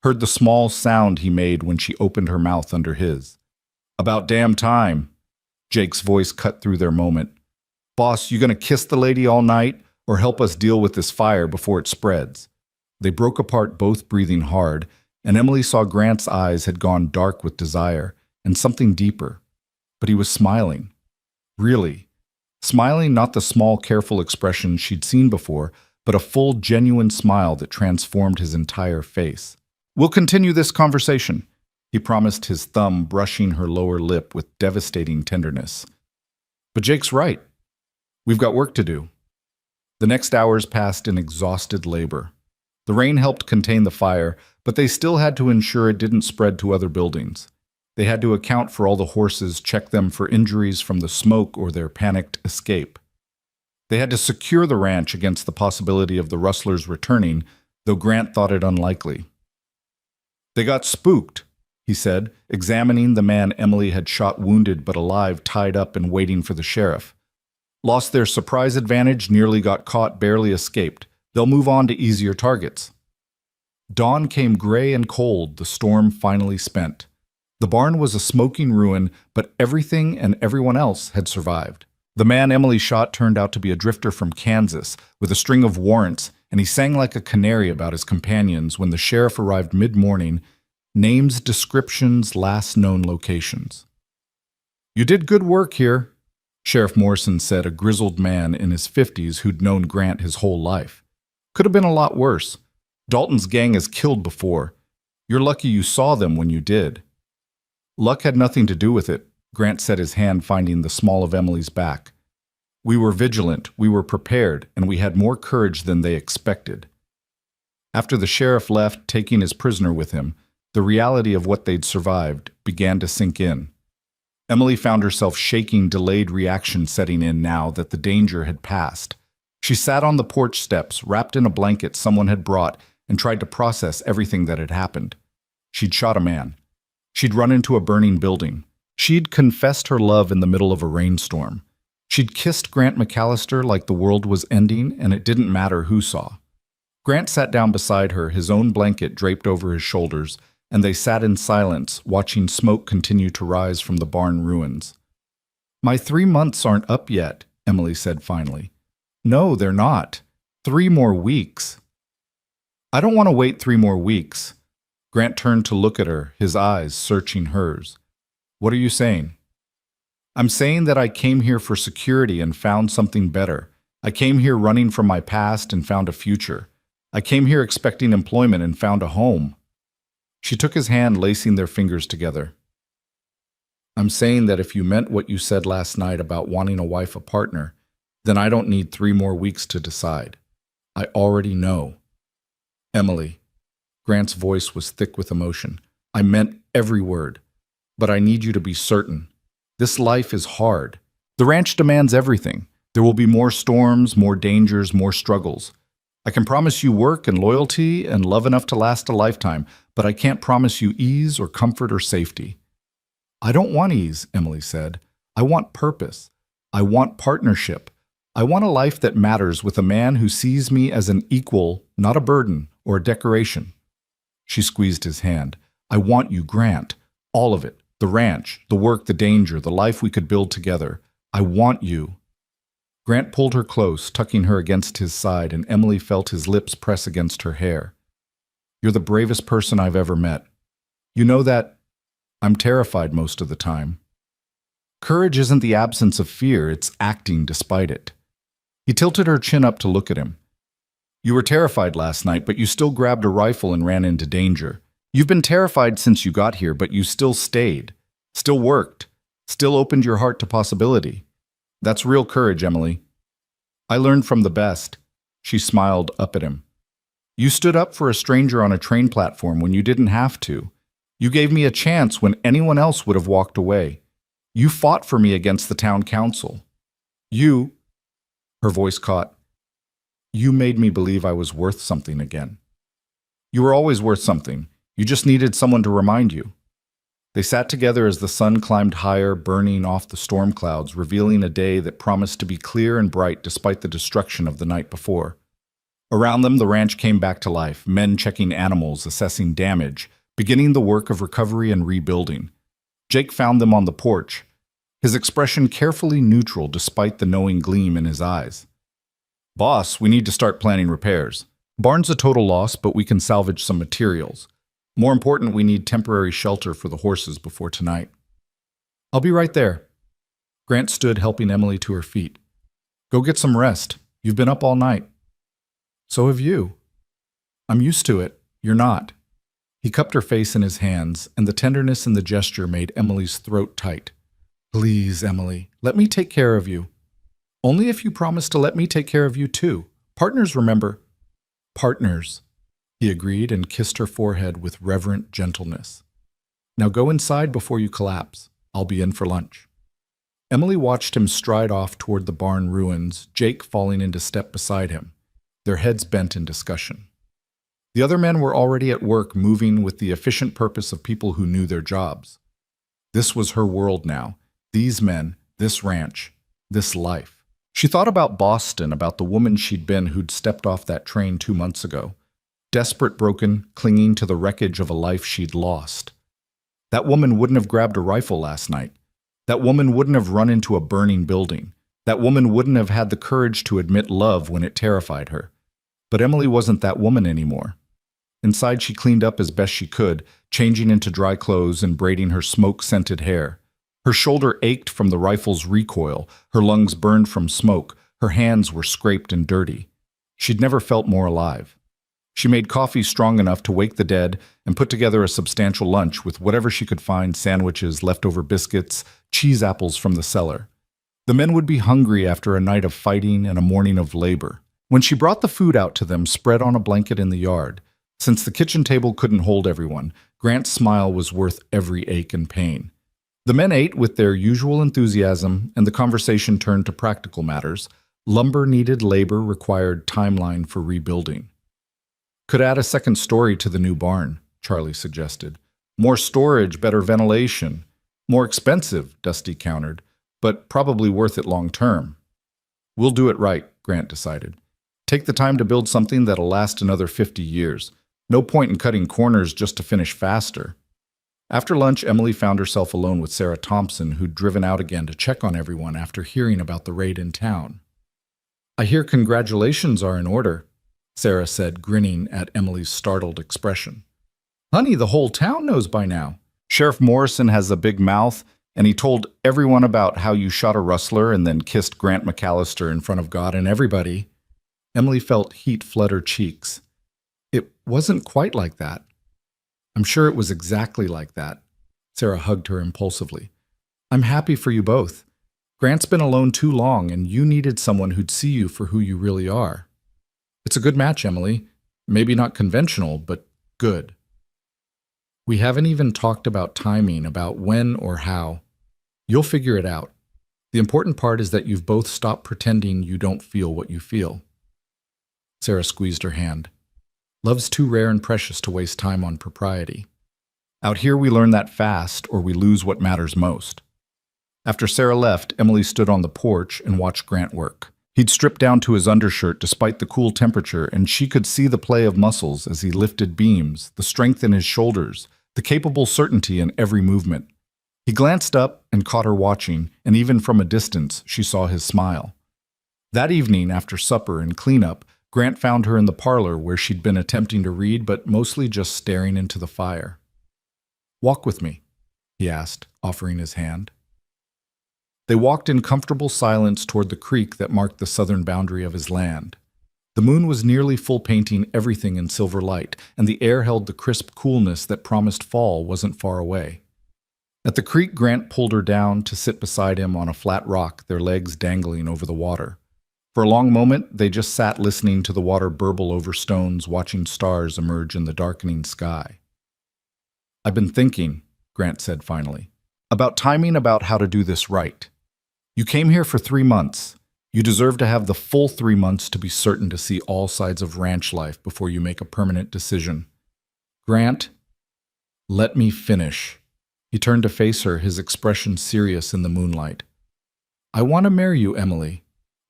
heard the small sound he made when she opened her mouth under his. About damn time, Jake's voice cut through their moment. Boss, you gonna kiss the lady all night or help us deal with this fire before it spreads? They broke apart, both breathing hard, and Emily saw Grant's eyes had gone dark with desire and something deeper. But he was smiling. Really. Smiling, not the small, careful expression she'd seen before, but a full, genuine smile that transformed his entire face. We'll continue this conversation, he promised, his thumb brushing her lower lip with devastating tenderness. But Jake's right. We've got work to do. The next hours passed in exhausted labor. The rain helped contain the fire, but they still had to ensure it didn't spread to other buildings. They had to account for all the horses, check them for injuries from the smoke or their panicked escape. They had to secure the ranch against the possibility of the rustlers returning, though Grant thought it unlikely. They got spooked, he said, examining the man Emily had shot wounded but alive, tied up and waiting for the sheriff. Lost their surprise advantage, nearly got caught, barely escaped. They'll move on to easier targets. Dawn came gray and cold, the storm finally spent. The barn was a smoking ruin, but everything and everyone else had survived. The man Emily shot turned out to be a drifter from Kansas with a string of warrants, and he sang like a canary about his companions when the sheriff arrived mid-morning, names, descriptions, last known locations. You did good work here, Sheriff Morrison said, a grizzled man in his 50s who'd known Grant his whole life. Could have been a lot worse. Dalton's gang has killed before. You're lucky you saw them when you did. Luck had nothing to do with it, Grant said, his hand finding the small of Emily's back. We were vigilant, we were prepared, and we had more courage than they expected. After the sheriff left, taking his prisoner with him, the reality of what they'd survived began to sink in. Emily found herself shaking, delayed reaction setting in now that the danger had passed. She sat on the porch steps, wrapped in a blanket someone had brought, and tried to process everything that had happened. She'd shot a man. She'd run into a burning building. She'd confessed her love in the middle of a rainstorm. She'd kissed Grant McAllister like the world was ending, and it didn't matter who saw. Grant sat down beside her, his own blanket draped over his shoulders, and they sat in silence, watching smoke continue to rise from the barn ruins. "My 3 months aren't up yet," Emily said finally. "No, they're not. 3 more weeks." "I don't want to wait 3 more weeks." Grant turned to look at her, his eyes searching hers. "What are you saying?" "I'm saying that I came here for security and found something better. I came here running from my past and found a future. I came here expecting employment and found a home." She took his hand, lacing their fingers together. "I'm saying that if you meant what you said last night about wanting a wife, a partner, then I don't need 3 more weeks to decide. I already know." "Emily," Grant's voice was thick with emotion, "I meant every word. But I need you to be certain. This life is hard. The ranch demands everything. There will be more storms, more dangers, more struggles. I can promise you work and loyalty and love enough to last a lifetime, but I can't promise you ease or comfort or safety." "I don't want ease," Emily said. "I want purpose. I want partnership. I want a life that matters with a man who sees me as an equal, not a burden or a decoration." She squeezed his hand. "I want you, Grant. All of it. The ranch, the work, the danger, the life we could build together. I want you." Grant pulled her close, tucking her against his side, and Emily felt his lips press against her hair. "You're the bravest person I've ever met. You know that I'm terrified most of the time." "Courage isn't the absence of fear, it's acting despite it." He tilted her chin up to look at him. "You were terrified last night, but you still grabbed a rifle and ran into danger. You've been terrified since you got here, but you still stayed, still worked, still opened your heart to possibility. That's real courage, Emily. I learned from the best." She smiled up at him. "You stood up for a stranger on a train platform when you didn't have to. You gave me a chance when anyone else would have walked away. You fought for me against the town council. You," her voice caught, "you made me believe I was worth something again. You were always worth something. You just needed someone to remind you." They sat together as the sun climbed higher, burning off the storm clouds, revealing a day that promised to be clear and bright despite the destruction of the night before. Around them, the ranch came back to life, men checking animals, assessing damage, beginning the work of recovery and rebuilding. Jake found them on the porch, his expression carefully neutral despite the knowing gleam in his eyes. "Boss, we need to start planning repairs. Barn's a total loss, but we can salvage some materials. More important, we need temporary shelter for the horses before tonight." "I'll be right there." Grant stood, helping Emily to her feet. "Go get some rest. You've been up all night." "So have you." "I'm used to it. You're not." He cupped her face in his hands, and the tenderness in the gesture made Emily's throat tight. "Please, Emily, let me take care of you." "Only if you promise to let me take care of you too. Partners, remember." "Partners," he agreed and kissed her forehead with reverent gentleness. "Now go inside before you collapse. I'll be in for lunch." Emily watched him stride off toward the barn ruins, Jake falling into step beside him, their heads bent in discussion. The other men were already at work, moving with the efficient purpose of people who knew their jobs. This was her world now. These men, this ranch, this life. She thought about Boston, about the woman she'd been who'd stepped off that train 2 months ago. Desperate, broken, clinging to the wreckage of a life she'd lost. That woman wouldn't have grabbed a rifle last night. That woman wouldn't have run into a burning building. That woman wouldn't have had the courage to admit love when it terrified her. But Emily wasn't that woman anymore. Inside, she cleaned up as best she could, changing into dry clothes and braiding her smoke-scented hair. Her shoulder ached from the rifle's recoil, her lungs burned from smoke, her hands were scraped and dirty. She'd never felt more alive. She made coffee strong enough to wake the dead and put together a substantial lunch with whatever she could find: sandwiches, leftover biscuits, cheese apples from the cellar. The men would be hungry after a night of fighting and a morning of labor. When she brought the food out to them, spread on a blanket in the yard, since the kitchen table couldn't hold everyone, Grant's smile was worth every ache and pain. The men ate with their usual enthusiasm, and the conversation turned to practical matters. Lumber needed labor, required timeline for rebuilding. "Could add a second story to the new barn," Charlie suggested. "More storage, better ventilation." "More expensive," Dusty countered, "but probably worth it long term." "We'll do it right," Grant decided. "Take the time to build something that'll last another 50 years. No point in cutting corners just to finish faster. After lunch, Emily found herself alone with Sarah Thompson, who'd driven out again to check on everyone after hearing about the raid in town. "I hear congratulations are in order," Sarah said, grinning at Emily's startled expression. "Honey, the whole town knows by now. Sheriff Morrison has a big mouth, and he told everyone about how you shot a rustler and then kissed Grant McAllister in front of God and everybody." Emily felt heat flood her cheeks. "It wasn't quite like that." "I'm sure it was exactly like that." Sarah hugged her impulsively. "I'm happy for you both. Grant's been alone too long, and you needed someone who'd see you for who you really are. It's a good match, Emily. Maybe not conventional, but good. We haven't even talked about timing, about when or how. You'll figure it out. The important part is that you've both stopped pretending you don't feel what you feel." Sarah squeezed her hand. "Love's too rare and precious to waste time on propriety. Out here we learn that fast, or we lose what matters most." After Sarah left, Emily stood on the porch and watched Grant work. He'd stripped down to his undershirt despite the cool temperature, and she could see the play of muscles as he lifted beams, the strength in his shoulders, the capable certainty in every movement. He glanced up and caught her watching, and even from a distance, she saw his smile. That evening, after supper and cleanup, Grant found her in the parlor where she'd been attempting to read, but mostly just staring into the fire. "Walk with me," he asked, offering his hand. They walked in comfortable silence toward the creek that marked the southern boundary of his land. The moon was nearly full, painting everything in silver light, and the air held the crisp coolness that promised fall wasn't far away. At the creek, Grant pulled her down to sit beside him on a flat rock, their legs dangling over the water. For a long moment, they just sat listening to the water burble over stones, watching stars emerge in the darkening sky. "I've been thinking," Grant said finally, "about timing, about how to do this right. You came here for 3 months. You deserve to have the full 3 months to be certain to see all sides of ranch life before you make a permanent decision. Grant, let me finish." He turned to face her, his expression serious in the moonlight. "I want to marry you, Emily.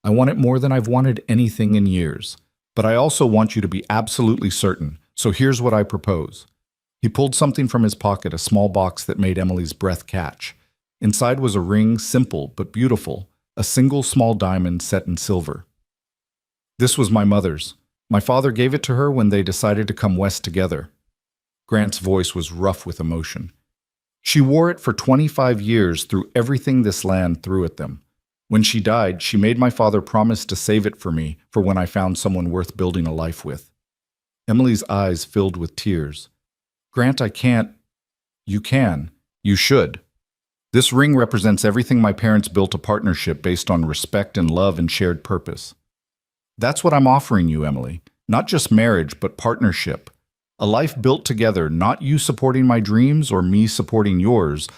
I want it more than I've wanted anything in years. But I also want you to be absolutely certain, so here's what I propose." He pulled something from his pocket, a small box that made Emily's breath catch. Inside was a ring, simple but beautiful, a single small diamond set in silver. "This was my mother's. My father gave it to her when they decided to come west together." Grant's voice was rough with emotion. "She wore it for 25 years through everything this land threw at them. When she died, she made my father promise to save it for me for when I found someone worth building a life with." Emily's eyes filled with tears. "Grant, I can't." "You can. You should. This ring represents everything my parents built, a partnership based on respect and love and shared purpose. That's what I'm offering you, Emily. Not just marriage, but partnership. A life built together, not you supporting my dreams or me supporting yours,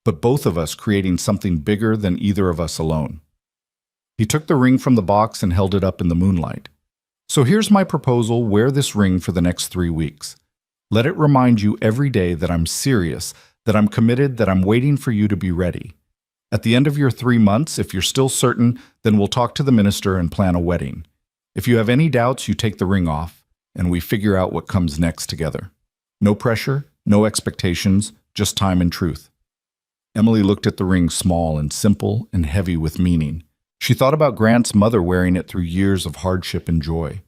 but both of us creating something bigger than either of us alone." He took the ring from the box and held it up in the moonlight. "So here's my proposal. Wear this ring for the next 3 weeks. Let it remind you every day that I'm serious, that I'm committed, that I'm waiting for you to be ready. At the end of your 3 months, if you're still certain, then we'll talk to the minister and plan a wedding. If you have any doubts, you take the ring off, and we figure out what comes next together. No pressure, no expectations, just time and truth." Emily looked at the ring, small and simple and heavy with meaning. She thought about Grant's mother wearing it through years of hardship and joy.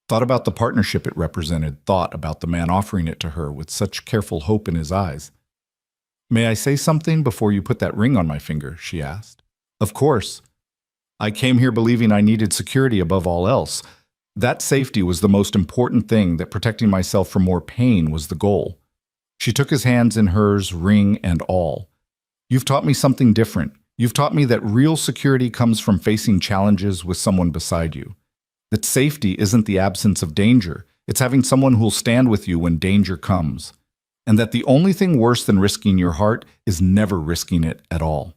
Thought about the partnership it represented, thought about the man offering it to her with such careful hope in his eyes. "May I say something before you put that ring on my finger?" she asked. "Of course. I came here believing I needed security above all else. That safety was the most important thing, that protecting myself from more pain was the goal." She took his hands in hers, ring and all. "You've taught me something different. You've taught me that real security comes from facing challenges with someone beside you. That safety isn't the absence of danger, it's having someone who'll stand with you when danger comes. And that the only thing worse than risking your heart is never risking it at all."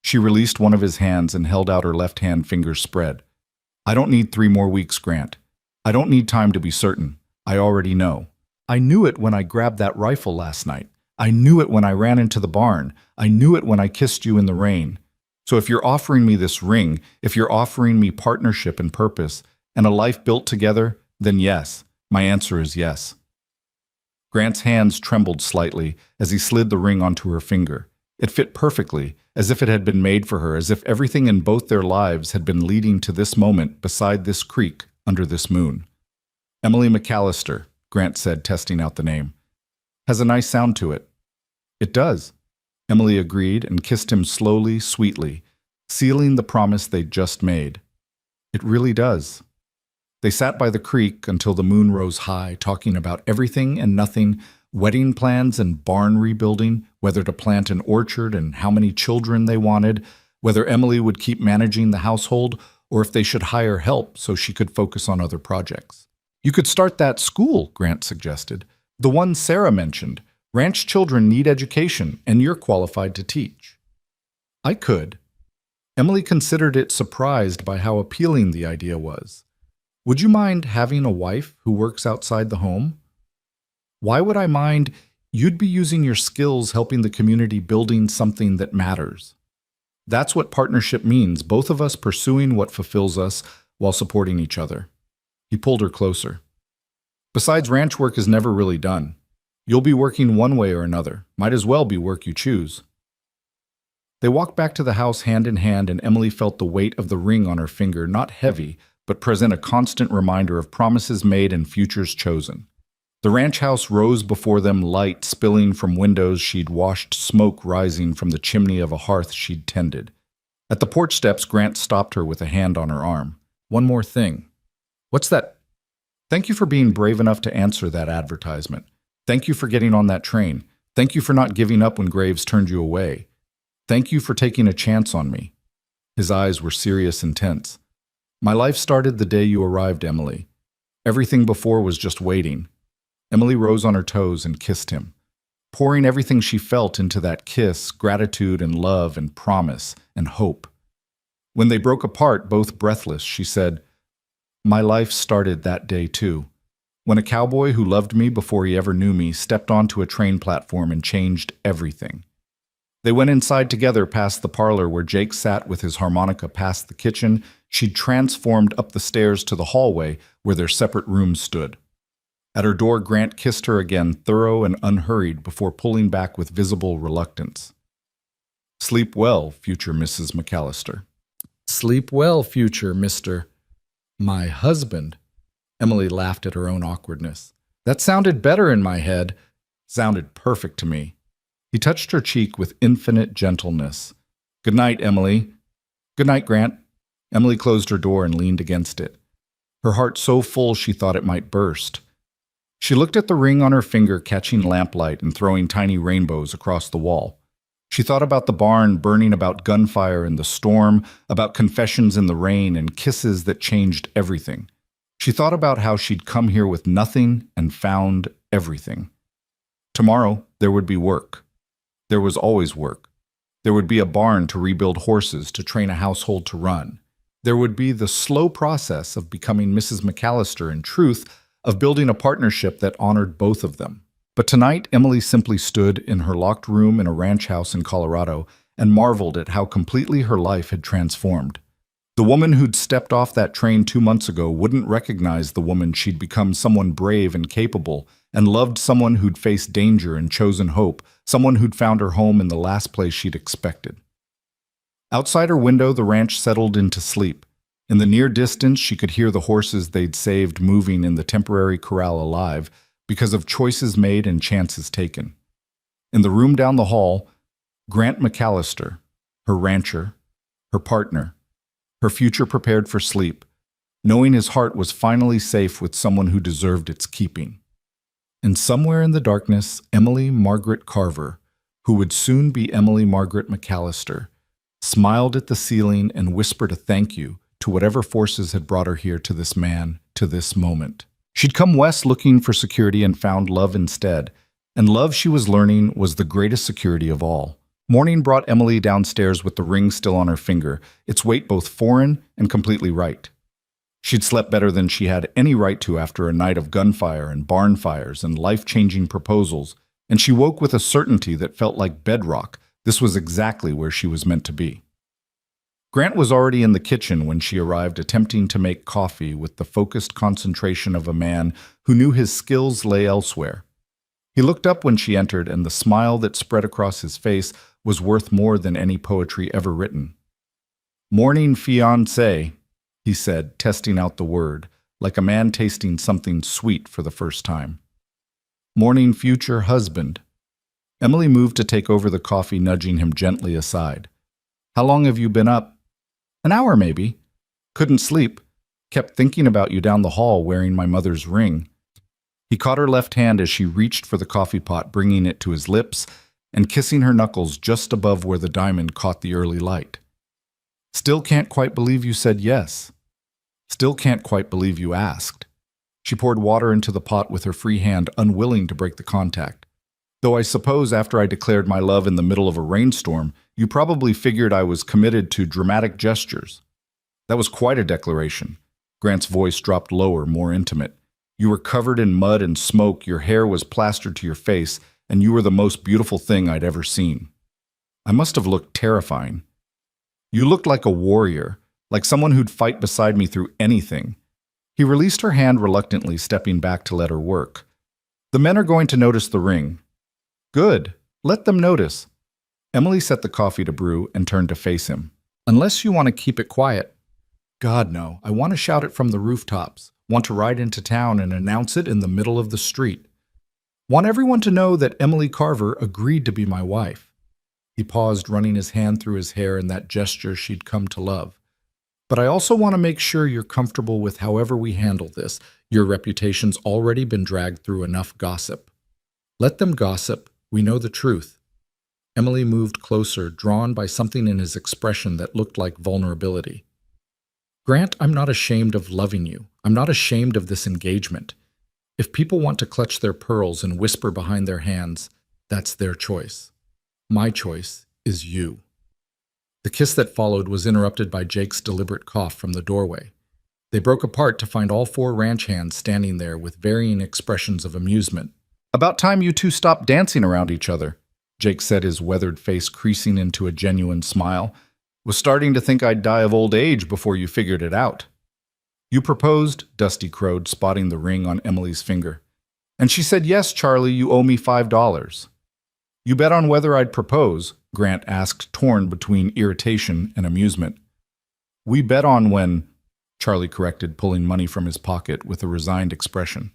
She released one of his hands and held out her left hand, fingers spread. "I don't need 3 more weeks, Grant. I don't need time to be certain. I already know. I knew it when I grabbed that rifle last night. I knew it when I ran into the barn. I knew it when I kissed you in the rain. So if you're offering me this ring, if you're offering me partnership and purpose, and a life built together, then yes, my answer is yes. Grant's hands trembled slightly as he slid the ring onto her finger. It fit perfectly, as if it had been made for her, as if everything in both their lives had been leading to this moment beside this creek under this moon. Emily McAllister, Grant said, testing out the name. Has a nice sound to it. It does. Emily agreed and kissed him slowly, sweetly, sealing the promise they'd just made. It really does. They sat by the creek until the moon rose high, talking about everything and nothing, wedding plans and barn rebuilding, whether to plant an orchard and how many children they wanted, whether Emily would keep managing the household or if they should hire help so she could focus on other projects. You could start that school, Grant suggested. The one Sarah mentioned. Ranch children need education, and you're qualified to teach. I could. Emily considered it, surprised by how appealing the idea was. Would you mind having a wife who works outside the home? Why would I mind? You'd be using your skills helping the community, building something that matters. That's what partnership means, both of us pursuing what fulfills us while supporting each other. He pulled her closer. Besides, ranch work is never really done. You'll be working one way or another. Might as well be work you choose. They walked back to the house hand in hand, and Emily felt the weight of the ring on her finger, not heavy, but present a constant reminder of promises made and futures chosen. The ranch house rose before them, light spilling from windows she'd washed, smoke rising from the chimney of a hearth she'd tended. At the porch steps, Grant stopped her with a hand on her arm. One more thing. What's that? Thank you for being brave enough to answer that advertisement. Thank you for getting on that train. Thank you for not giving up when Graves turned you away. Thank you for taking a chance on me. His eyes were serious and tense. My life started the day you arrived, Emily. Everything before was just waiting. Emily rose on her toes and kissed him, pouring everything she felt into that kiss, gratitude and love and promise and hope. When they broke apart, both breathless, she said, My life started that day too, when a cowboy who loved me before he ever knew me stepped onto a train platform and changed everything. They went inside together past the parlor where Jake sat with his harmonica, past the kitchen. She'd transformed up the stairs to the hallway where their separate rooms stood. At her door, Grant kissed her again, thorough and unhurried, before pulling back with visible reluctance. Sleep well, future Mrs. McAllister. Sleep well, future Mr. My husband. Emily laughed at her own awkwardness. That sounded better in my head. Sounded perfect to me. He touched her cheek with infinite gentleness. Good night, Emily. Good night, Grant. Emily closed her door and leaned against it, her heart so full she thought it might burst. She looked at the ring on her finger, catching lamplight and throwing tiny rainbows across the wall. She thought about the barn burning, about gunfire and the storm, about confessions in the rain and kisses that changed everything. She thought about how she'd come here with nothing and found everything. Tomorrow, there would be work. There was always work. There would be a barn to rebuild horses, to train a household to run. There would be the slow process of becoming Mrs. McAllister, in truth, of building a partnership that honored both of them. But tonight, Emily simply stood in her locked room in a ranch house in Colorado and marveled at how completely her life had transformed. The woman who'd stepped off that train 2 months ago wouldn't recognize the woman she'd become, someone brave and capable, and loved, someone who'd faced danger and chosen hope, someone who'd found her home in the last place she'd expected. Outside her window, the ranch settled into sleep. In the near distance, she could hear the horses they'd saved moving in the temporary corral alive because of choices made and chances taken. In the room down the hall, Grant McAllister, her rancher, her partner, her future prepared for sleep, knowing his heart was finally safe with someone who deserved its keeping. And somewhere in the darkness, Emily Margaret Carver, who would soon be Emily Margaret McAllister, smiled at the ceiling and whispered a thank you to whatever forces had brought her here, to this man, to this moment. She'd come west looking for security and found love instead, and love, she was learning, was the greatest security of all. Morning brought Emily downstairs with the ring still on her finger, its weight both foreign and completely right. She'd slept better than she had any right to after a night of gunfire and barn fires and life-changing proposals, and she woke with a certainty that felt like bedrock. This was exactly where she was meant to be. Grant was already in the kitchen when she arrived, attempting to make coffee with the focused concentration of a man who knew his skills lay elsewhere. He looked up when she entered, and the smile that spread across his face was worth more than any poetry ever written. "Morning, fiancé," he said, testing out the word, like a man tasting something sweet for the first time. "Morning, future husband." Emily moved to take over the coffee, nudging him gently aside. "How long have you been up?" "An hour, maybe. Couldn't sleep. Kept thinking about you down the hall wearing my mother's ring." He caught her left hand as she reached for the coffee pot, bringing it to his lips and kissing her knuckles just above where the diamond caught the early light. "Still can't quite believe you said yes. Still can't quite believe you asked." She poured water into the pot with her free hand, unwilling to break the contact. "Though I suppose after I declared my love in the middle of a rainstorm, you probably figured I was committed to dramatic gestures." "That was quite a declaration." Grant's voice dropped lower, more intimate. "You were covered in mud and smoke, your hair was plastered to your face, and you were the most beautiful thing I'd ever seen." "I must have looked terrifying." "You looked like a warrior, like someone who'd fight beside me through anything." He released her hand reluctantly, stepping back to let her work. "The men are going to notice the ring." "Good. Let them notice." Emily set the coffee to brew and turned to face him. "Unless you want to keep it quiet." "God, no. I want to shout it from the rooftops. Want to ride into town and announce it in the middle of the street. Want everyone to know that Emily Carver agreed to be my wife." He paused, running his hand through his hair in that gesture she'd come to love. "But I also want to make sure you're comfortable with however we handle this. Your reputation's already been dragged through enough gossip." "Let them gossip. We know the truth." Emily moved closer, drawn by something in his expression that looked like vulnerability. "Grant, I'm not ashamed of loving you. I'm not ashamed of this engagement. If people want to clutch their pearls and whisper behind their hands, that's their choice. My choice is you." The kiss that followed was interrupted by Jake's deliberate cough from the doorway. They broke apart to find all four ranch hands standing there with varying expressions of amusement. "About time you two stopped dancing around each other," Jake said, his weathered face creasing into a genuine smile. "Was starting to think I'd die of old age before you figured it out." "You proposed," Dusty crowed, spotting the ring on Emily's finger. "And she said, 'Yes, Charlie, you owe me $5. "You bet on whether I'd propose?" Grant asked, torn between irritation and amusement. "We bet on when," Charlie corrected, pulling money from his pocket with a resigned expression.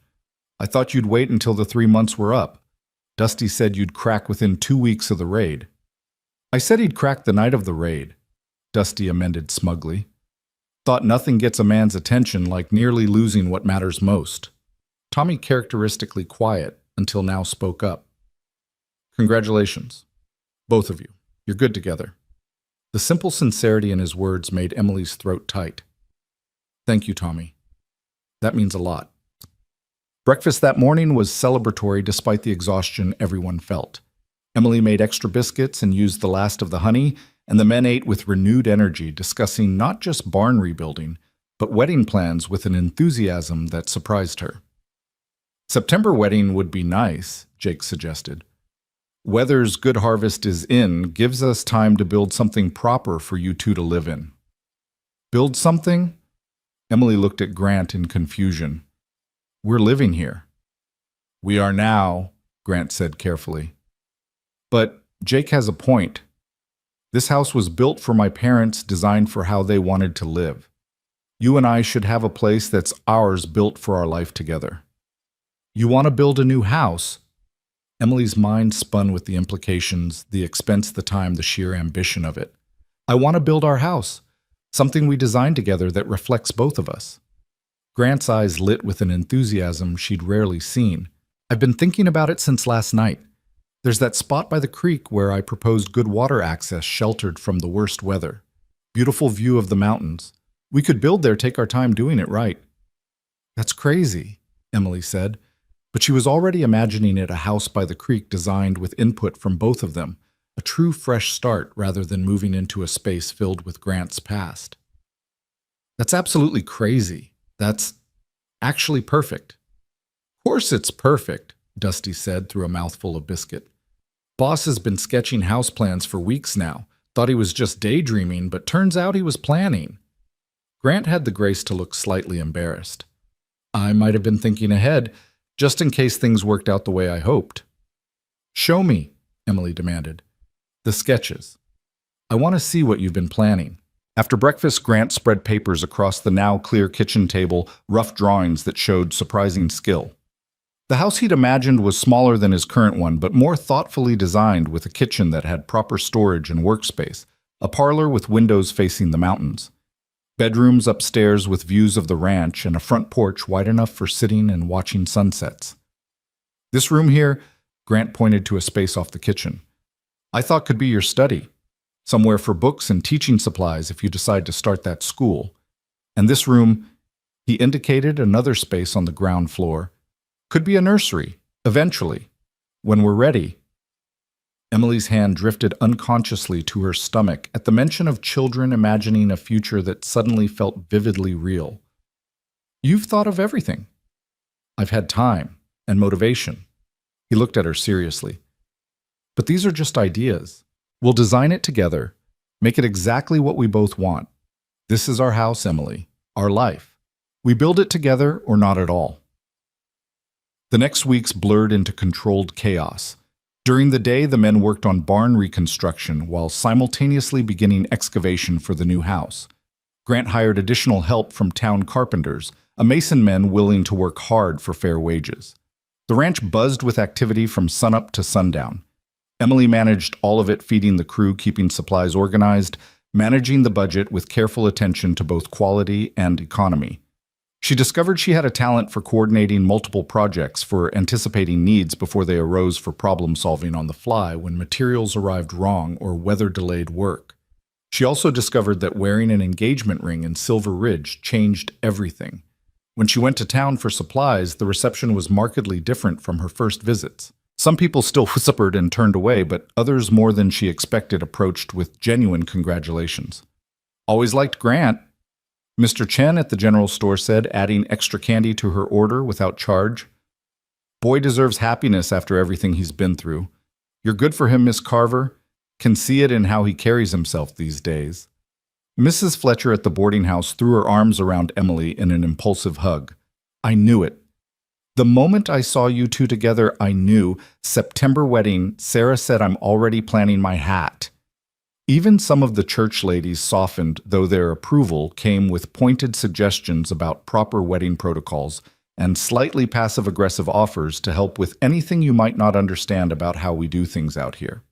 "I thought you'd wait until the 3 months were up. Dusty said you'd crack within 2 weeks of the raid." "I said he'd crack the night of the raid," Dusty amended smugly. "Thought nothing gets a man's attention like nearly losing what matters most." Tommy, characteristically quiet until now, spoke up. "Congratulations, both of you. You're good together." The simple sincerity in his words made Emily's throat tight. "Thank you, Tommy. That means a lot." Breakfast that morning was celebratory despite the exhaustion everyone felt. Emily made extra biscuits and used the last of the honey, and the men ate with renewed energy, discussing not just barn rebuilding, but wedding plans with an enthusiasm that surprised her. "September wedding would be nice," Jake suggested. "Weather's good harvest is in, gives us time to build something proper for you two to live in." "Build something?" Emily looked at Grant in confusion. "We're living here." "We are now," Grant said carefully. "But Jake has a point. This house was built for my parents, designed for how they wanted to live. You and I should have a place that's ours, built for our life together." "You want to build a new house?" Emily's mind spun with the implications, the expense, the time, the sheer ambition of it. "I want to build our house, something we designed together that reflects both of us." Grant's eyes lit with an enthusiasm she'd rarely seen. "I've been thinking about it since last night. There's that spot by the creek where I proposed good water access, sheltered from the worst weather. Beautiful view of the mountains. We could build there, take our time doing it right." "That's crazy," Emily said, but she was already imagining it, a house by the creek designed with input from both of them, a true fresh start rather than moving into a space filled with Grant's past. "That's absolutely crazy. That's actually perfect." "Of course it's perfect," Dusty said through a mouthful of biscuit. "Boss has been sketching house plans for weeks now. Thought he was just daydreaming, but turns out he was planning." Grant had the grace to look slightly embarrassed. "I might have been thinking ahead, just in case things worked out the way I hoped." Show me, Emily demanded. The sketches. I want to see what you've been planning. After breakfast, Grant spread papers across the now clear kitchen table, rough drawings that showed surprising skill. The house he'd imagined was smaller than his current one, but more thoughtfully designed, with a kitchen that had proper storage and workspace, a parlor with windows facing the mountains, bedrooms upstairs with views of the ranch, and a front porch wide enough for sitting and watching sunsets. This room here, Grant pointed to a space off the kitchen, I thought could be your study, somewhere for books and teaching supplies if you decide to start that school. And this room, he indicated another space on the ground floor, could be a nursery, eventually, when we're ready. Emily's hand drifted unconsciously to her stomach at the mention of children imagining a future that suddenly felt vividly real. You've thought of everything. I've had time and motivation. He looked at her seriously. But these are just ideas. We'll design it together, make it exactly what we both want. This is our house, Emily, our life. We build it together or not at all. The next weeks blurred into controlled chaos. During the day, the men worked on barn reconstruction while simultaneously beginning excavation for the new house. Grant hired additional help from town carpenters, a mason men willing to work hard for fair wages. The ranch buzzed with activity from sunup to sundown. Emily managed all of it, feeding the crew, keeping supplies organized, managing the budget with careful attention to both quality and economy. She discovered she had a talent for coordinating multiple projects, for anticipating needs before they arose, for problem-solving on the fly when materials arrived wrong or weather delayed work. She also discovered that wearing an engagement ring in Silver Ridge changed everything. When she went to town for supplies, the reception was markedly different from her first visits. Some people still whispered and turned away, but others, more than she expected, approached with genuine congratulations. Always liked Grant, Mr. Chen at the general store said, adding extra candy to her order without charge. Boy deserves happiness after everything he's been through. You're good for him, Miss Carver. Can see it in how he carries himself these days. Mrs. Fletcher at the boarding house threw her arms around Emily in an impulsive hug. I knew it. The moment I saw you two together, I knew. September wedding, Sarah said I'm already planning my hat. Even some of the church ladies softened, though their approval came with pointed suggestions about proper wedding protocols and slightly passive-aggressive offers to help with anything you might not understand about how we do things out here.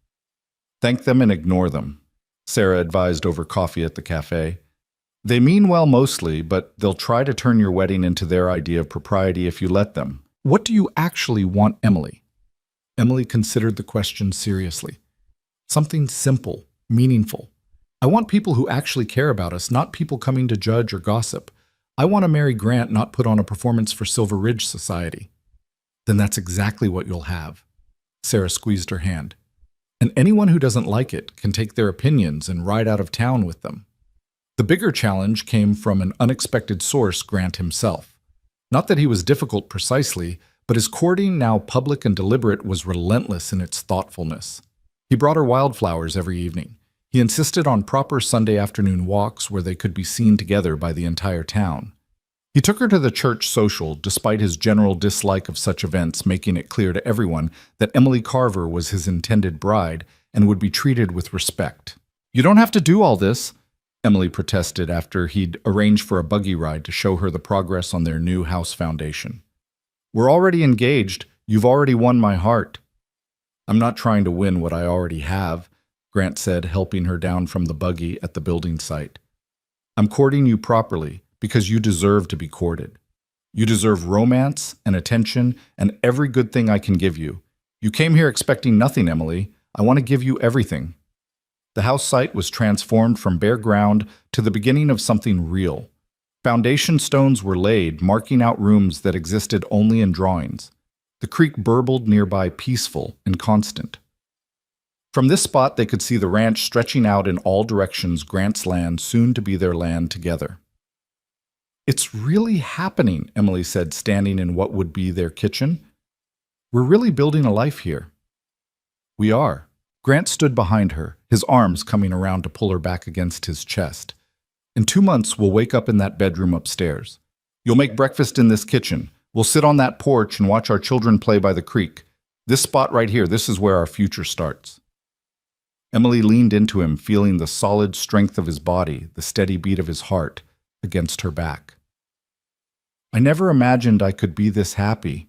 Thank them and ignore them, Sarah advised over coffee at the cafe. They mean well mostly, but they'll try to turn your wedding into their idea of propriety if you let them. What do you actually want, Emily? Emily considered the question seriously. Something simple, meaningful. I want people who actually care about us, not people coming to judge or gossip. I want to marry Grant, not put on a performance for Silver Ridge Society. Then that's exactly what you'll have. Sarah squeezed her hand. And anyone who doesn't like it can take their opinions and ride out of town with them. The bigger challenge came from an unexpected source, Grant himself. Not that he was difficult precisely, but his courting, now public and deliberate, was relentless in its thoughtfulness. He brought her wildflowers every evening. He insisted on proper Sunday afternoon walks where they could be seen together by the entire town. He took her to the church social, despite his general dislike of such events, making it clear to everyone that Emily Carver was his intended bride and would be treated with respect. You don't have to do all this, Emily protested after he'd arranged for a buggy ride to show her the progress on their new house foundation. We're already engaged. You've already won my heart. I'm not trying to win what I already have, Grant said, helping her down from the buggy at the building site. I'm courting you properly because you deserve to be courted. You deserve romance and attention and every good thing I can give you. You came here expecting nothing, Emily. I want to give you everything. The house site was transformed from bare ground to the beginning of something real. Foundation stones were laid, marking out rooms that existed only in drawings. The creek burbled nearby, peaceful and constant. From this spot, they could see the ranch stretching out in all directions, Grant's land, soon to be their land together. It's really happening, Emily said, standing in what would be their kitchen. We're really building a life here. We are. Grant stood behind her, his arms coming around to pull her back against his chest. In 2 months, we'll wake up in that bedroom upstairs. You'll make breakfast in this kitchen. We'll sit on that porch and watch our children play by the creek. This spot right here, this is where our future starts. Emily leaned into him, feeling the solid strength of his body, the steady beat of his heart, against her back. I never imagined I could be this happy.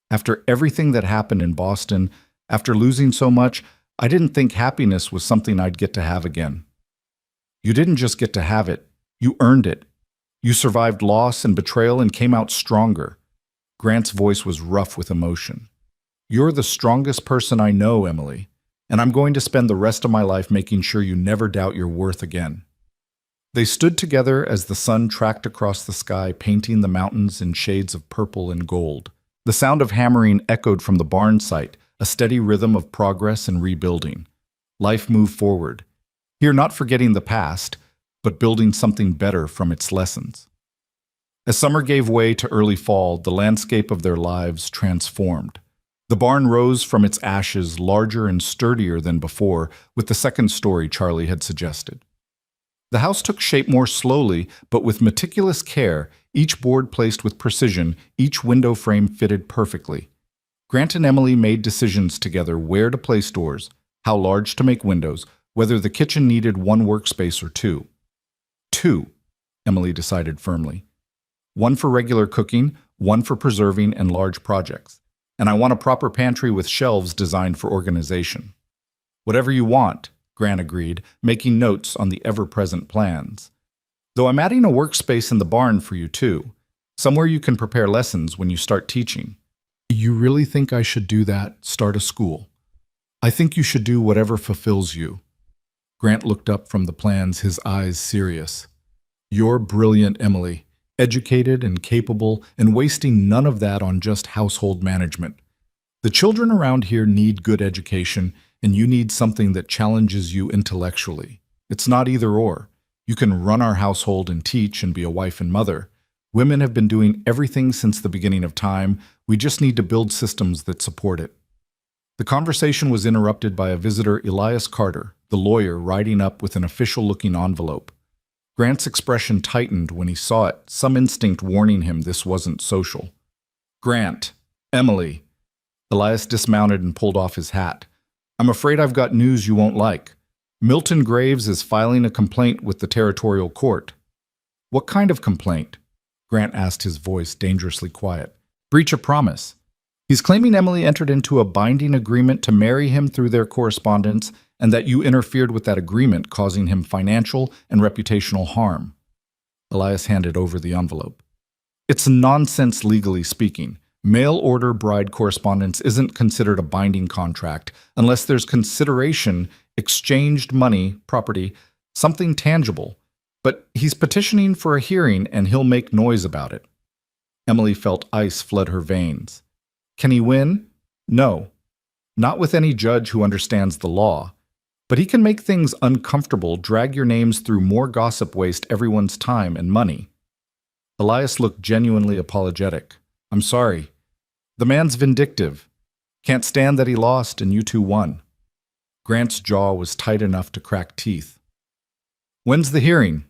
After everything that happened in Boston, after losing so much, I didn't think happiness was something I'd get to have again. You didn't just get to have it, you earned it. You survived loss and betrayal and came out stronger. Grant's voice was rough with emotion. You're the strongest person I know, Emily, and I'm going to spend the rest of my life making sure you never doubt your worth again. They stood together as the sun tracked across the sky, painting the mountains in shades of purple and gold. The sound of hammering echoed from the barn site, a steady rhythm of progress and rebuilding. Life moved forward, here not forgetting the past, but building something better from its lessons. As summer gave way to early fall, the landscape of their lives transformed. The barn rose from its ashes, larger and sturdier than before, with the second story Charlie had suggested. The house took shape more slowly, but with meticulous care, each board placed with precision, each window frame fitted perfectly. Grant and Emily made decisions together where to place doors, how large to make windows, whether the kitchen needed one workspace or two. Two, Emily decided firmly. One for regular cooking, one for preserving and large projects. And I want a proper pantry with shelves designed for organization. Whatever you want, Grant agreed, making notes on the ever-present plans. Though I'm adding a workspace in the barn for you too, somewhere you can prepare lessons when you start teaching. You really think I should do that, start a school? I think you should do whatever fulfills you. Grant looked up from the plans, his eyes serious. You're brilliant, Emily, educated and capable, and wasting none of that on just household management. The children around here need good education, and you need something that challenges you intellectually. It's not either or. You can run our household and teach and be a wife and mother. Women have been doing everything since the beginning of time. We just need to build systems that support it. The conversation was interrupted by a visitor, Elias Carter, the lawyer, riding up with an official-looking envelope. Grant's expression tightened when he saw it, some instinct warning him this wasn't social. Grant, Emily. Elias dismounted and pulled off his hat. I'm afraid I've got news you won't like. Milton Graves is filing a complaint with the territorial court. What kind of complaint? Grant asked, his voice dangerously quiet. Breach of promise. He's claiming Emily entered into a binding agreement to marry him through their correspondence and that you interfered with that agreement, causing him financial and reputational harm. Elias handed over the envelope. It's nonsense legally speaking. Mail-order bride correspondence isn't considered a binding contract unless there's consideration, exchanged money, property, something tangible. But he's petitioning for a hearing and he'll make noise about it. Emily felt ice flood her veins. Can he win? No. Not with any judge who understands the law. But he can make things uncomfortable, drag your names through more gossip, waste everyone's time and money. Elias looked genuinely apologetic. I'm sorry. The man's vindictive. Can't stand that he lost and you two won. Grant's jaw was tight enough to crack teeth. When's the hearing?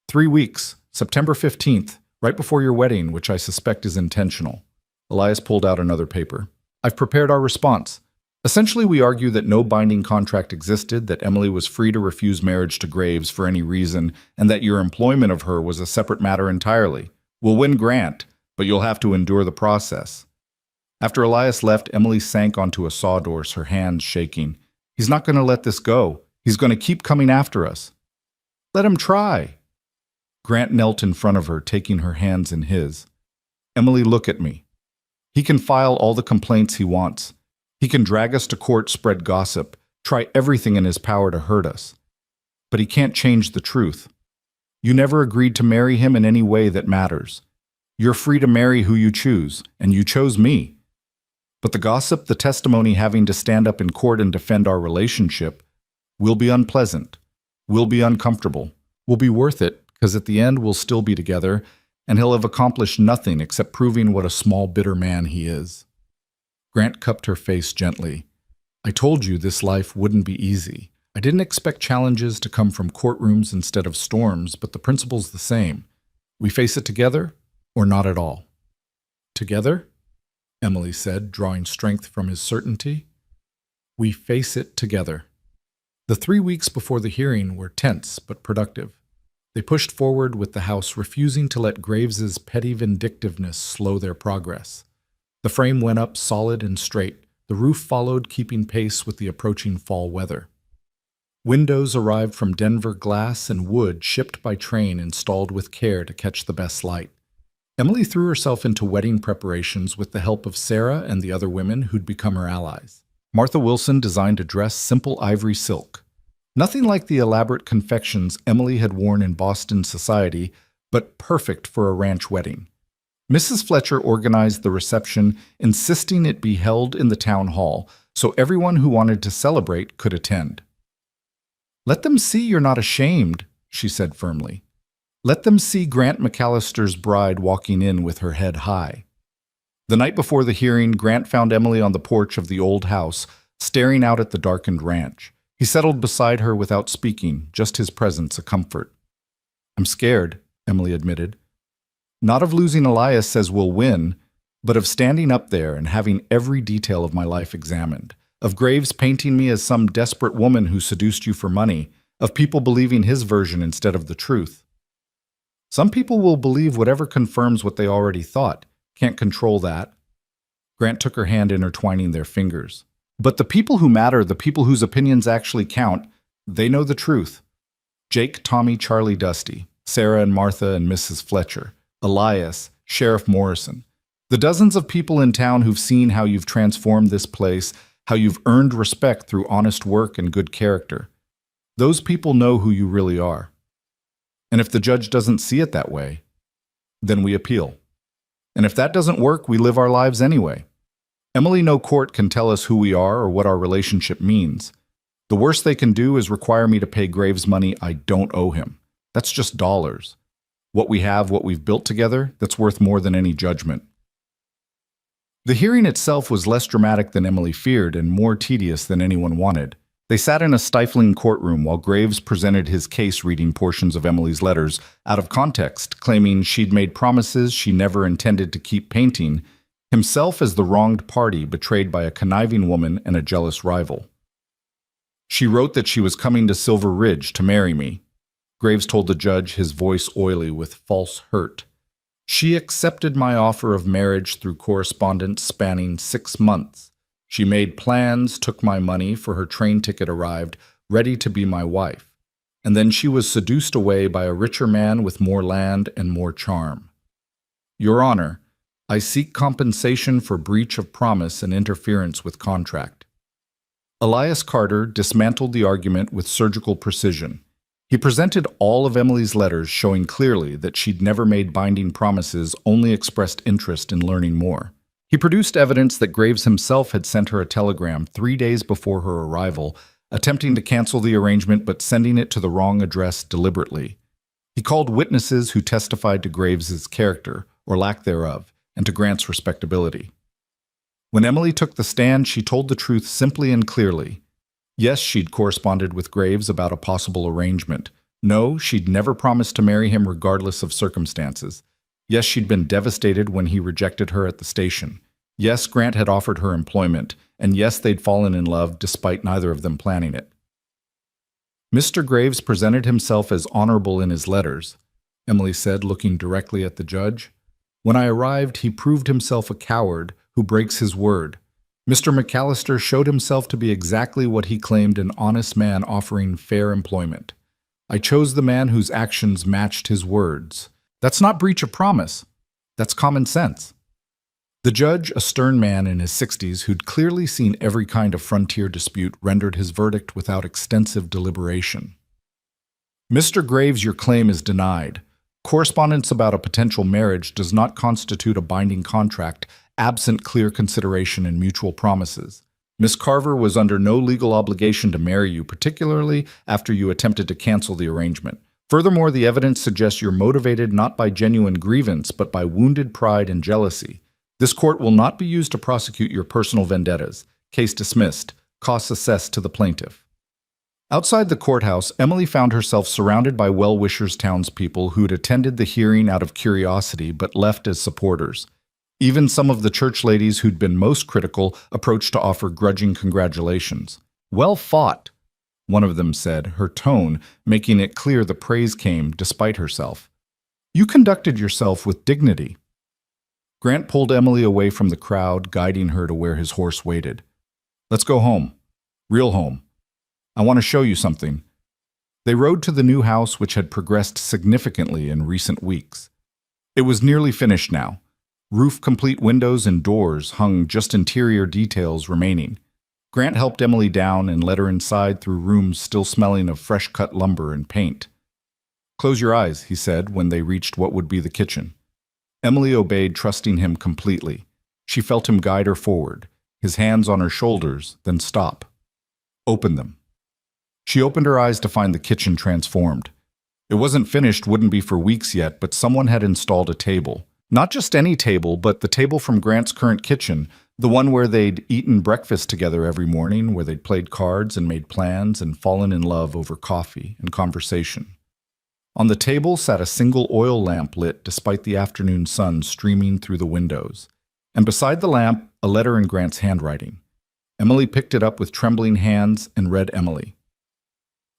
3 weeks, September 15th, right before your wedding, which I suspect is intentional. Elias pulled out another paper. I've prepared our response. Essentially, we argue that no binding contract existed, that Emily was free to refuse marriage to Graves for any reason, and that your employment of her was a separate matter entirely. We'll win Grant, but you'll have to endure the process. After Elias left, Emily sank onto a sawdorse, her hands shaking. He's not going to let this go. He's going to keep coming after us. Let him try. Grant knelt in front of her, taking her hands in his. Emily, look at me. He can file all the complaints he wants. He can drag us to court, spread gossip, try everything in his power to hurt us. But he can't change the truth. You never agreed to marry him in any way that matters. You're free to marry who you choose, and you chose me. But the gossip, the testimony having to stand up in court and defend our relationship, will be unpleasant, will be uncomfortable, will be worth it, because at the end we'll still be together, and he'll have accomplished nothing except proving what a small, bitter man he is. Grant cupped her face gently. I told you this life wouldn't be easy. I didn't expect challenges to come from courtrooms instead of storms, but the principle's the same. We face it together or not at all. Together? Emily said, drawing strength from his certainty. We face it together. The 3 weeks before the hearing were tense but productive. They pushed forward with the House refusing to let Graves's petty vindictiveness slow their progress. The frame went up solid and straight. The roof followed, keeping pace with the approaching fall weather. Windows arrived from Denver, glass and wood shipped by train, installed with care to catch the best light. Emily threw herself into wedding preparations with the help of Sarah and the other women who'd become her allies. Martha Wilson designed a dress simple ivory silk. Nothing like the elaborate confections Emily had worn in Boston society, but perfect for a ranch wedding. Mrs. Fletcher organized the reception, insisting it be held in the town hall so everyone who wanted to celebrate could attend. Let them see you're not ashamed, she said firmly. Let them see Grant McAllister's bride walking in with her head high. The night before the hearing, Grant found Emily on the porch of the old house, staring out at the darkened ranch. He settled beside her without speaking, just his presence a comfort. I'm scared, Emily admitted. Not of losing Elias as we'll win, but of standing up there and having every detail of my life examined, of Graves painting me as some desperate woman who seduced you for money, of people believing his version instead of the truth. Some people will believe whatever confirms what they already thought. Can't control that. Grant took her hand, intertwining their fingers. But the people who matter, the people whose opinions actually count, they know the truth. Jake, Tommy, Charlie, Dusty, Sarah and Martha and Mrs. Fletcher, Elias, Sheriff Morrison. The dozens of people in town who've seen how you've transformed this place, how you've earned respect through honest work and good character. Those people know who you really are. And if the judge doesn't see it that way, then we appeal. And if that doesn't work, we live our lives anyway. Emily, no court can tell us who we are or what our relationship means. The worst they can do is require me to pay Graves money I don't owe him. That's just dollars. What we have, what we've built together, that's worth more than any judgment. The hearing itself was less dramatic than Emily feared and more tedious than anyone wanted. They sat in a stifling courtroom while Graves presented his case, reading portions of Emily's letters out of context, claiming she'd made promises she never intended to keep, painting himself as the wronged party betrayed by a conniving woman and a jealous rival. She wrote that she was coming to Silver Ridge to marry me. Graves told the judge, his voice oily with false hurt. She accepted my offer of marriage through correspondence spanning 6 months. She made plans, took my money for her train ticket, arrived, ready to be my wife. And then she was seduced away by a richer man with more land and more charm. Your Honor, I seek compensation for breach of promise and interference with contract. Elias Carter dismantled the argument with surgical precision. He presented all of Emily's letters, showing clearly that she'd never made binding promises, only expressed interest in learning more. He produced evidence that Graves himself had sent her a telegram 3 days before her arrival, attempting to cancel the arrangement but sending it to the wrong address deliberately. He called witnesses who testified to Graves's character, or lack thereof, and to Grant's respectability. When Emily took the stand, she told the truth simply and clearly. Yes, she'd corresponded with Graves about a possible arrangement. No, she'd never promised to marry him regardless of circumstances. Yes, she'd been devastated when he rejected her at the station. Yes, Grant had offered her employment. And yes, they'd fallen in love despite neither of them planning it. Mr. Graves presented himself as honorable in his letters, Emily said, looking directly at the judge. When I arrived, he proved himself a coward who breaks his word. Mr. McAllister showed himself to be exactly what he claimed, an honest man offering fair employment. I chose the man whose actions matched his words. That's not breach of promise. That's common sense. The judge, a stern man in his 60s who'd clearly seen every kind of frontier dispute, rendered his verdict without extensive deliberation. Mr. Graves, your claim is denied. Correspondence about a potential marriage does not constitute a binding contract, absent clear consideration and mutual promises. Miss Carver was under no legal obligation to marry you, particularly after you attempted to cancel the arrangement. Furthermore, the evidence suggests you're motivated not by genuine grievance, but by wounded pride and jealousy. This court will not be used to prosecute your personal vendettas. Case dismissed. Costs assessed to the plaintiff. Outside the courthouse, Emily found herself surrounded by well-wishers townspeople who'd attended the hearing out of curiosity but left as supporters. Even some of the church ladies who'd been most critical approached to offer grudging congratulations. "Well fought," one of them said, her tone making it clear the praise came despite herself. "You conducted yourself with dignity." Grant pulled Emily away from the crowd, guiding her to where his horse waited. "Let's go home. Real home. I want to show you something." They rode to the new house, which had progressed significantly in recent weeks. It was nearly finished now. Roof-complete windows and doors hung, just interior details remaining. Grant helped Emily down and led her inside through rooms still smelling of fresh-cut lumber and paint. "Close your eyes," he said when they reached what would be the kitchen. Emily obeyed, trusting him completely. She felt him guide her forward, his hands on her shoulders, then stop. "Open them." She opened her eyes to find the kitchen transformed. It wasn't finished, wouldn't be for weeks yet, but someone had installed a table. Not just any table, but the table from Grant's current kitchen, the one where they'd eaten breakfast together every morning, where they'd played cards and made plans and fallen in love over coffee and conversation. On the table sat a single oil lamp lit despite the afternoon sun streaming through the windows. And beside the lamp, a letter in Grant's handwriting. Emily picked it up with trembling hands and read Emily.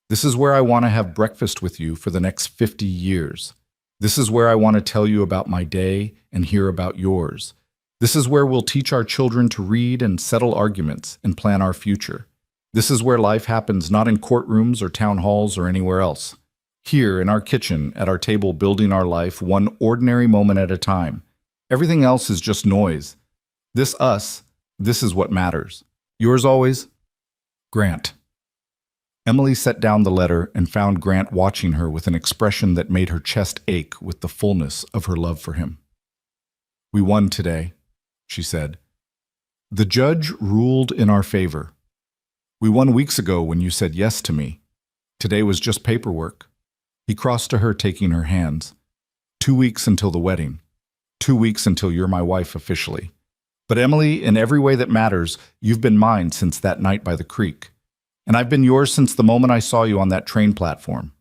"This is where I want to have breakfast with you for the next 50 years. This is where I want to tell you about my day and hear about yours. This is where we'll teach our children to read and settle arguments and plan our future. This is where life happens, not in courtrooms or town halls or anywhere else. Here in our kitchen, at our table, building our life one ordinary moment at a time. Everything else is just noise. This is what matters. Yours always, Grant." Emily set down the letter and found Grant watching her with an expression that made her chest ache with the fullness of her love for him. "We won today," she said. "The judge ruled in our favor. We won weeks ago when you said yes to me. Today was just paperwork." He crossed to her, taking her hands. 2 weeks until the wedding. 2 weeks until you're my wife officially. But Emily, in every way that matters, you've been mine since that night by the creek. And I've been yours since the moment I saw you on that train platform."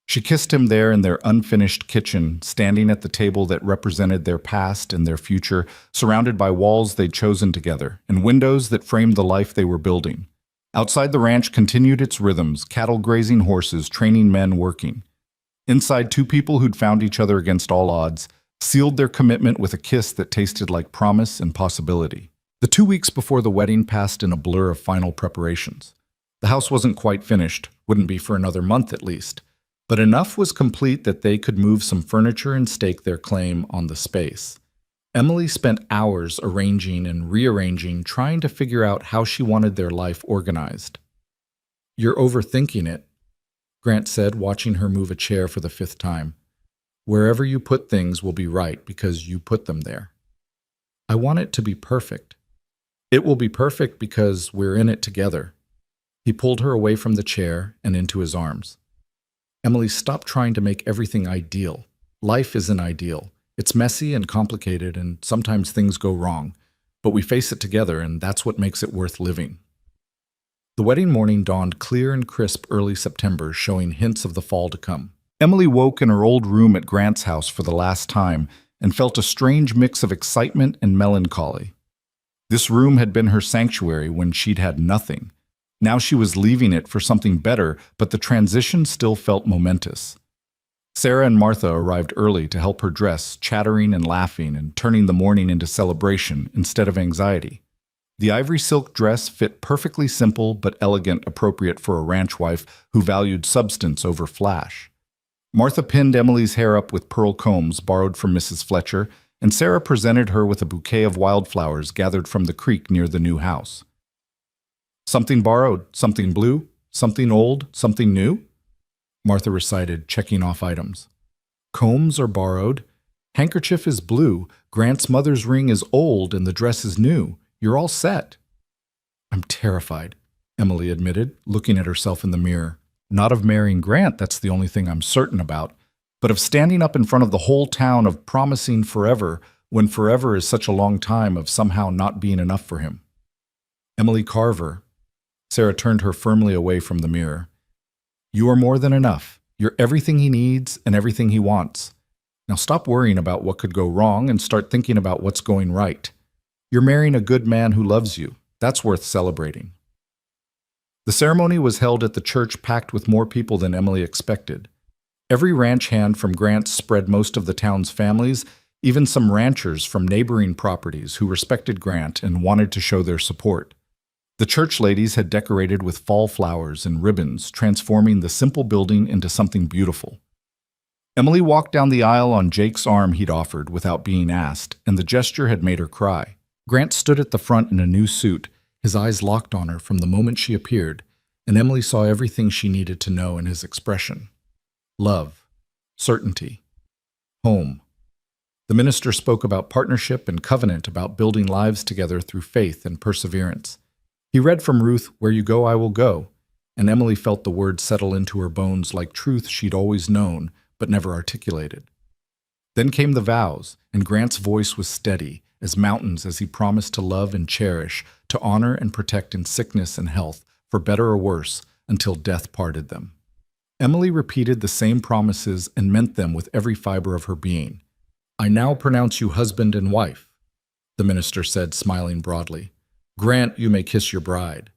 She kissed him there in their unfinished kitchen, standing at the table that represented their past and their future, surrounded by walls they'd chosen together, and windows that framed the life they were building. Outside the ranch continued its rhythms, cattle grazing horses, training men working. Inside, two people who'd found each other against all odds, sealed their commitment with a kiss that tasted like promise and possibility. The 2 weeks before the wedding passed in a blur of final preparations. The house wasn't quite finished, wouldn't be for another month at least, but enough was complete that they could move some furniture and stake their claim on the space. Emily spent hours arranging and rearranging, trying to figure out how she wanted their life organized. "You're overthinking it," Grant said, watching her move a chair for the 5th time. "Wherever you put things will be right because you put them there. I want it to be perfect. It will be perfect because we're in it together." He pulled her away from the chair and into his arms. "Emily, stop trying to make everything ideal. Life isn't ideal. It's messy and complicated, and sometimes things go wrong. But we face it together, and that's what makes it worth living." The wedding morning dawned clear and crisp early September, showing hints of the fall to come. Emily woke in her old room at Grant's house for the last time and felt a strange mix of excitement and melancholy. This room had been her sanctuary when she'd had nothing. Now she was leaving it for something better, but the transition still felt momentous. Sarah and Martha arrived early to help her dress, chattering and laughing and turning the morning into celebration instead of anxiety. The ivory silk dress fit perfectly simple but elegant, appropriate for a ranch wife who valued substance over flash. Martha pinned Emily's hair up with pearl combs borrowed from Mrs. Fletcher, and Sarah presented her with a bouquet of wildflowers gathered from the creek near the new house. "Something borrowed, something blue, something old, something new?" Martha recited, checking off items. "Combs are borrowed. Handkerchief is blue. Grant's mother's ring is old and the dress is new. You're all set." "I'm terrified," Emily admitted, looking at herself in the mirror. "Not of marrying Grant, that's the only thing I'm certain about, but of standing up in front of the whole town, of promising forever, when forever is such a long time, of somehow not being enough for him." "Emily Carver," Sarah turned her firmly away from the mirror. "You are more than enough. You're everything he needs and everything he wants. Now stop worrying about what could go wrong and start thinking about what's going right. You're marrying a good man who loves you. That's worth celebrating. The ceremony was held at the church packed with more people than Emily expected. Every ranch hand from Grant's spread most of the town's families, even some ranchers from neighboring properties who respected Grant and wanted to show their support. The church ladies had decorated with fall flowers and ribbons, transforming the simple building into something beautiful. Emily walked down the aisle on Jake's arm he'd offered without being asked, and the gesture had made her cry. Grant stood at the front in a new suit, his eyes locked on her from the moment she appeared, and Emily saw everything she needed to know in his expression. Love, certainty, home. The minister spoke about partnership and covenant, about building lives together through faith and perseverance. He read from Ruth, "Where you go, I will go," and Emily felt the words settle into her bones like truth she'd always known but never articulated. Then came the vows, and Grant's voice was steady as mountains as he promised to love and cherish, to honor and protect in sickness and health, for better or worse, until death parted them. Emily repeated the same promises and meant them with every fiber of her being. "I now pronounce you husband and wife," the minister said, smiling broadly. "Grant, you may kiss your bride."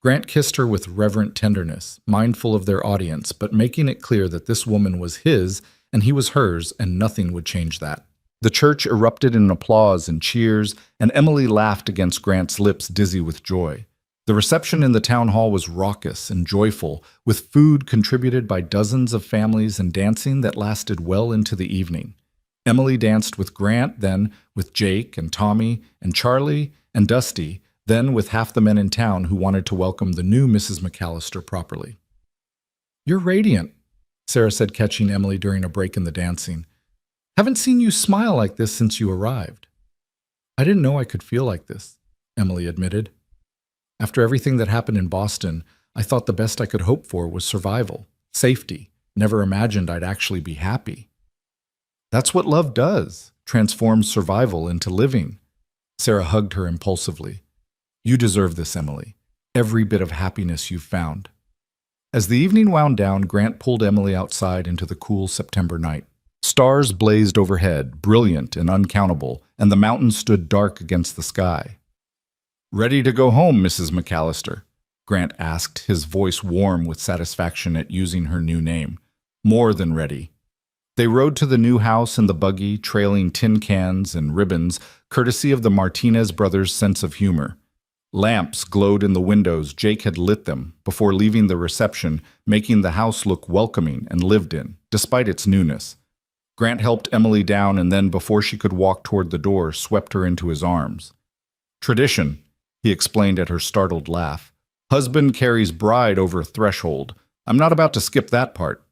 Grant kissed her with reverent tenderness, mindful of their audience, but making it clear that this woman was his and he was hers, and nothing would change that. The church erupted in applause and cheers, and Emily laughed against Grant's lips, dizzy with joy. The reception in the town hall was raucous and joyful, with food contributed by dozens of families and dancing that lasted well into the evening. Emily danced with Grant, then with Jake and Tommy and Charlie and Dusty, then with half the men in town who wanted to welcome the new Mrs. McAllister properly. "You're radiant," Sarah said, catching Emily during a break in the dancing. "Haven't seen you smile like this since you arrived." "I didn't know I could feel like this," Emily admitted. "After everything that happened in Boston, I thought the best I could hope for was survival, safety. Never imagined I'd actually be happy." "That's what love does, transforms survival into living." Sarah hugged her impulsively. "You deserve this, Emily. Every bit of happiness you've found." As the evening wound down, Grant pulled Emily outside into the cool September night. Stars blazed overhead, brilliant and uncountable, and the mountains stood dark against the sky. "Ready to go home, Mrs. McAllister?" Grant asked, his voice warm with satisfaction at using her new name. "More than ready." They rode to the new house in the buggy, trailing tin cans and ribbons, courtesy of the Martinez brothers' sense of humor. Lamps glowed in the windows. Jake had lit them before leaving the reception, making the house look welcoming and lived in, despite its newness. Grant helped Emily down and then, before she could walk toward the door, swept her into his arms. "Tradition," he explained at her startled laugh. "Husband carries bride over threshold. I'm not about to skip that part."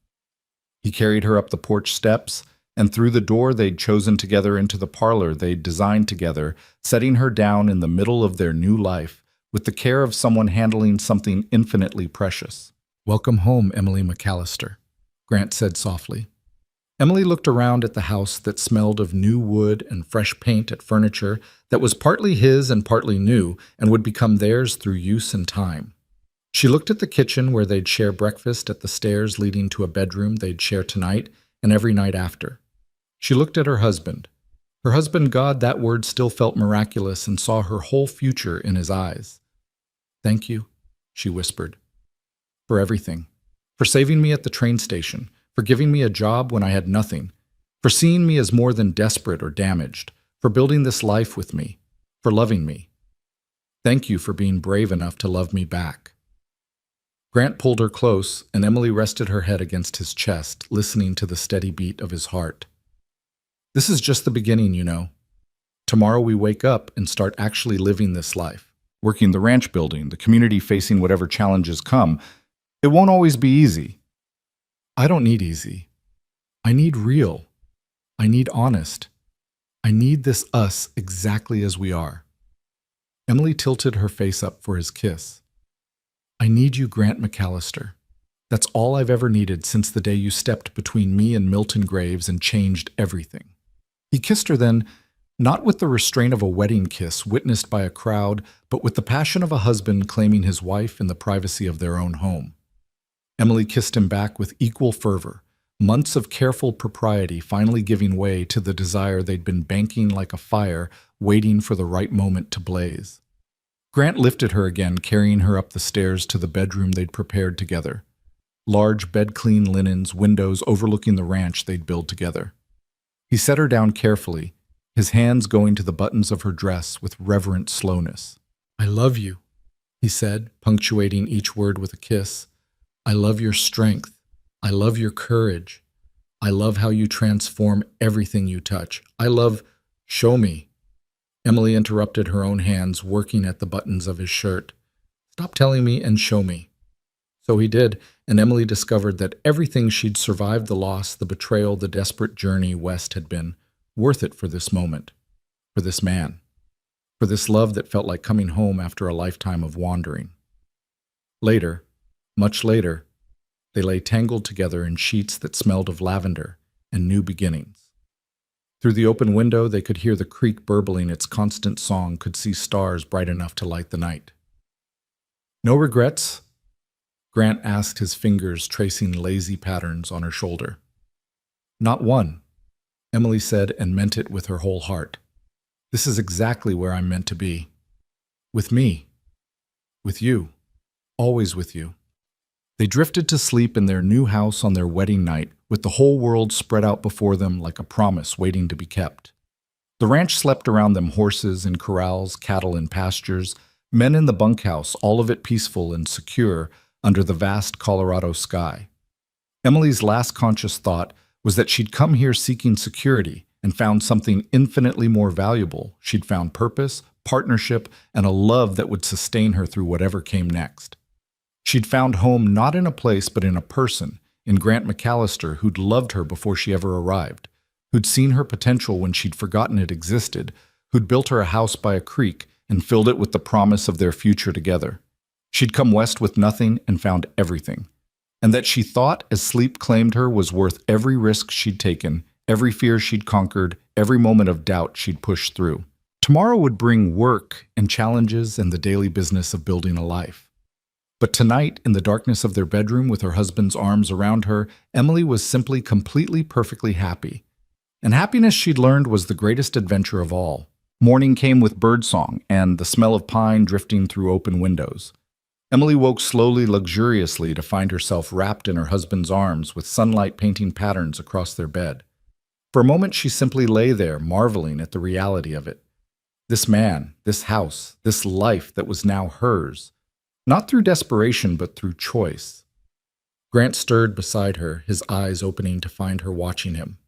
He carried her up the porch steps and through the door they'd chosen together into the parlor they'd designed together, setting her down in the middle of their new life, with the care of someone handling something infinitely precious. "Welcome home, Emily McAllister," Grant said softly. Emily looked around at the house that smelled of new wood and fresh paint at furniture that was partly his and partly new and would become theirs through use and time. She looked at the kitchen where they'd share breakfast, at the stairs leading to a bedroom they'd share tonight and every night after. She looked at her husband. Her husband, God, that word still felt miraculous, and saw her whole future in his eyes. "Thank you," she whispered, "for everything. For saving me at the train station, for giving me a job when I had nothing, for seeing me as more than desperate or damaged, for building this life with me, for loving me. Thank you for being brave enough to love me back." Grant pulled her close, and Emily rested her head against his chest, listening to the steady beat of his heart. "This is just the beginning, you know. Tomorrow we wake up and start actually living this life, working the ranch building, the community, facing whatever challenges come. It won't always be easy." "I don't need easy. I need real. I need honest. I need this us exactly as we are." Emily tilted her face up for his kiss. "I need you, Grant McAllister. That's all I've ever needed since the day you stepped between me and Milton Graves and changed everything." He kissed her then, not with the restraint of a wedding kiss witnessed by a crowd, but with the passion of a husband claiming his wife in the privacy of their own home. Emily kissed him back with equal fervor, Months of careful propriety finally giving way to the desire they'd been banking like a fire, waiting for the right moment to blaze. Grant lifted her again, carrying her up the stairs to the bedroom they'd prepared together. Large bed-clean linens, windows overlooking the ranch they'd built together. He set her down carefully, his hands going to the buttons of her dress with reverent slowness. "I love you," he said, punctuating each word with a kiss. "I love your strength. I love your courage. I love how you transform everything you touch. I love—" "Show me." Emily interrupted her own hands, working at the buttons of his shirt. "Stop telling me and show me." So he did, and Emily discovered that everything she'd survived the loss, the betrayal, the desperate journey west had been worth it for this moment, for this man, for this love that felt like coming home after a lifetime of wandering. Later, much later, they lay tangled together in sheets that smelled of lavender and new beginnings. Through the open window, they could hear the creek burbling its constant song, could see stars bright enough to light the night. "No regrets?" Grant asked, his fingers tracing lazy patterns on her shoulder. "Not one," Emily said, and meant it with her whole heart. "This is exactly where I'm meant to be. With me. With you. Always with you." They drifted to sleep in their new house on their wedding night, with the whole world spread out before them like a promise waiting to be kept. The ranch slept around them, horses in corrals, cattle in pastures, men in the bunkhouse, all of it peaceful and secure under the vast Colorado sky. Emily's last conscious thought was that she'd come here seeking security and found something infinitely more valuable. She'd found purpose, partnership, and a love that would sustain her through whatever came next. She'd found home not in a place but in a person, in Grant McAllister, who'd loved her before she ever arrived, who'd seen her potential when she'd forgotten it existed, who'd built her a house by a creek and filled it with the promise of their future together. She'd come west with nothing and found everything. And that she thought, as sleep claimed her, was worth every risk she'd taken, every fear she'd conquered, every moment of doubt she'd pushed through. Tomorrow would bring work and challenges and the daily business of building a life. But tonight, in the darkness of their bedroom with her husband's arms around her, Emily was simply completely, perfectly happy. And happiness, she'd learned, was the greatest adventure of all. Morning came with birdsong and the smell of pine drifting through open windows. Emily woke slowly, luxuriously, to find herself wrapped in her husband's arms with sunlight painting patterns across their bed. For a moment, she simply lay there, marveling at the reality of it. This man, this house, this life that was now hers. Not through desperation, but through choice. Grant stirred beside her, his eyes opening to find her watching him.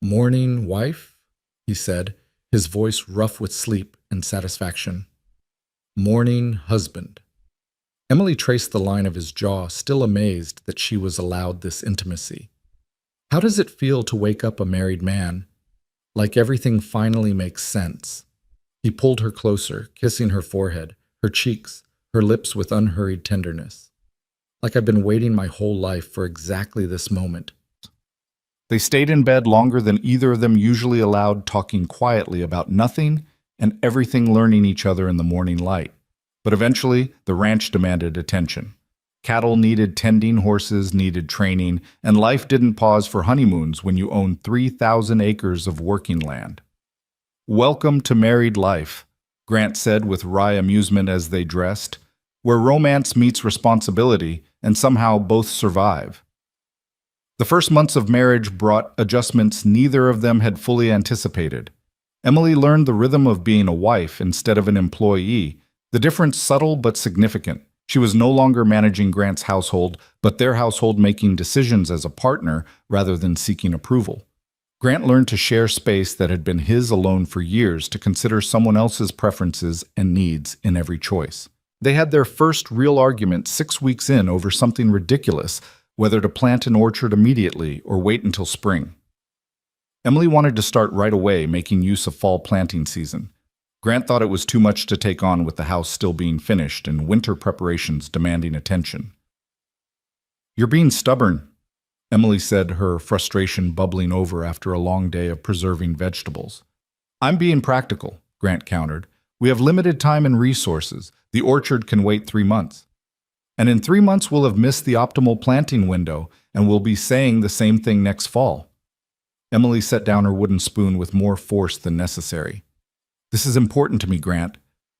"Morning, wife?" he said, his voice rough with sleep and satisfaction. "Morning, husband." Emily traced the line of his jaw, still amazed that she was allowed this intimacy. How does it feel to wake up a married man? Like everything finally makes sense. He pulled her closer, kissing her forehead, her cheeks, her lips with unhurried tenderness. "Like I've been waiting my whole life for exactly this moment." They stayed in bed longer than either of them usually allowed, talking quietly about nothing and everything, learning each other in the morning light. But eventually, the ranch demanded attention. Cattle needed tending, horses needed training, and life didn't pause for honeymoons when you owned 3,000 acres of working land. "Welcome to married life," Grant said with wry amusement as they dressed, "where romance meets responsibility, and somehow both survive." The first months of marriage brought adjustments neither of them had fully anticipated. Emily learned the rhythm of being a wife instead of an employee, the difference subtle but significant. She was no longer managing Grant's household, but their household, making decisions as a partner rather than seeking approval. Grant learned to share space that had been his alone for years, to consider someone else's preferences and needs in every choice. They had their first real argument 6 weeks in over something ridiculous, whether to plant an orchard immediately or wait until spring. Emily wanted to start right away, making use of fall planting season. Grant thought it was too much to take on with the house still being finished and winter preparations demanding attention. "You're being stubborn," Emily said, her frustration bubbling over after a long day of preserving vegetables. "I'm being practical," Grant countered. "We have limited time and resources. The orchard can wait 3 months. And in 3 months we'll have missed the optimal planting window, and we'll be saying the same thing next fall. Emily set down her wooden spoon with more force than necessary. This is important to me, Grant.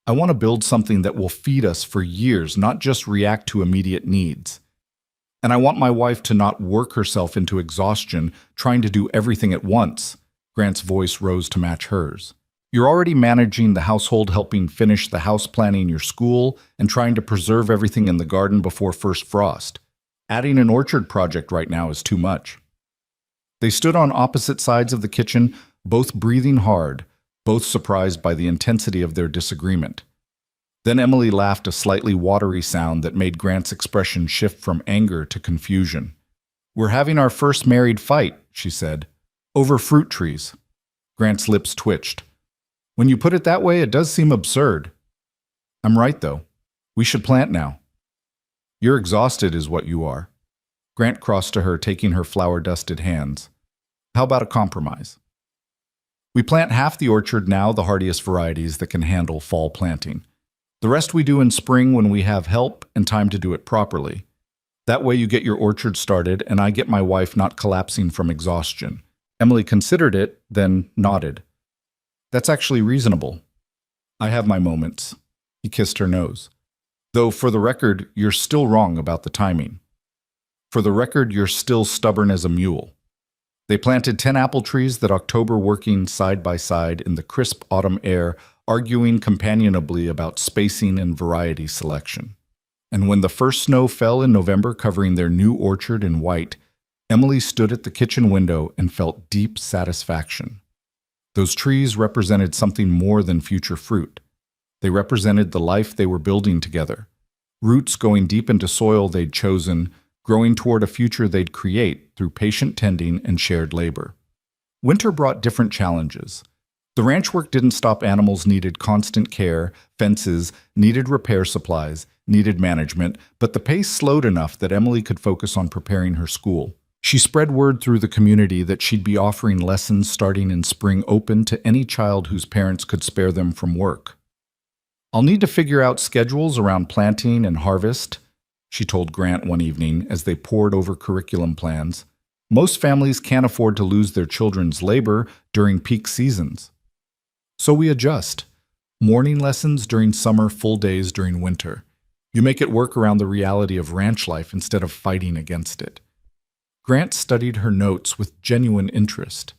I want to build something that will feed us for years, not just react to immediate needs. And I want my wife to not work herself into exhaustion trying to do everything at once. Grant's voice rose to match hers. You're already managing the household, helping finish the house, planning your school, and trying to preserve everything in the garden before first frost. Adding an orchard project right now is too much. They stood on opposite sides of the kitchen, both breathing hard, both surprised by the intensity of their disagreement. Then Emily laughed, a slightly watery sound that made Grant's expression shift from anger to confusion. We're having our first married fight, she said, over fruit trees. Grant's lips twitched. When you put it that way, it does seem absurd. I'm right, though. We should plant now. You're exhausted is what you are. Grant crossed to her, taking her flour-dusted hands. How about a compromise? We plant half the orchard now, the hardiest varieties that can handle fall planting. The rest we do in spring when we have help and time to do it properly. That way you get your orchard started and I get my wife not collapsing from exhaustion. Emily considered it, then nodded. That's actually reasonable. I have my moments. He kissed her nose. Though, for the record, you're still wrong about the timing. For the record, you're still stubborn as a mule. They planted 10 apple trees that October, working side by side in the crisp autumn air, arguing companionably about spacing and variety selection. And when the first snow fell in November, covering their new orchard in white, Emily stood at the kitchen window and felt deep satisfaction. Those trees represented something more than future fruit. They represented the life they were building together. Roots going deep into soil they'd chosen, growing toward a future they'd create through patient tending and shared labor. Winter brought different challenges. The ranch work didn't stop. Animals needed constant care, fences, needed repair supplies, needed management, but the pace slowed enough that Emily could focus on preparing her school. She spread word through the community that she'd be offering lessons starting in spring, open to any child whose parents could spare them from work. I'll need to figure out schedules around planting and harvest, she told Grant one evening as they pored over curriculum plans. Most families can't afford to lose their children's labor during peak seasons. So we adjust. Morning lessons during summer, full days during winter. You make it work around the reality of ranch life instead of fighting against it. Grant studied her notes with genuine interest.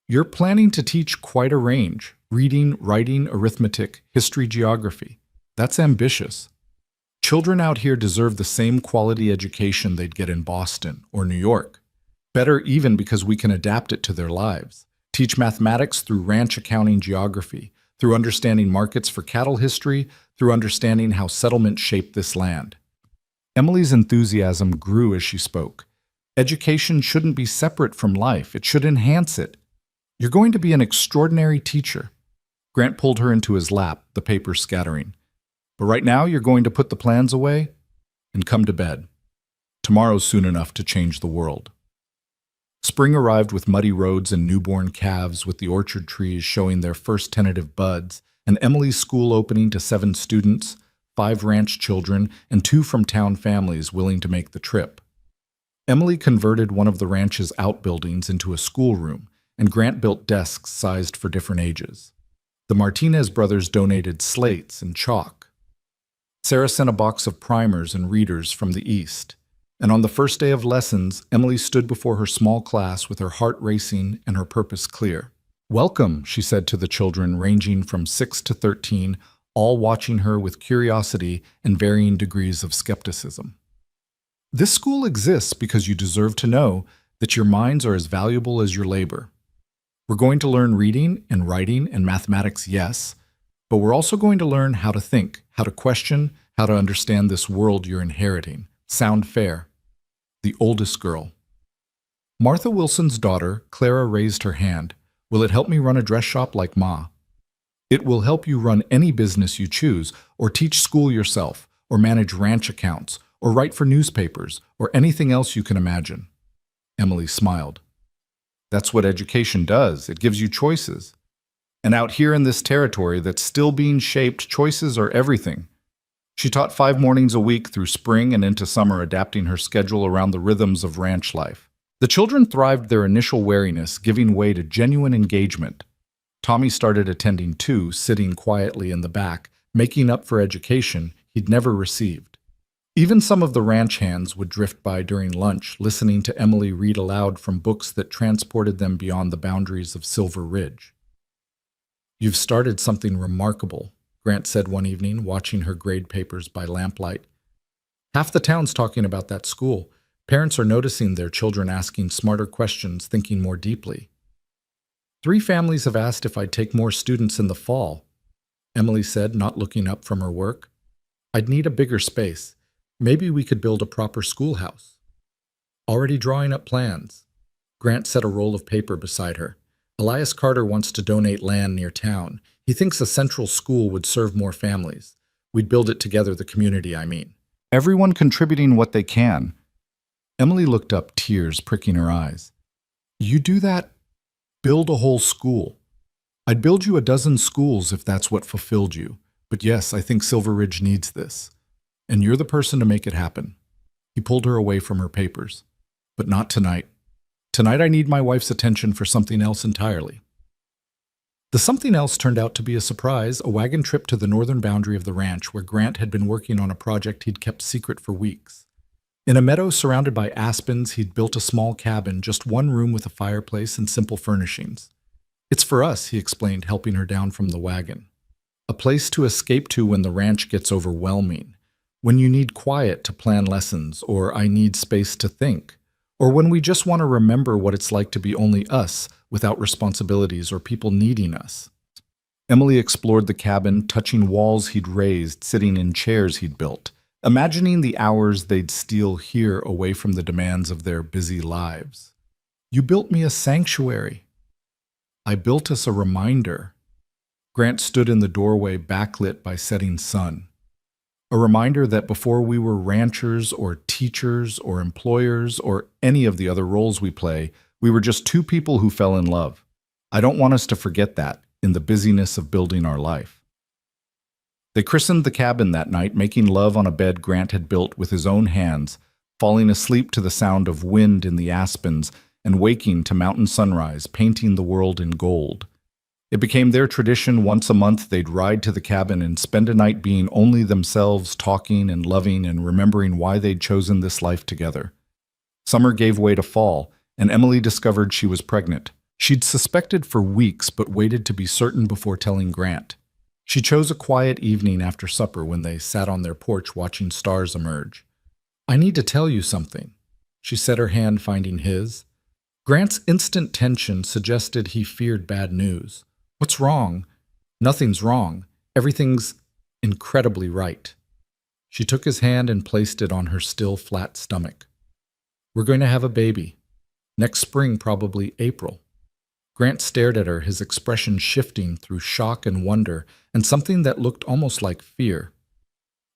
You're planning to teach quite a range: reading, writing, arithmetic, history, geography. That's ambitious. Children out here deserve the same quality education they'd get in Boston or New York. Better even because we can adapt it to their lives. Teach mathematics through ranch accounting, geography, through understanding markets for cattle history, through understanding how settlement shaped this land. Emily's enthusiasm grew as she spoke. Education shouldn't be separate from life. It should enhance it. You're going to be an extraordinary teacher. Grant pulled her into his lap, the papers scattering. But right now you're going to put the plans away and come to bed. Tomorrow's soon enough to change the world. Spring arrived with muddy roads and newborn calves, with the orchard trees showing their first tentative buds, and Emily's school opening to 7 students, 5 ranch children, and 2 from town families willing to make the trip. Emily converted one of the ranch's outbuildings into a schoolroom, and Grant built desks sized for different ages. The Martinez brothers donated slates and chalk. Sarah sent a box of primers and readers from the east. And on the first day of lessons, Emily stood before her small class with her heart racing and her purpose clear. "Welcome," she said to the children ranging from 6 to 13, all watching her with curiosity and varying degrees of skepticism. "This school exists because you deserve to know that your minds are as valuable as your labor. We're going to learn reading and writing and mathematics, yes, but we're also going to learn how to think, how to question, how to understand this world you're inheriting. Sound fair?" The oldest girl. Martha Wilson's daughter, Clara, raised her hand. "Will it help me run a dress shop like Ma?" "It will help you run any business you choose, or teach school yourself, or manage ranch accounts, or write for newspapers, or anything else you can imagine." Emily smiled. "That's what education does. It gives you choices. And out here in this territory that's still being shaped, choices are everything. She taught 5 mornings a week through spring and into summer, adapting her schedule around the rhythms of ranch life. The children thrived their initial wariness, giving way to genuine engagement. Tommy started attending too, sitting quietly in the back, making up for education he'd never received. Even some of the ranch hands would drift by during lunch, listening to Emily read aloud from books that transported them beyond the boundaries of Silver Ridge. "You've started something remarkable," Grant said one evening, watching her grade papers by lamplight. "Half the town's talking about that school. Parents are noticing their children asking smarter questions, thinking more deeply. 3 families have asked if I'd take more students in the fall," Emily said, not looking up from her work. "I'd need a bigger space. Maybe we could build a proper schoolhouse." "Already drawing up plans." Grant set a roll of paper beside her. "Elias Carter wants to donate land near town. He thinks a central school would serve more families. We'd build it together, the community, I mean." "Everyone contributing what they can." Emily looked up, tears pricking her eyes. "You do that? Build a whole school. I'd build you a dozen schools if that's what fulfilled you. But yes, I think Silver Ridge needs this. And you're the person to make it happen." He pulled her away from her papers. "But not tonight. Tonight I need my wife's attention for something else entirely." The something else turned out to be a surprise, a wagon trip to the northern boundary of the ranch where Grant had been working on a project he'd kept secret for weeks. In a meadow surrounded by aspens, he'd built a small cabin, just one room with a fireplace and simple furnishings. "It's for us," he explained, helping her down from the wagon. "A place to escape to when the ranch gets overwhelming. When you need quiet to plan lessons, or I need space to think, or when we just want to remember what it's like to be only us, without responsibilities or people needing us." Emily explored the cabin, touching walls he'd raised, sitting in chairs he'd built, imagining the hours they'd steal here away from the demands of their busy lives. "You built me a sanctuary." "I built us a reminder." Grant stood in the doorway, backlit by setting sun. "A reminder that before we were ranchers or teachers or employers or any of the other roles we play, we were just 2 people who fell in love. I don't want us to forget that in the busyness of building our life." They christened the cabin that night, making love on a bed Grant had built with his own hands, falling asleep to the sound of wind in the aspens and waking to mountain sunrise, painting the world in gold. It became their tradition. Once a month they'd ride to the cabin and spend a night being only themselves, talking and loving and remembering why they'd chosen this life together. Summer gave way to fall, and Emily discovered she was pregnant. She'd suspected for weeks but waited to be certain before telling Grant. She chose a quiet evening after supper when they sat on their porch watching stars emerge. "I need to tell you something," she said, her hand finding his. Grant's instant tension suggested he feared bad news. "What's wrong?" "Nothing's wrong. Everything's incredibly right." She took his hand and placed it on her still flat stomach. "We're going to have a baby. Next spring, probably April." Grant stared at her, his expression shifting through shock and wonder and something that looked almost like fear.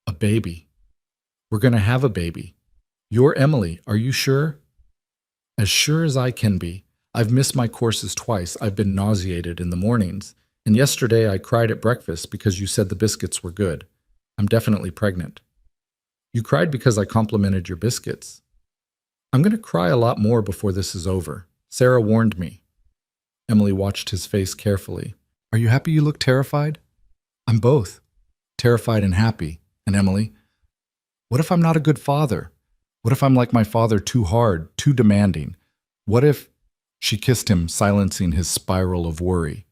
"A baby. We're going to have a baby. You're Emily, are you sure?" "As sure as I can be. I've missed my courses twice. I've been nauseated in the mornings. And yesterday I cried at breakfast because you said the biscuits were good. I'm definitely pregnant." "You cried because I complimented your biscuits." "I'm going to cry a lot more before this is over. Sarah warned me." Emily watched his face carefully. "Are you happy you look terrified?" "I'm both. Terrified and happy." "And Emily, what if I'm not a good father? What if I'm like my father, too hard, too demanding? What if—" She kissed him, silencing his spiral of worry.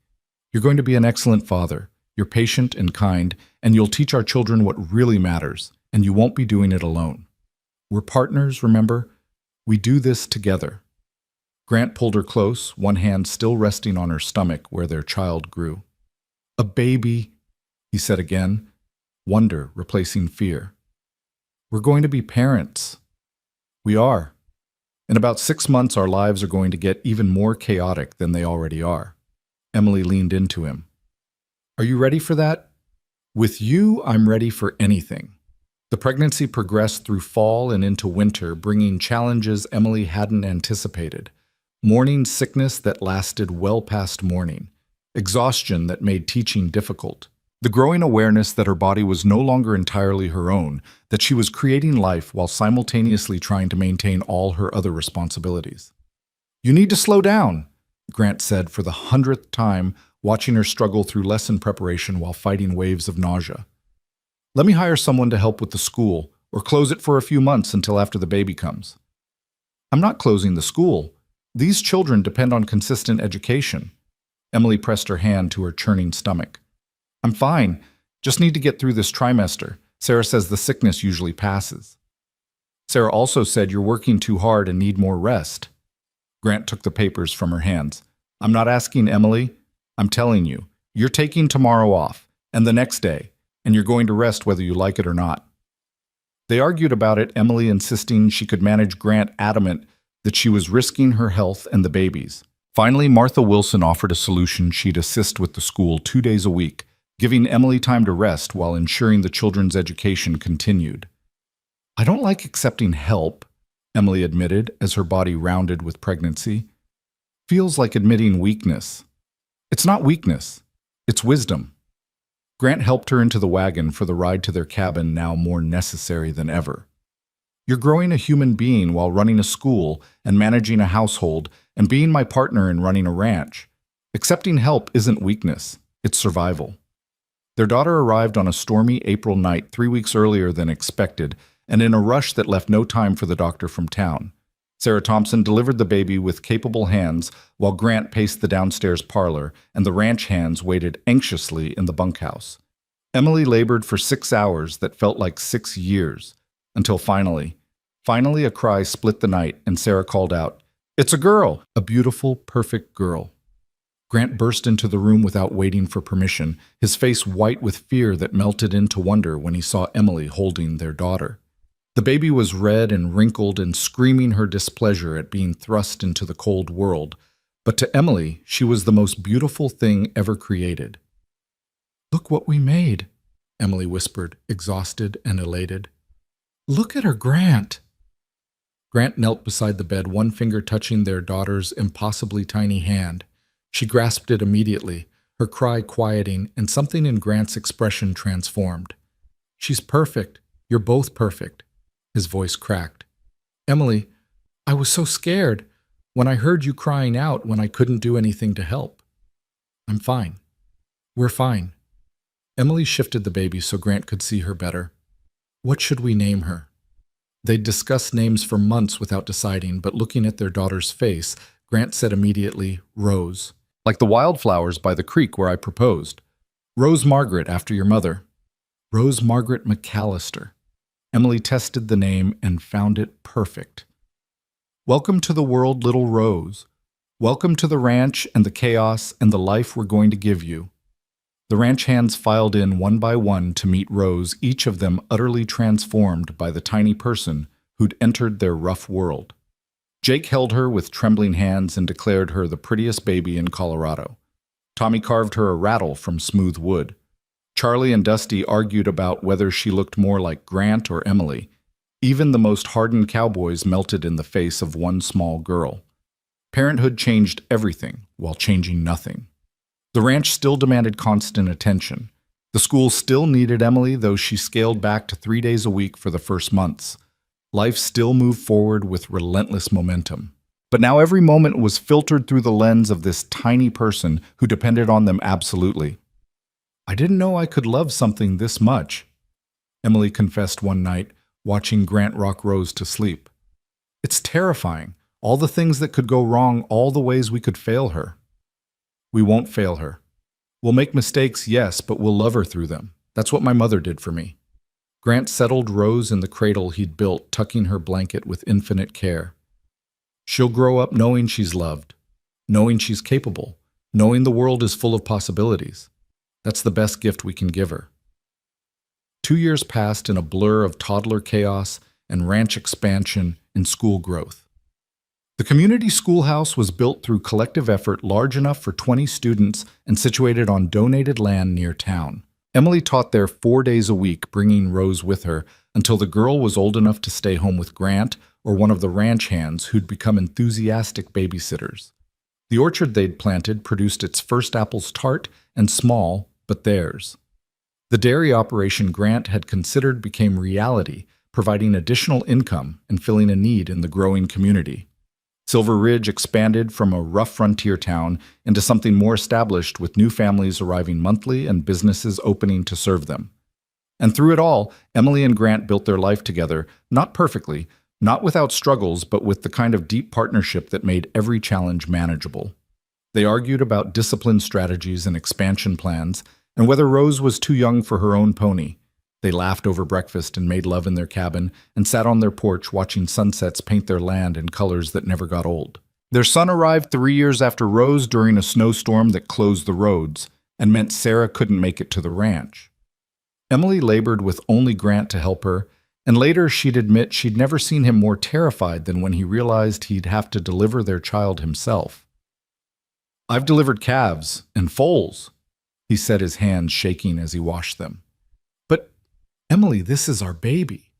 "You're going to be an excellent father. You're patient and kind, and you'll teach our children what really matters, and you won't be doing it alone. We're partners, remember? We do this together." Grant pulled her close, one hand still resting on her stomach where their child grew. "A baby," he said again, wonder replacing fear. "We're going to be parents." "We are. In about 6 months, our lives are going to get even more chaotic than they already are." Emily leaned into him. "Are you ready for that?" "With you, I'm ready for anything." The pregnancy progressed through fall and into winter, bringing challenges Emily hadn't anticipated. Morning sickness that lasted well past morning. Exhaustion that made teaching difficult. The growing awareness that her body was no longer entirely her own, that she was creating life while simultaneously trying to maintain all her other responsibilities. "You need to slow down," Grant said for the 100th time, watching her struggle through lesson preparation while fighting waves of nausea. "Let me hire someone to help with the school, or close it for a few months until after the baby comes." "I'm not closing the school. These children depend on consistent education." Emily pressed her hand to her churning stomach. "I'm fine. Just need to get through this trimester. Sarah says the sickness usually passes." "Sarah also said you're working too hard and need more rest." Grant took the papers from her hands. "I'm not asking Emily. I'm telling you, you're taking tomorrow off, and the next day, and you're going to rest whether you like it or not." They argued about it, Emily insisting she could manage, Grant adamant that she was risking her health and the baby's. Finally, Martha Wilson offered a solution: she'd assist with the school 2 days a week, giving Emily time to rest while ensuring the children's education continued. "I don't like accepting help," Emily admitted as her body rounded with pregnancy. "Feels like admitting weakness." "It's not weakness. It's wisdom." Grant helped her into the wagon for the ride to their cabin, now more necessary than ever. "You're growing a human being while running a school and managing a household and being my partner in running a ranch. Accepting help isn't weakness, it's survival." Their daughter arrived on a stormy April night 3 weeks earlier than expected, and in a rush that left no time for the doctor from town. Sarah Thompson delivered the baby with capable hands while Grant paced the downstairs parlor, and the ranch hands waited anxiously in the bunkhouse. Emily labored for 6 hours that felt like 6 years, until finally a cry split the night, and Sarah called out, "It's a girl!" A beautiful, perfect girl. Grant burst into the room without waiting for permission, his face white with fear that melted into wonder when he saw Emily holding their daughter. The baby was red and wrinkled and screaming her displeasure at being thrust into the cold world, but to Emily, she was the most beautiful thing ever created. "Look what we made," Emily whispered, exhausted and elated. "Look at her, Grant." Grant knelt beside the bed, one finger touching their daughter's impossibly tiny hand. She grasped it immediately, her cry quieting, and something in Grant's expression transformed. "She's perfect. You're both perfect." His voice cracked. "Emily, I was so scared when I heard you crying out when I couldn't do anything to help." "I'm fine. We're fine." Emily shifted the baby so Grant could see her better. "What should we name her?" They'd discussed names for months without deciding, but looking at their daughter's face, Grant said immediately, "Rose. Like the wildflowers by the creek where I proposed. Rose Margaret, after your mother." "Rose Margaret McAllister." Emily tested the name and found it perfect. "Welcome to the world, little Rose. Welcome to the ranch and the chaos and the life we're going to give you." The ranch hands filed in one by one to meet Rose, each of them utterly transformed by the tiny person who'd entered their rough world. Jake held her with trembling hands and declared her the prettiest baby in Colorado. Tommy carved her a rattle from smooth wood. Charlie and Dusty argued about whether she looked more like Grant or Emily. Even the most hardened cowboys melted in the face of one small girl. Parenthood changed everything while changing nothing. The ranch still demanded constant attention. The school still needed Emily, though she scaled back to 3 days a week for the first months. Life still moved forward with relentless momentum. But now every moment was filtered through the lens of this tiny person who depended on them absolutely. "I didn't know I could love something this much," Emily confessed one night, watching Grant rock Rose to sleep. "It's terrifying, all the things that could go wrong, all the ways we could fail her." "We won't fail her. We'll make mistakes, yes, but we'll love her through them. That's what my mother did for me." Grant settled Rose in the cradle he'd built, tucking her blanket with infinite care. "She'll grow up knowing she's loved, knowing she's capable, knowing the world is full of possibilities. That's the best gift we can give her." 2 years passed in a blur of toddler chaos and ranch expansion and school growth. The community schoolhouse was built through collective effort, large enough for 20 students and situated on donated land near town. Emily taught there 4 days a week, bringing Rose with her until the girl was old enough to stay home with Grant or one of the ranch hands who'd become enthusiastic babysitters. The orchard they'd planted produced its first apples, tart and small, but theirs. The dairy operation Grant had considered became reality, providing additional income and filling a need in the growing community. Silver Ridge expanded from a rough frontier town into something more established, with new families arriving monthly and businesses opening to serve them. And through it all, Emily and Grant built their life together, not perfectly, not without struggles, but with the kind of deep partnership that made every challenge manageable. They argued about discipline strategies and expansion plans, and whether Rose was too young for her own pony. They laughed over breakfast and made love in their cabin and sat on their porch watching sunsets paint their land in colors that never got old. Their son arrived 3 years after Rose during a snowstorm that closed the roads and meant Sarah couldn't make it to the ranch. Emily labored with only Grant to help her, and later she'd admit she'd never seen him more terrified than when he realized he'd have to deliver their child himself. "I've delivered calves and foals," he said, his hands shaking as he washed them. "But, Emily, this is our baby.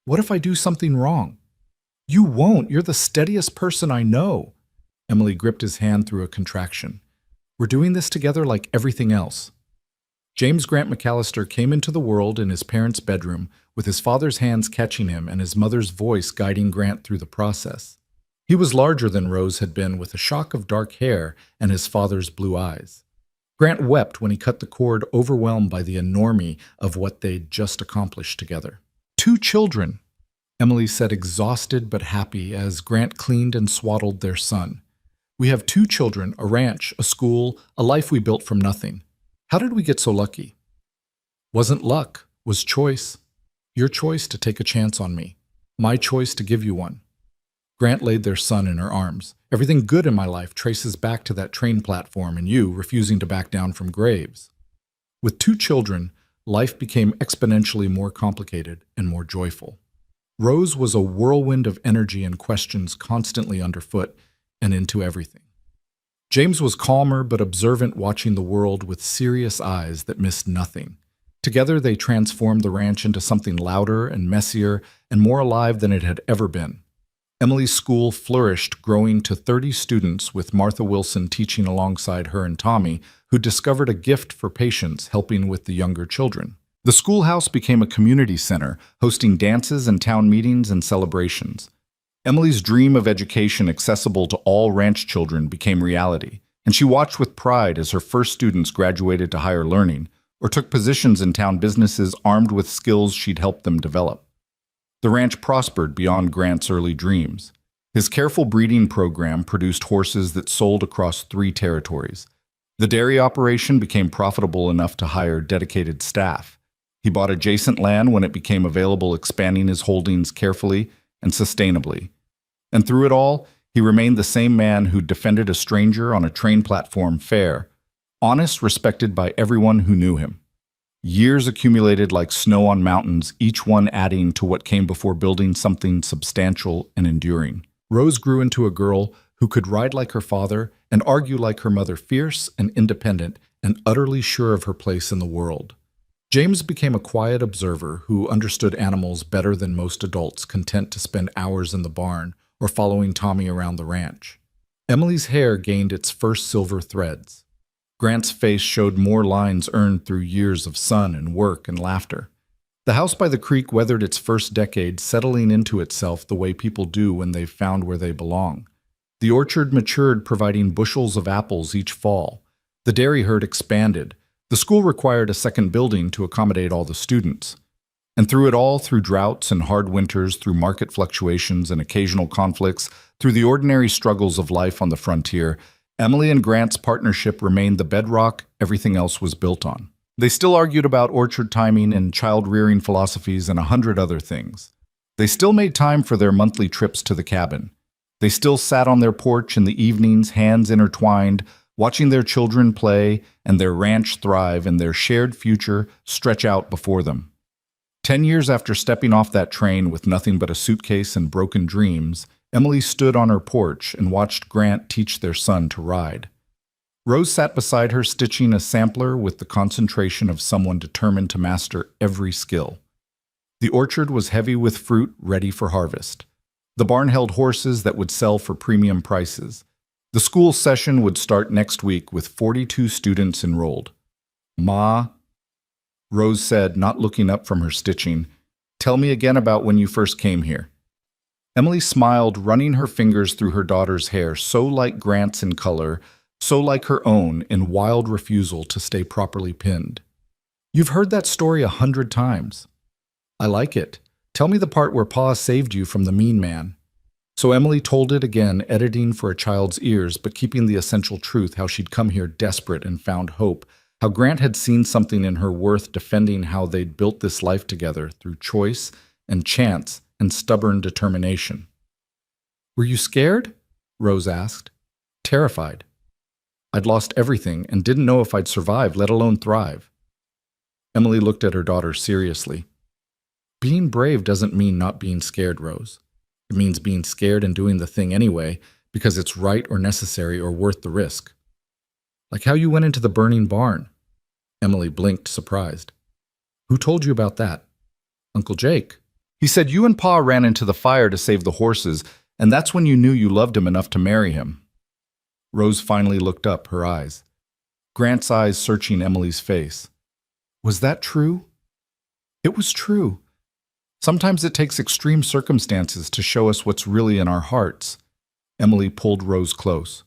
What if I do something wrong?" "You won't. You're the steadiest person I know." Emily gripped his hand through a contraction. "We're doing this together like everything else." James Grant McAllister came into the world in his parents' bedroom, with his father's hands catching him and his mother's voice guiding Grant through the process. He was larger than Rose had been, with a shock of dark hair and his father's blue eyes. Grant wept when he cut the cord, overwhelmed by the enormity of what they'd just accomplished together. "2 children," Emily said, exhausted but happy, as Grant cleaned and swaddled their son. "We have 2 children, a ranch, a school, a life we built from nothing. How did we get so lucky?" "Wasn't luck, was choice. Your choice to take a chance on me. My choice to give you one." Grant laid their son in her arms. "Everything good in my life traces back to that train platform and you refusing to back down from graves." With 2 children, life became exponentially more complicated and more joyful. Rose was a whirlwind of energy and questions constantly underfoot and into everything. James was calmer but observant, watching the world with serious eyes that missed nothing. Together they transformed the ranch into something louder and messier and more alive than it had ever been. Emily's school flourished, growing to 30 students, with Martha Wilson teaching alongside her and Tommy, who discovered a gift for patience, helping with the younger children. The schoolhouse became a community center, hosting dances and town meetings and celebrations. Emily's dream of education accessible to all ranch children became reality, and she watched with pride as her first students graduated to higher learning or took positions in town businesses armed with skills she'd helped them develop. The ranch prospered beyond Grant's early dreams. His careful breeding program produced horses that sold across 3 territories. The dairy operation became profitable enough to hire dedicated staff. He bought adjacent land when it became available, expanding his holdings carefully and sustainably. And through it all, he remained the same man who defended a stranger on a train platform fair, honest, respected by everyone who knew him. Years accumulated like snow on mountains, each one adding to what came before building something substantial and enduring. Rose grew into a girl who could ride like her father and argue like her mother, fierce and independent and utterly sure of her place in the world. James became a quiet observer who understood animals better than most adults, content to spend hours in the barn or following Tommy around the ranch. Emily's hair gained its first silver threads. Grant's face showed more lines earned through years of sun and work and laughter. The house by the creek weathered its first decade, settling into itself the way people do when they've found where they belong. The orchard matured, providing bushels of apples each fall. The dairy herd expanded. The school required a second building to accommodate all the students. And through it all, through droughts and hard winters, through market fluctuations and occasional conflicts, through the ordinary struggles of life on the frontier, Emily and Grant's partnership remained the bedrock everything else was built on. They still argued about orchard timing and child-rearing philosophies and 100 other things. They still made time for their monthly trips to the cabin. They still sat on their porch in the evenings, hands intertwined, watching their children play and their ranch thrive and their shared future stretch out before them. 10 years after stepping off that train with nothing but a suitcase and broken dreams, Emily stood on her porch and watched Grant teach their son to ride. Rose sat beside her, stitching a sampler with the concentration of someone determined to master every skill. The orchard was heavy with fruit ready for harvest. The barn held horses that would sell for premium prices. The school session would start next week with 42 students enrolled. Ma Rose said, not looking up from her stitching. Tell me again about when you first came here. Emily smiled, running her fingers through her daughter's hair, so like Grant's in color, so like her own in wild refusal to stay properly pinned. You've heard that story 100 times. I like it. Tell me the part where Pa saved you from the mean man. So Emily told it again, editing for a child's ears, but keeping the essential truth, how she'd come here desperate and found hope, how Grant had seen something in her worth defending how they'd built this life together through choice and chance and stubborn determination. Were you scared? Rose asked. Terrified. I'd lost everything and didn't know if I'd survive, let alone thrive. Emily looked at her daughter seriously. Being brave doesn't mean not being scared, Rose. It means being scared and doing the thing anyway because it's right or necessary or worth the risk. Like how you went into the burning barn. Emily blinked, surprised. Who told you about that? Uncle Jake. He said you and Pa ran into the fire to save the horses, and that's when you knew you loved him enough to marry him. Rose finally looked up, her eyes. Grant's eyes searching Emily's face. Was that true? It was true. Sometimes it takes extreme circumstances to show us what's really in our hearts. Emily pulled Rose close.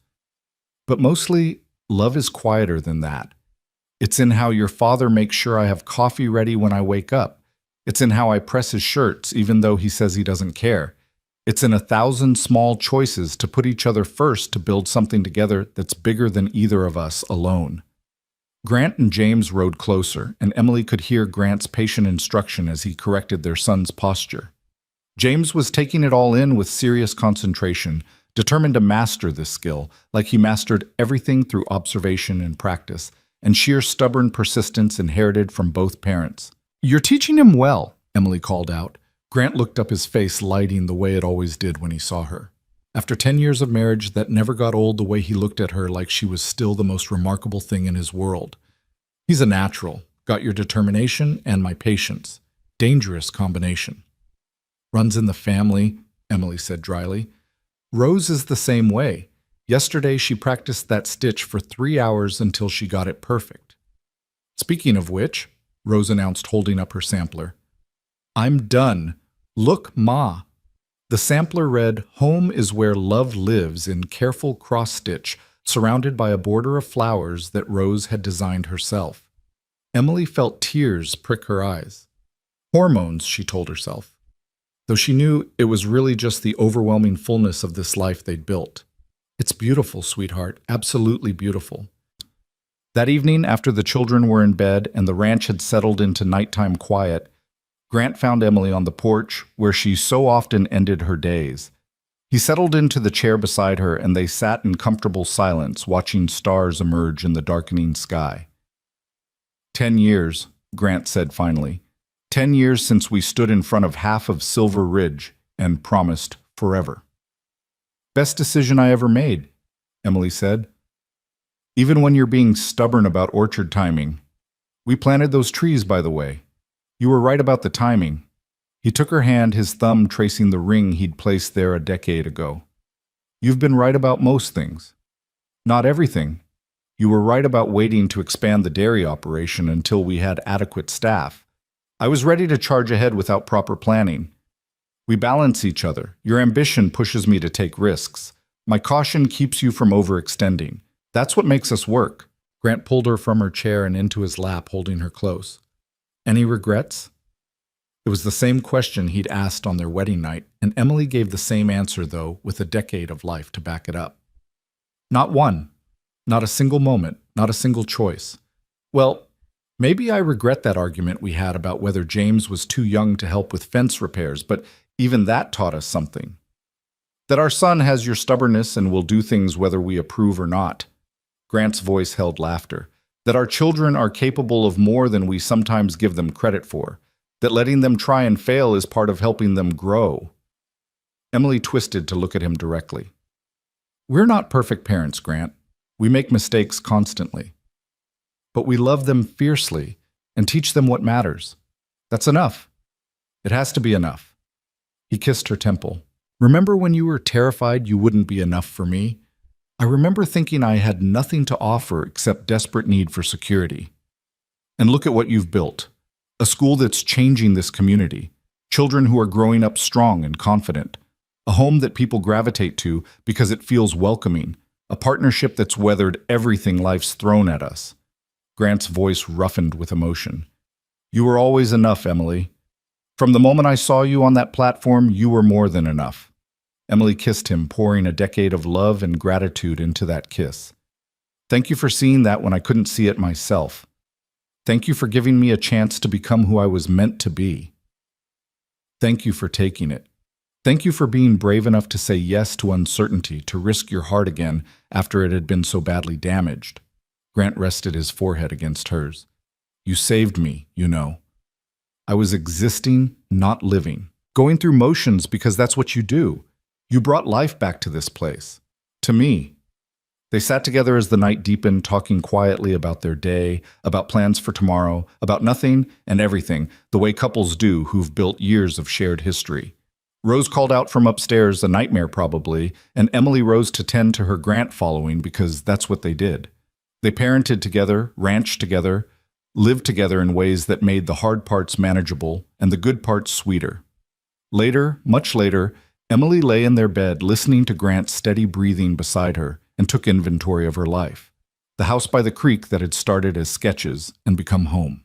But mostly, love is quieter than that. It's in how your father makes sure I have coffee ready when I wake up. It's in how I press his shirts, even though he says he doesn't care. It's in 1,000 small choices to put each other first to build something together that's bigger than either of us alone. Grant and James rode closer, and Emily could hear Grant's patient instruction as he corrected their son's posture. James was taking it all in with serious concentration, determined to master this skill, like he mastered everything through observation and practice, and sheer stubborn persistence inherited from both parents. You're teaching him well, Emily called out. Grant looked up, his face lighting the way it always did when he saw her. After 10 years of marriage, that never got old, the way he looked at her like she was still the most remarkable thing in his world. He's a natural. Got your determination and my patience. Dangerous combination. Runs in the family, Emily said dryly. Rose is the same way. Yesterday she practiced that stitch for 3 hours until she got it perfect. Speaking of which, Rose announced, holding up her sampler. I'm done. Look, Ma. The sampler read, Home is where love lives, in careful cross-stitch, surrounded by a border of flowers that Rose had designed herself. Emily felt tears prick her eyes. Hormones, she told herself, though she knew it was really just the overwhelming fullness of this life they'd built. It's beautiful, sweetheart, absolutely beautiful. That evening, after the children were in bed and the ranch had settled into nighttime quiet, Grant found Emily on the porch, where she so often ended her days. He settled into the chair beside her, and they sat in comfortable silence, watching stars emerge in the darkening sky. 10 years, Grant said finally. 10 years since we stood in front of half of Silver Ridge and promised forever. Best decision I ever made, Emily said. Even when you're being stubborn about orchard timing. We planted those trees, by the way. You were right about the timing. He took her hand, his thumb tracing the ring he'd placed there a decade ago. You've been right about most things. Not everything. You were right about waiting to expand the dairy operation until we had adequate staff. I was ready to charge ahead without proper planning. We balance each other. Your ambition pushes me to take risks. My caution keeps you from overextending. That's what makes us work. Grant pulled her from her chair and into his lap, holding her close. Any regrets? It was the same question he'd asked on their wedding night, and Emily gave the same answer, though, with a decade of life to back it up. Not one. Not a single moment. Not a single choice. Well, maybe I regret that argument we had about whether James was too young to help with fence repairs, but even that taught us something. That our son has your stubbornness and will do things whether we approve or not. Grant's voice held laughter. That our children are capable of more than we sometimes give them credit for. That letting them try and fail is part of helping them grow. Emily twisted to look at him directly. We're not perfect parents, Grant. We make mistakes constantly. But we love them fiercely and teach them what matters. That's enough. It has to be enough. He kissed her temple. Remember when you were terrified you wouldn't be enough for me? I remember thinking I had nothing to offer except desperate need for security. And look at what you've built. A school that's changing this community. Children who are growing up strong and confident. A home that people gravitate to because it feels welcoming. A partnership that's weathered everything life's thrown at us. Grant's voice roughened with emotion. You were always enough, Emily. From the moment I saw you on that platform, you were more than enough. Emily kissed him, pouring a decade of love and gratitude into that kiss. Thank you for seeing that when I couldn't see it myself. Thank you for giving me a chance to become who I was meant to be. Thank you for taking it. Thank you for being brave enough to say yes to uncertainty, to risk your heart again after it had been so badly damaged. Grant rested his forehead against hers. You saved me, you know. I was existing, not living. Going through motions because that's what you do. You brought life back to this place. To me. They sat together as the night deepened, talking quietly about their day, about plans for tomorrow, about nothing and everything, the way couples do who've built years of shared history. Rose called out from upstairs, a nightmare probably, and Emily rose to tend to her Grant following because that's what they did. They parented together, ranched together, lived together in ways that made the hard parts manageable and the good parts sweeter. Later, much later, Emily lay in their bed listening to Grant's steady breathing beside her and took inventory of her life. The house by the creek that had started as sketches and become home.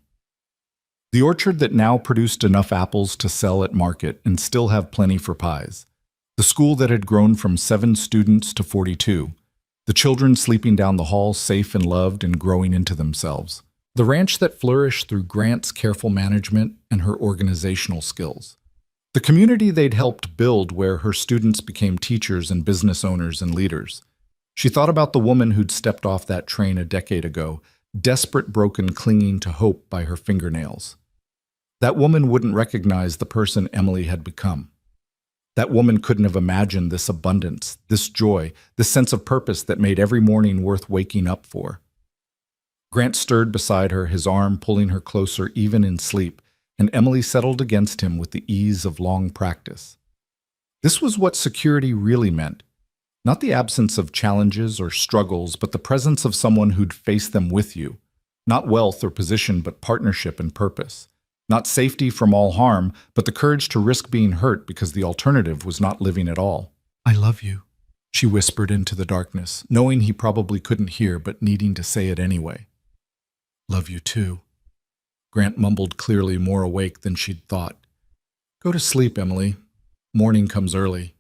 The orchard that now produced enough apples to sell at market and still have plenty for pies. The school that had grown from 7 students to 42. The children sleeping down the hall safe and loved and growing into themselves. The ranch that flourished through Grant's careful management and her organizational skills. The community they'd helped build where her students became teachers and business owners and leaders. She thought about the woman who'd stepped off that train a decade ago, desperate, broken, clinging to hope by her fingernails. That woman wouldn't recognize the person Emily had become. That woman couldn't have imagined this abundance, this joy, this sense of purpose that made every morning worth waking up for. Grant stirred beside her, his arm pulling her closer even in sleep, and Emily settled against him with the ease of long practice. This was what security really meant. Not the absence of challenges or struggles, but the presence of someone who'd face them with you. Not wealth or position, but partnership and purpose. Not safety from all harm, but the courage to risk being hurt because the alternative was not living at all. I love you, she whispered into the darkness, knowing he probably couldn't hear but needing to say it anyway. Love you too. Grant mumbled clearly, more awake than she'd thought. Go to sleep, Emily. Morning comes early.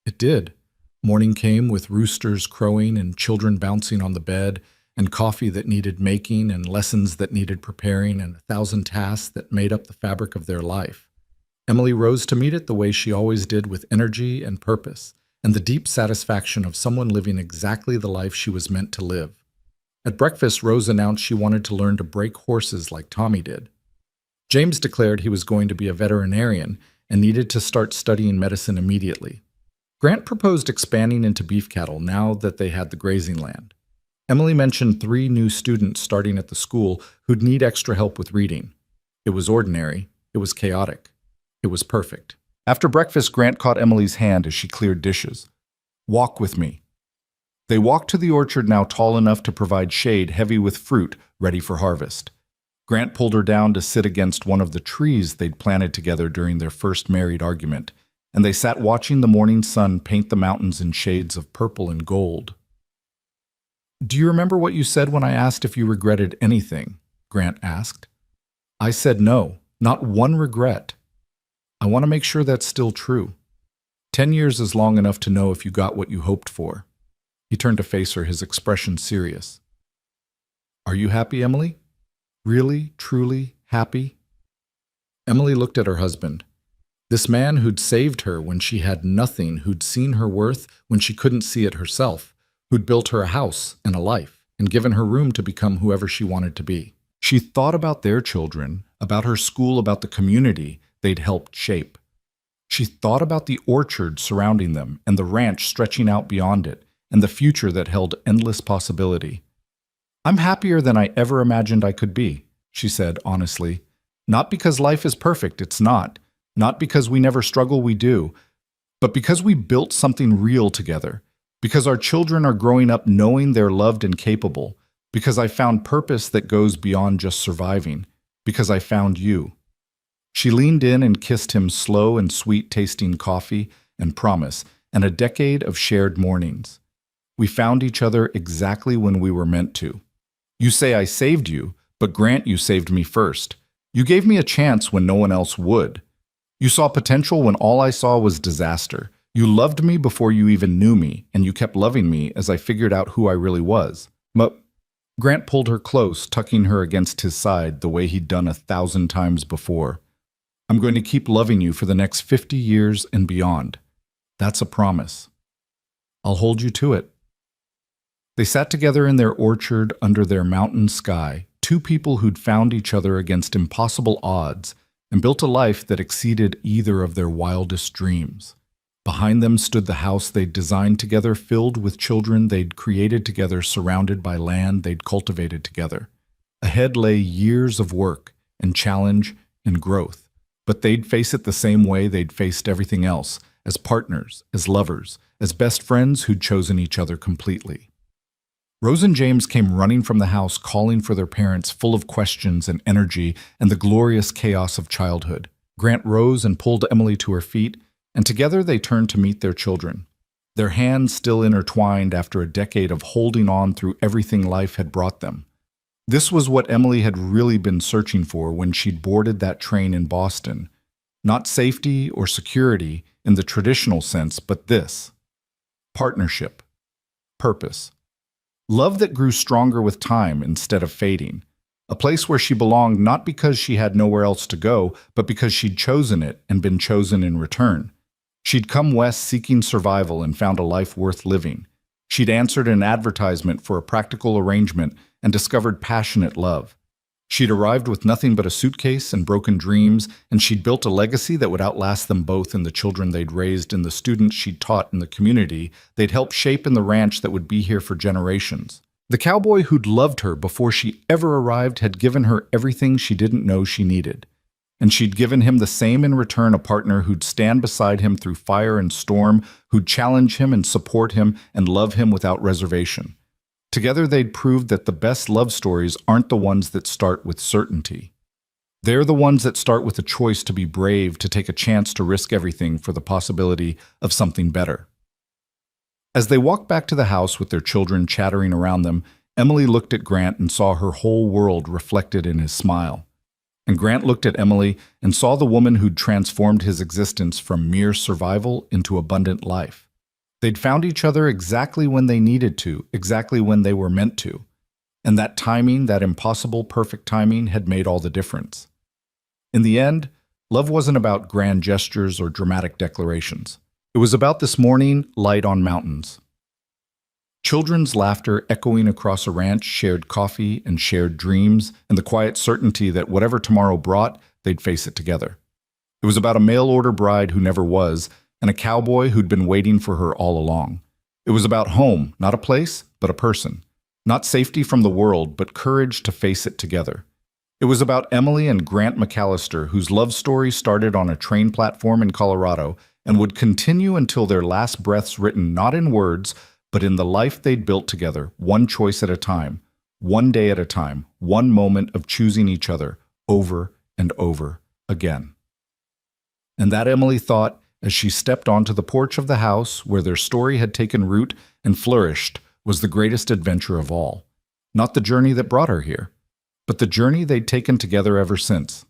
It did. Morning came with roosters crowing and children bouncing on the bed, and coffee that needed making and lessons that needed preparing and 1,000 tasks that made up the fabric of their life. Emily rose to meet it the way she always did, with energy and purpose, and the deep satisfaction of someone living exactly the life she was meant to live. At breakfast, Rose announced she wanted to learn to break horses like Tommy did. James declared he was going to be a veterinarian and needed to start studying medicine immediately. Grant proposed expanding into beef cattle now that they had the grazing land. Emily mentioned 3 new students starting at the school who'd need extra help with reading. It was ordinary. It was chaotic. It was perfect. After breakfast, Grant caught Emily's hand as she cleared dishes. Walk with me. They walked to the orchard, now tall enough to provide shade, heavy with fruit, ready for harvest. Grant pulled her down to sit against one of the trees they'd planted together during their first married argument, and they sat watching the morning sun paint the mountains in shades of purple and gold. Do you remember what you said when I asked if you regretted anything? Grant asked. I said no, not one regret. I want to make sure that's still true. 10 years is long enough to know if you got what you hoped for. He turned to face her, his expression serious. Are you happy, Emily? Really, truly happy? Emily looked at her husband. This man who'd saved her when she had nothing, who'd seen her worth when she couldn't see it herself, who'd built her a house and a life and given her room to become whoever she wanted to be. She thought about their children, about her school, about the community they'd helped shape. She thought about the orchard surrounding them and the ranch stretching out beyond it, and the future that held endless possibility. I'm happier than I ever imagined I could be, she said honestly. Not because life is perfect, it's not. Not because we never struggle, we do. But because we built something real together. Because our children are growing up knowing they're loved and capable. Because I found purpose that goes beyond just surviving. Because I found you. She leaned in and kissed him slow and sweet-tasting coffee and promise, and a decade of shared mornings. We found each other exactly when we were meant to. You say I saved you, but grant you saved me first. You gave me a chance when no one else would. You saw potential when all I saw was disaster. You loved me before you even knew me, and you kept loving me as I figured out who I really was. But Grant pulled her close, tucking her against his side the way he'd done 1,000 times before. I'm going to keep loving you for the next 50 years and beyond. That's a promise. I'll hold you to it. They sat together in their orchard under their mountain sky, two people who'd found each other against impossible odds and built a life that exceeded either of their wildest dreams. Behind them stood the house they'd designed together, filled with children they'd created together, surrounded by land they'd cultivated together. Ahead lay years of work and challenge and growth, but they'd face it the same way they'd faced everything else, as partners, as lovers, as best friends who'd chosen each other completely. Rose and James came running from the house, calling for their parents, full of questions and energy and the glorious chaos of childhood. Grant rose and pulled Emily to her feet, and together they turned to meet their children. Their hands still intertwined after a decade of holding on through everything life had brought them. This was what Emily had really been searching for when she'd boarded that train in Boston. Not safety or security in the traditional sense, but this: partnership, purpose. Love that grew stronger with time instead of fading. A place where she belonged not because she had nowhere else to go, but because she'd chosen it and been chosen in return. She'd come west seeking survival and found a life worth living. She'd answered an advertisement for a practical arrangement and discovered passionate love. She'd arrived with nothing but a suitcase and broken dreams, and she'd built a legacy that would outlast them both in the children they'd raised and the students she'd taught in the community they'd helped shape in the ranch that would be here for generations. The cowboy who'd loved her before she ever arrived had given her everything she didn't know she needed. And she'd given him the same in return, a partner who'd stand beside him through fire and storm, who'd challenge him and support him and love him without reservation. Together they'd proved that the best love stories aren't the ones that start with certainty. They're the ones that start with a choice to be brave, to take a chance to risk everything for the possibility of something better. As they walked back to the house with their children chattering around them, Emily looked at Grant and saw her whole world reflected in his smile. And Grant looked at Emily and saw the woman who'd transformed his existence from mere survival into abundant life. They'd found each other exactly when they needed to, exactly when they were meant to. And that timing, that impossible perfect timing, had made all the difference. In the end, love wasn't about grand gestures or dramatic declarations. It was about this morning light on mountains. Children's laughter echoing across a ranch, shared coffee and shared dreams, and the quiet certainty that whatever tomorrow brought, they'd face it together. It was about a mail-order bride who never was, and a cowboy who'd been waiting for her all along. It was about home, not a place, but a person. Not safety from the world, but courage to face it together. It was about Emily and Grant McAllister, whose love story started on a train platform in Colorado and would continue until their last breaths, written not in words, but in the life they'd built together, one choice at a time, one day at a time, one moment of choosing each other over and over again. And that, Emily thought, as she stepped onto the porch of the house where their story had taken root and flourished, was the greatest adventure of all. Not the journey that brought her here, but the journey they'd taken together ever since.